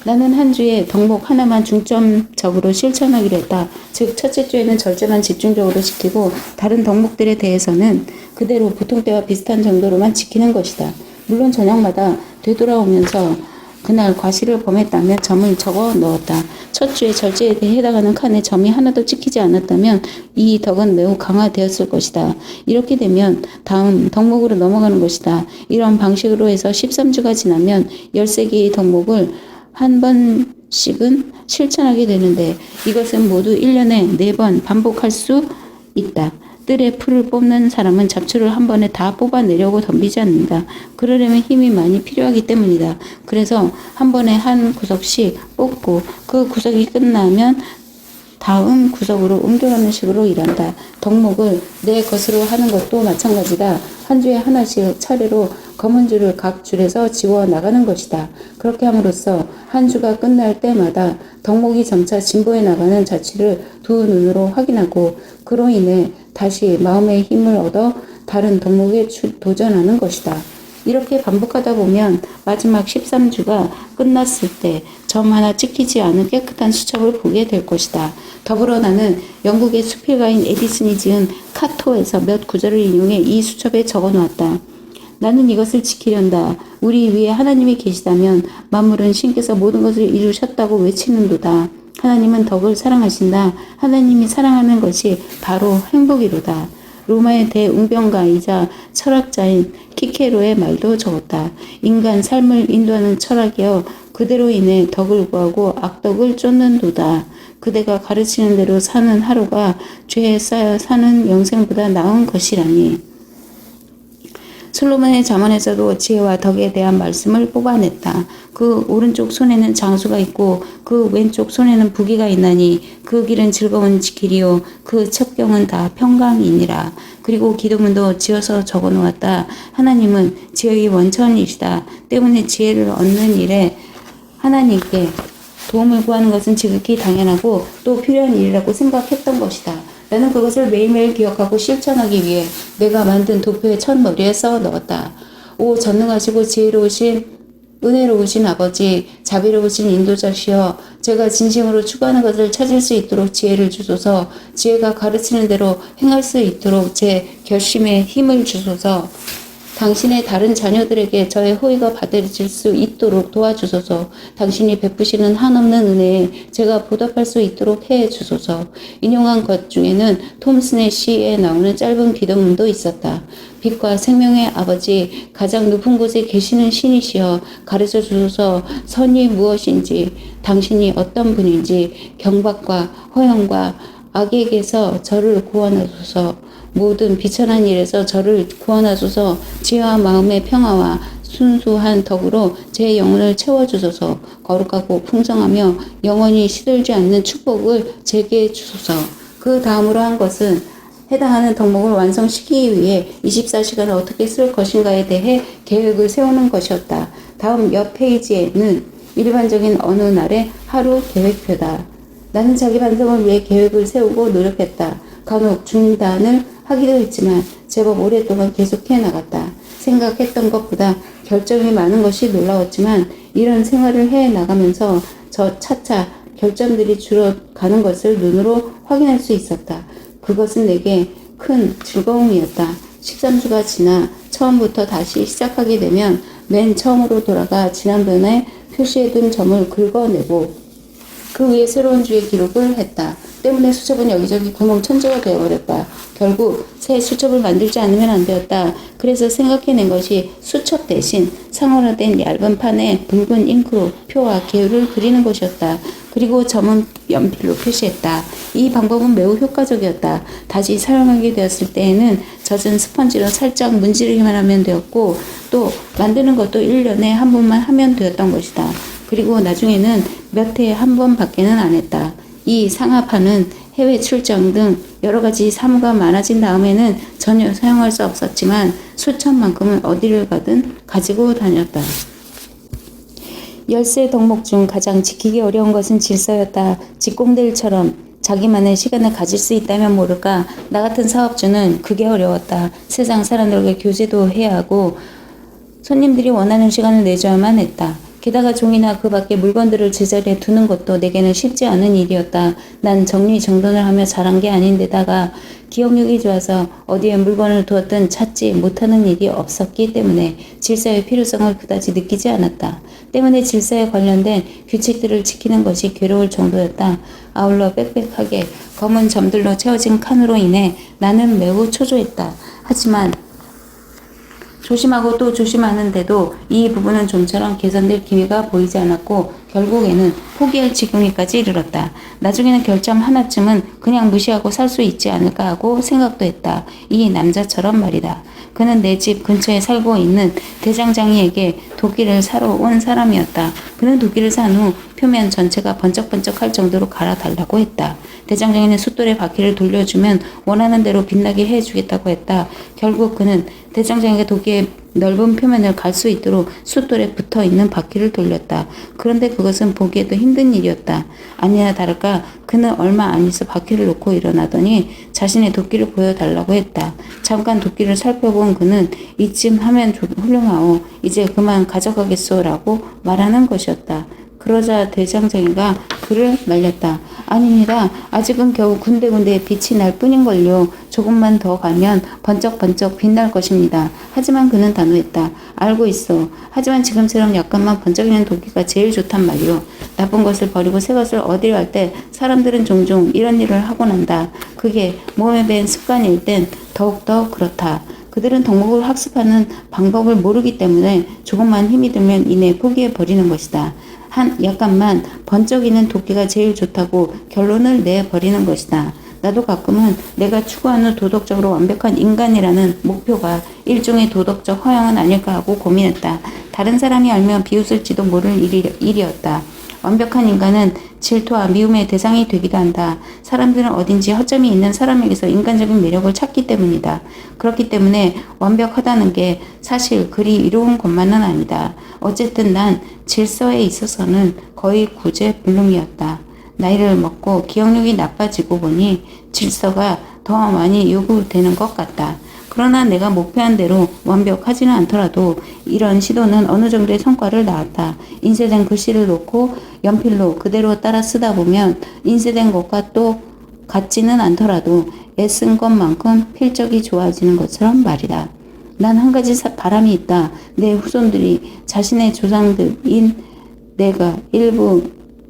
나는 한 주에 덕목 하나만 중점적으로 실천하기로 했다. 즉 첫째 주에는 절제만 집중적으로 지키고 다른 덕목들에 대해서는 그대로 보통 때와 비슷한 정도로만 지키는 것이다. 물론 저녁마다 되돌아오면서 그날 과실을 범했다면 점을 적어 넣었다. 첫 주에 절제에 대해 해당하는 칸에 점이 하나도 찍히지 않았다면 이 덕은 매우 강화되었을 것이다. 이렇게 되면 다음 덕목으로 넘어가는 것이다. 이런 방식으로 해서 13주가 지나면 13개의 덕목을 한 번씩은 실천하게 되는데 이것은 모두 1년에 4번 반복할 수 있다. 뜰에 풀을 뽑는 사람은 잡초를 한 번에 다 뽑아내려고 덤비지 않는다. 그러려면 힘이 많이 필요하기 때문이다. 그래서 한 번에 한 구석씩 뽑고 그 구석이 끝나면 다음 구석으로 옮겨가는 식으로 일한다. 덕목을 내 것으로 하는 것도 마찬가지다. 한 주에 하나씩 차례로 검은 줄을 각 줄에서 지워 나가는 것이다. 그렇게 함으로써 한 주가 끝날 때마다 덕목이 점차 진보해 나가는 자취를 두 눈으로 확인하고 그로 인해 다시 마음의 힘을 얻어 다른 덕목에 도전하는 것이다. 이렇게 반복하다 보면 마지막 13주가 끝났을 때 점 하나 찍히지 않은 깨끗한 수첩을 보게 될 것이다. 더불어 나는 영국의 수필가인 에디슨이 지은 카토에서 몇 구절을 인용해 이 수첩에 적어 놓았다. 나는 이것을 지키련다. 우리 위에 하나님이 계시다면 만물은 신께서 모든 것을 이루셨다고 외치는도다. 하나님은 덕을 사랑하신다. 하나님이 사랑하는 것이 바로 행복이로다. 로마의 대웅병가이자 철학자인 키케로의 말도 적었다. 인간 삶을 인도하는 철학이여 그대로 인해 덕을 구하고 악덕을 쫓는도다. 그대가 가르치는 대로 사는 하루가 죄에 쌓여 사는 영생보다 나은 것이라니. 솔로몬의 잠언에서도 지혜와 덕에 대한 말씀을 뽑아냈다. 그 오른쪽 손에는 장수가 있고 그 왼쪽 손에는 부귀가 있나니 그 길은 즐거운 길이요 그 첩경은 다 평강이니라. 그리고 기도문도 지어서 적어놓았다. 하나님은 지혜의 원천이시다. 때문에 지혜를 얻는 일에 하나님께 도움을 구하는 것은 지극히 당연하고 또 필요한 일이라고 생각했던 것이다. 나는 그것을 매일매일 기억하고 실천하기 위해 내가 만든 도표의 첫머리에 써 넣었다. 오 전능하시고 지혜로우신 은혜로우신 아버지, 자비로우신 인도자시여, 제가 진심으로 추구하는 것을 찾을 수 있도록 지혜를 주소서. 지혜가 가르치는 대로 행할 수 있도록 제 결심에 힘을 주소서. 당신의 다른 자녀들에게 저의 호의가 받아들일 수 있도록 도와주소서. 당신이 베푸시는 한없는 은혜에 제가 보답할 수 있도록 해 주소서. 인용한 것 중에는 톰슨의 시에 나오는 짧은 기도문도 있었다. 빛과 생명의 아버지, 가장 높은 곳에 계시는 신이시여, 가르쳐 주소서. 선이 무엇인지, 당신이 어떤 분인지, 경박과 허영과 악에게서 저를 구원하소서. 모든 비천한 일에서 저를 구원하소서. 지혜와 마음의 평화와 순수한 덕으로 제 영혼을 채워주소서. 거룩하고 풍성하며 영원히 시들지 않는 축복을 제게 주소서. 그 다음으로 한 것은 해당하는 덕목을 완성시키기 위해 24시간을 어떻게 쓸 것인가에 대해 계획을 세우는 것이었다. 다음 옆 페이지에는 일반적인 어느 날의 하루 계획표다. 나는 자기 반성을 위해 계획을 세우고 노력했다. 간혹 중단을 하기도 했지만 제법 오랫동안 계속해 나갔다. 생각했던 것보다 결정이 많은 것이 놀라웠지만 이런 생활을 해 나가면서 저 차차 결점들이 줄어가는 것을 눈으로 확인할 수 있었다. 그것은 내게 큰 즐거움이었다. 13주가 지나 처음부터 다시 시작하게 되면 맨 처음으로 돌아가 지난번에 표시해둔 점을 긁어내고 그 위에 새로운 주의 기록을 했다. 때문에 수첩은 여기저기 구멍천지가 되어버렸다. 결국 새 수첩을 만들지 않으면 안 되었다. 그래서 생각해낸 것이 수첩 대신 상어화된 얇은 판에 붉은 잉크로 표와 계율을 그리는 것이었다. 그리고 점은 연필로 표시했다. 이 방법은 매우 효과적이었다. 다시 사용하게 되었을 때에는 젖은 스펀지로 살짝 문지르기만 하면 되었고, 또 만드는 것도 1년에 한 번만 하면 되었던 것이다. 그리고 나중에는 몇 해에 한 번밖에는 안 했다. 이 상하판은 해외 출장 등 여러 가지 사무가 많아진 다음에는 전혀 사용할 수 없었지만 수천만큼은 어디를 가든 가지고 다녔다. 열세 덕목 중 가장 지키기 어려운 것은 질서였다. 직공들처럼 자기만의 시간을 가질 수 있다면 모를까. 나 같은 사업주는 그게 어려웠다. 세상 사람들과 교제도 해야 하고 손님들이 원하는 시간을 내줘야만 했다. 게다가 종이나 그 밖의 물건들을 제자리에 두는 것도 내게는 쉽지 않은 일이었다. 난 정리정돈을 하며 자란 게 아닌데다가 기억력이 좋아서 어디에 물건을 두었든 찾지 못하는 일이 없었기 때문에 질서의 필요성을 그다지 느끼지 않았다. 때문에 질서에 관련된 규칙들을 지키는 것이 괴로울 정도였다. 아울러 빽빽하게 검은 점들로 채워진 칸으로 인해 나는 매우 초조했다. 하지만 조심하고 또 조심하는데도 이 부분은 좀처럼 개선될 기미가 보이지 않았고 결국에는 포기할 지경에까지 이르렀다. 나중에는 결점 하나쯤은 그냥 무시하고 살 수 있지 않을까 하고 생각도 했다. 이 남자처럼 말이다. 그는 내 집 근처에 살고 있는 대장장이에게 도끼를 사러 온 사람이었다. 그는 도끼를 산 후 표면 전체가 번쩍번쩍할 정도로 갈아달라고 했다. 대장장이는 숫돌의 바퀴를 돌려주면 원하는 대로 빛나게 해주겠다고 했다. 결국 그는 대장장이가 도끼의 넓은 표면을 갈 수 있도록 숫돌에 붙어있는 바퀴를 돌렸다. 그런데 그것은 보기에도 힘든 일이었다. 아니나 다를까 그는 얼마 안 있어 바퀴를 놓고 일어나더니 자신의 도끼를 보여달라고 했다. 잠깐 도끼를 살펴본 그는 이쯤 하면 훌륭하오. 이제 그만 가져가겠소 라고 말하는 것이었다. 그러자 대장장이가 그를 말렸다. 아닙니다. 아직은 겨우 군데군데 빛이 날 뿐인걸요. 조금만 더 가면 번쩍번쩍 빛날 것입니다. 하지만 그는 단호했다. 알고 있어. 하지만 지금처럼 약간만 번쩍이는 도끼가 제일 좋단 말이오. 나쁜 것을 버리고 새 것을 얻으려 할 때 사람들은 종종 이런 일을 하곤 한다. 그게 몸에 밴 습관일 땐 더욱더 그렇다. 그들은 덕목을 학습하는 방법을 모르기 때문에 조금만 힘이 들면 이내 포기해버리는 것이다. 약간만 번쩍이는 도끼가 제일 좋다고 결론을 내버리는 것이다. 나도 가끔은 내가 추구하는 도덕적으로 완벽한 인간이라는 목표가 일종의 도덕적 허영은 아닐까 하고 고민했다. 다른 사람이 알면 비웃을지도 모를 일이었다. 완벽한 인간은 질투와 미움의 대상이 되기도 한다. 사람들은 어딘지 허점이 있는 사람에게서 인간적인 매력을 찾기 때문이다. 그렇기 때문에 완벽하다는 게 사실 그리 이로운 것만은 아니다. 어쨌든 난 질서에 있어서는 거의 구제불능이었다. 나이를 먹고 기억력이 나빠지고 보니 질서가 더 많이 요구되는 것 같다. 그러나 내가 목표한 대로 완벽하지는 않더라도 이런 시도는 어느 정도의 성과를 낳았다. 인쇄된 글씨를 놓고 연필로 그대로 따라 쓰다 보면 인쇄된 것과 또 같지는 않더라도 애쓴 것만큼 필적이 좋아지는 것처럼 말이다. 난 한 가지 바람이 있다. 내 후손들이 자신의 조상들인 내가 일부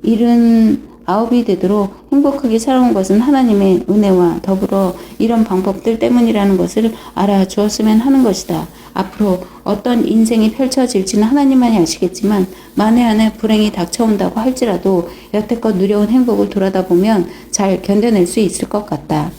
79이 되도록 행복하게 살아온 것은 하나님의 은혜와 더불어 이런 방법들 때문이라는 것을 알아주었으면 하는 것이다. 앞으로 어떤 인생이 펼쳐질지는 하나님만이 아시겠지만 만에 하나 불행이 닥쳐온다고 할지라도 여태껏 누려온 행복을 돌아다 보면 잘 견뎌낼 수 있을 것 같다.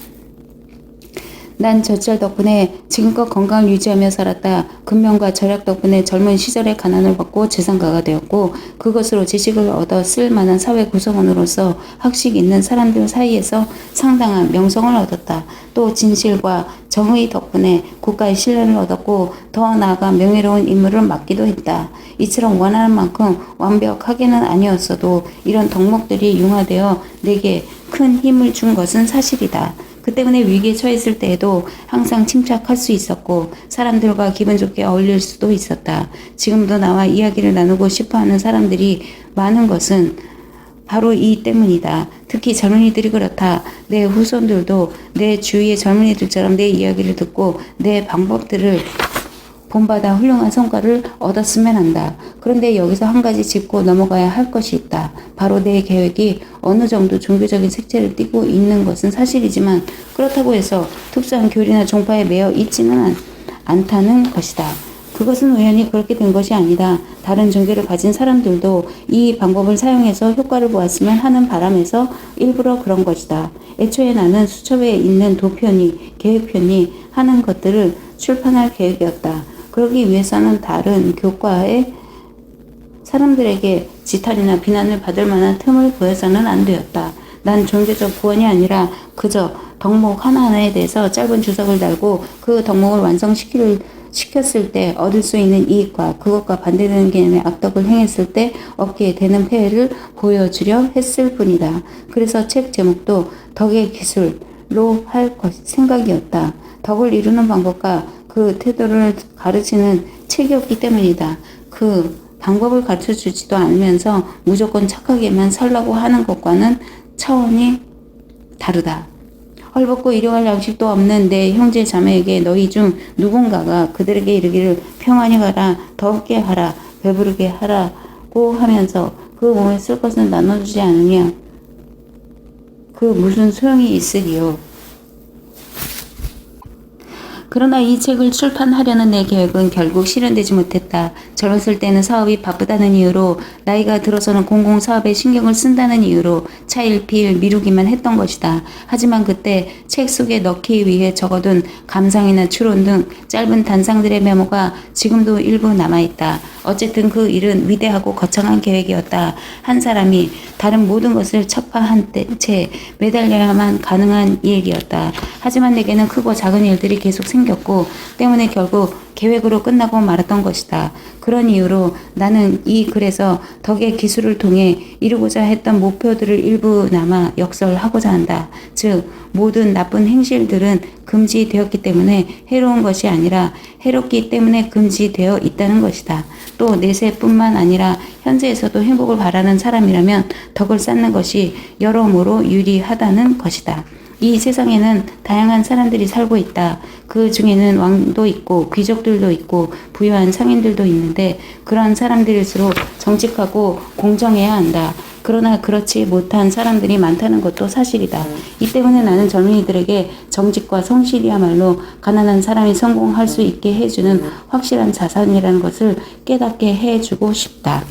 난 젖절 덕분에 지금껏 건강을 유지하며 살았다. 근면과 절약 덕분에 젊은 시절의 가난을 벗고 재산가가 되었고 그것으로 지식을 얻어 쓸 만한 사회 구성원으로서 학식 있는 사람들 사이에서 상당한 명성을 얻었다. 또 진실과 정의 덕분에 국가의 신뢰를 얻었고 더 나아가 명예로운 임무를 맡기도 했다. 이처럼 원하는 만큼 완벽하게는 아니었어도 이런 덕목들이 융화되어 내게 큰 힘을 준 것은 사실이다. 그 때문에 위기에 처했을 때에도 항상 침착할 수 있었고 사람들과 기분 좋게 어울릴 수도 있었다. 지금도 나와 이야기를 나누고 싶어하는 사람들이 많은 것은 바로 이 때문이다. 특히 젊은이들이 그렇다. 내 후손들도 내 주위의 젊은이들처럼 내 이야기를 듣고 내 방법들을 본받아 훌륭한 성과를 얻었으면 한다. 그런데 여기서 한 가지 짚고 넘어가야 할 것이 있다. 바로 내 계획이 어느 정도 종교적인 색채를 띠고 있는 것은 사실이지만 그렇다고 해서 특수한 교리나 종파에 매여 있지는 않다는 것이다. 그것은 우연히 그렇게 된 것이 아니다. 다른 종교를 가진 사람들도 이 방법을 사용해서 효과를 보았으면 하는 바람에서 일부러 그런 것이다. 애초에 나는 수첩에 있는 도편이, 계획편이 하는 것들을 출판할 계획이었다. 그러기 위해서는 다른 교과의 사람들에게 지탄이나 비난을 받을 만한 틈을 보여서는 안 되었다. 난 종교적 구원이 아니라 그저 덕목 하나하나에 대해서 짧은 주석을 달고 그 덕목을 완성시켰을 때 얻을 수 있는 이익과 그것과 반대되는 개념의 악덕을 행했을 때 얻게 되는 폐해를 보여주려 했을 뿐이다. 그래서 책 제목도 덕의 기술로 할 생각이었다. 덕을 이루는 방법과 그 태도를 가르치는 책이었기 때문이다. 그 방법을 가르쳐주지도 않으면서 무조건 착하게만 살라고 하는 것과는 차원이 다르다. 헐벗고 일용할 양식도 없는 내 형제 자매에게 너희 중 누군가가 그들에게 이르기를 평안히 가라, 더럽게 하라, 배부르게 하라고 하면서 그 몸에 쓸 것은 나눠주지 않으면 그 무슨 소용이 있으리요. 그러나 이 책을 출판하려는 내 계획은 결국 실현되지 못했다. 젊었을 때는 사업이 바쁘다는 이유로, 나이가 들어서는 공공사업에 신경을 쓴다는 이유로 차일피일 미루기만 했던 것이다. 하지만 그때 책 속에 넣기 위해 적어둔 감상이나 추론 등 짧은 단상들의 메모가 지금도 일부 남아있다. 어쨌든 그 일은 위대하고 거창한 계획이었다. 한 사람이 다른 모든 것을 척파한 채 매달려야만 가능한 일이었다. 하지만 내게는 크고 작은 일들이 계속 생겼고 때문에 결국 계획으로 끝나고 말았던 것이다. 그런 이유로 나는 이 글에서 덕의 기술을 통해 이루고자 했던 목표들을 일부나마 역설하고자 한다. 즉 모든 나쁜 행실들은 금지되었기 때문에 해로운 것이 아니라 해롭기 때문에 금지되어 있다는 것이다. 또 내세뿐만 아니라 현재에서도 행복을 바라는 사람이라면 덕을 쌓는 것이 여러모로 유리하다는 것이다. 이 세상에는 다양한 사람들이 살고 있다. 그 중에는 왕도 있고 귀족들도 있고 부유한 상인들도 있는데 그런 사람들일수록 정직하고 공정해야 한다. 그러나 그렇지 못한 사람들이 많다는 것도 사실이다. 이 때문에 나는 젊은이들에게 정직과 성실이야말로 가난한 사람이 성공할 수 있게 해주는 확실한 자산이라는 것을 깨닫게 해주고 싶다.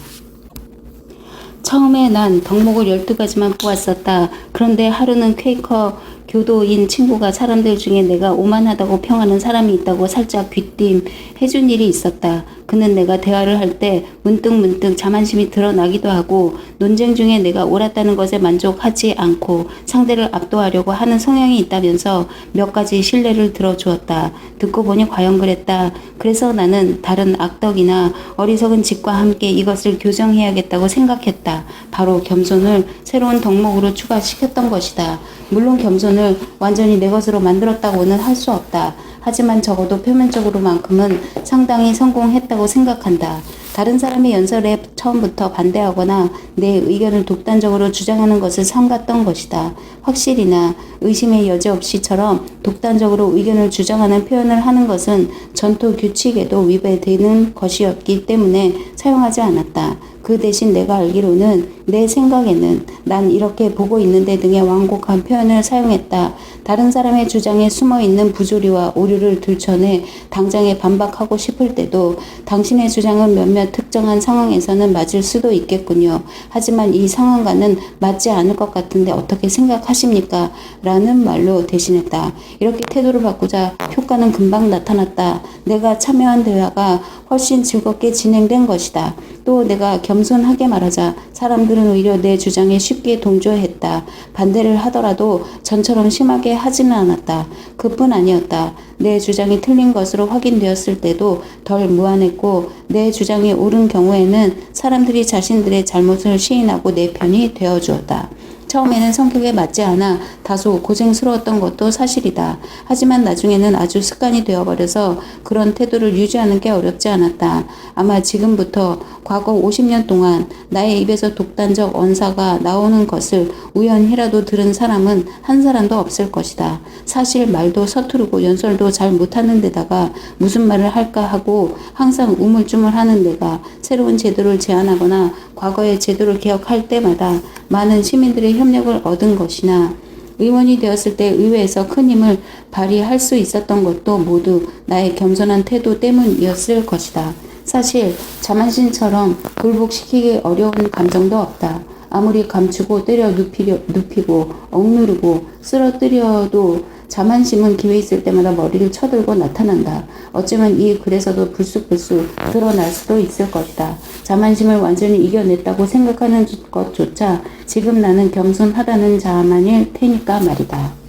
처음에 난 덕목을 12가지만 뽑았었다. 그런데 하루는 퀘이커 교도인 친구가 사람들 중에 내가 오만하다고 평하는 사람이 있다고 살짝 귀띔 해준 일이 있었다. 그는 내가 대화를 할 때 문득문득 자만심이 드러나기도 하고 논쟁 중에 내가 옳았다는 것에 만족하지 않고 상대를 압도하려고 하는 성향이 있다면서 몇 가지 신뢰를 들어주었다. 듣고 보니 과연 그랬다. 그래서 나는 다른 악덕이나 어리석은 짓과 함께 이것을 교정해야겠다고 생각했다. 바로 겸손을 새로운 덕목으로 추가시켰던 것이다. 물론 겸손을 완전히 내 것으로 만들었다고는 할 수 없다. 하지만 적어도 표면적으로만큼은 상당히 성공했다고 생각한다. 다른 사람의 연설에 처음부터 반대하거나 내 의견을 독단적으로 주장하는 것을 삼갔던 것이다. 확실히나 의심의 여지 없이처럼 독단적으로 의견을 주장하는 표현을 하는 것은 전토 규칙에도 위배되는 것이었기 때문에 사용하지 않았다. 그 대신 내가 알기로는 내 생각에는 난 이렇게 보고 있는데 등의 완곡한 표현을 사용했다. 다른 사람의 주장에 숨어있는 부조리와 오류를 들춰내 당장에 반박하고 싶을 때도 당신의 주장은 몇몇 특정한 상황에서는 맞을 수도 있겠군요. 하지만 이 상황과는 맞지 않을 것 같은데 어떻게 생각하십니까? 라는 말로 대신했다. 이렇게 태도를 바꾸자 효과는 금방 나타났다. 내가 참여한 대화가 훨씬 즐겁게 진행된 것이다. 또 내가 겸손하게 말하자 사람들은 오히려 내 주장에 쉽게 동조했다. 반대를 하더라도 전처럼 심하게 하지는 않았다. 그뿐 아니었다. 내 주장이 틀린 것으로 확인되었을 때도 덜 무안했고 내 주장이 옳은 경우에는 사람들이 자신들의 잘못을 시인하고 내 편이 되어주었다. 처음에는 성격에 맞지 않아 다소 고생스러웠던 것도 사실이다. 하지만 나중에는 아주 습관이 되어버려서 그런 태도를 유지하는 게 어렵지 않았다. 아마 지금부터 과거 50년 동안 나의 입에서 독단적 언사가 나오는 것을 우연히라도 들은 사람은 한 사람도 없을 것이다. 사실 말도 서투르고 연설도 잘 못하는 데다가 무슨 말을 할까 하고 항상 우물쭈물하는 내가 새로운 제도를 제안하거나 과거의 제도를 개혁할 때마다 많은 시민들의 협력을 얻은 것이나 의원이 되었을 때 의회에서 큰 힘을 발휘할 수 있었던 것도 모두 나의 겸손한 태도 때문이었을 것이다. 사실 자만심처럼 굴복시키기 어려운 감정도 없다. 아무리 감추고 때려 눕히고 억누르고 쓰러뜨려도 자만심은 기회 있을 때마다 머리를 쳐들고 나타난다. 어쩌면 이 글에서도 불쑥불쑥 드러날 수도 있을 것이다. 자만심을 완전히 이겨냈다고 생각하는 것조차 지금 나는 겸손하다는 자만일 테니까 말이다.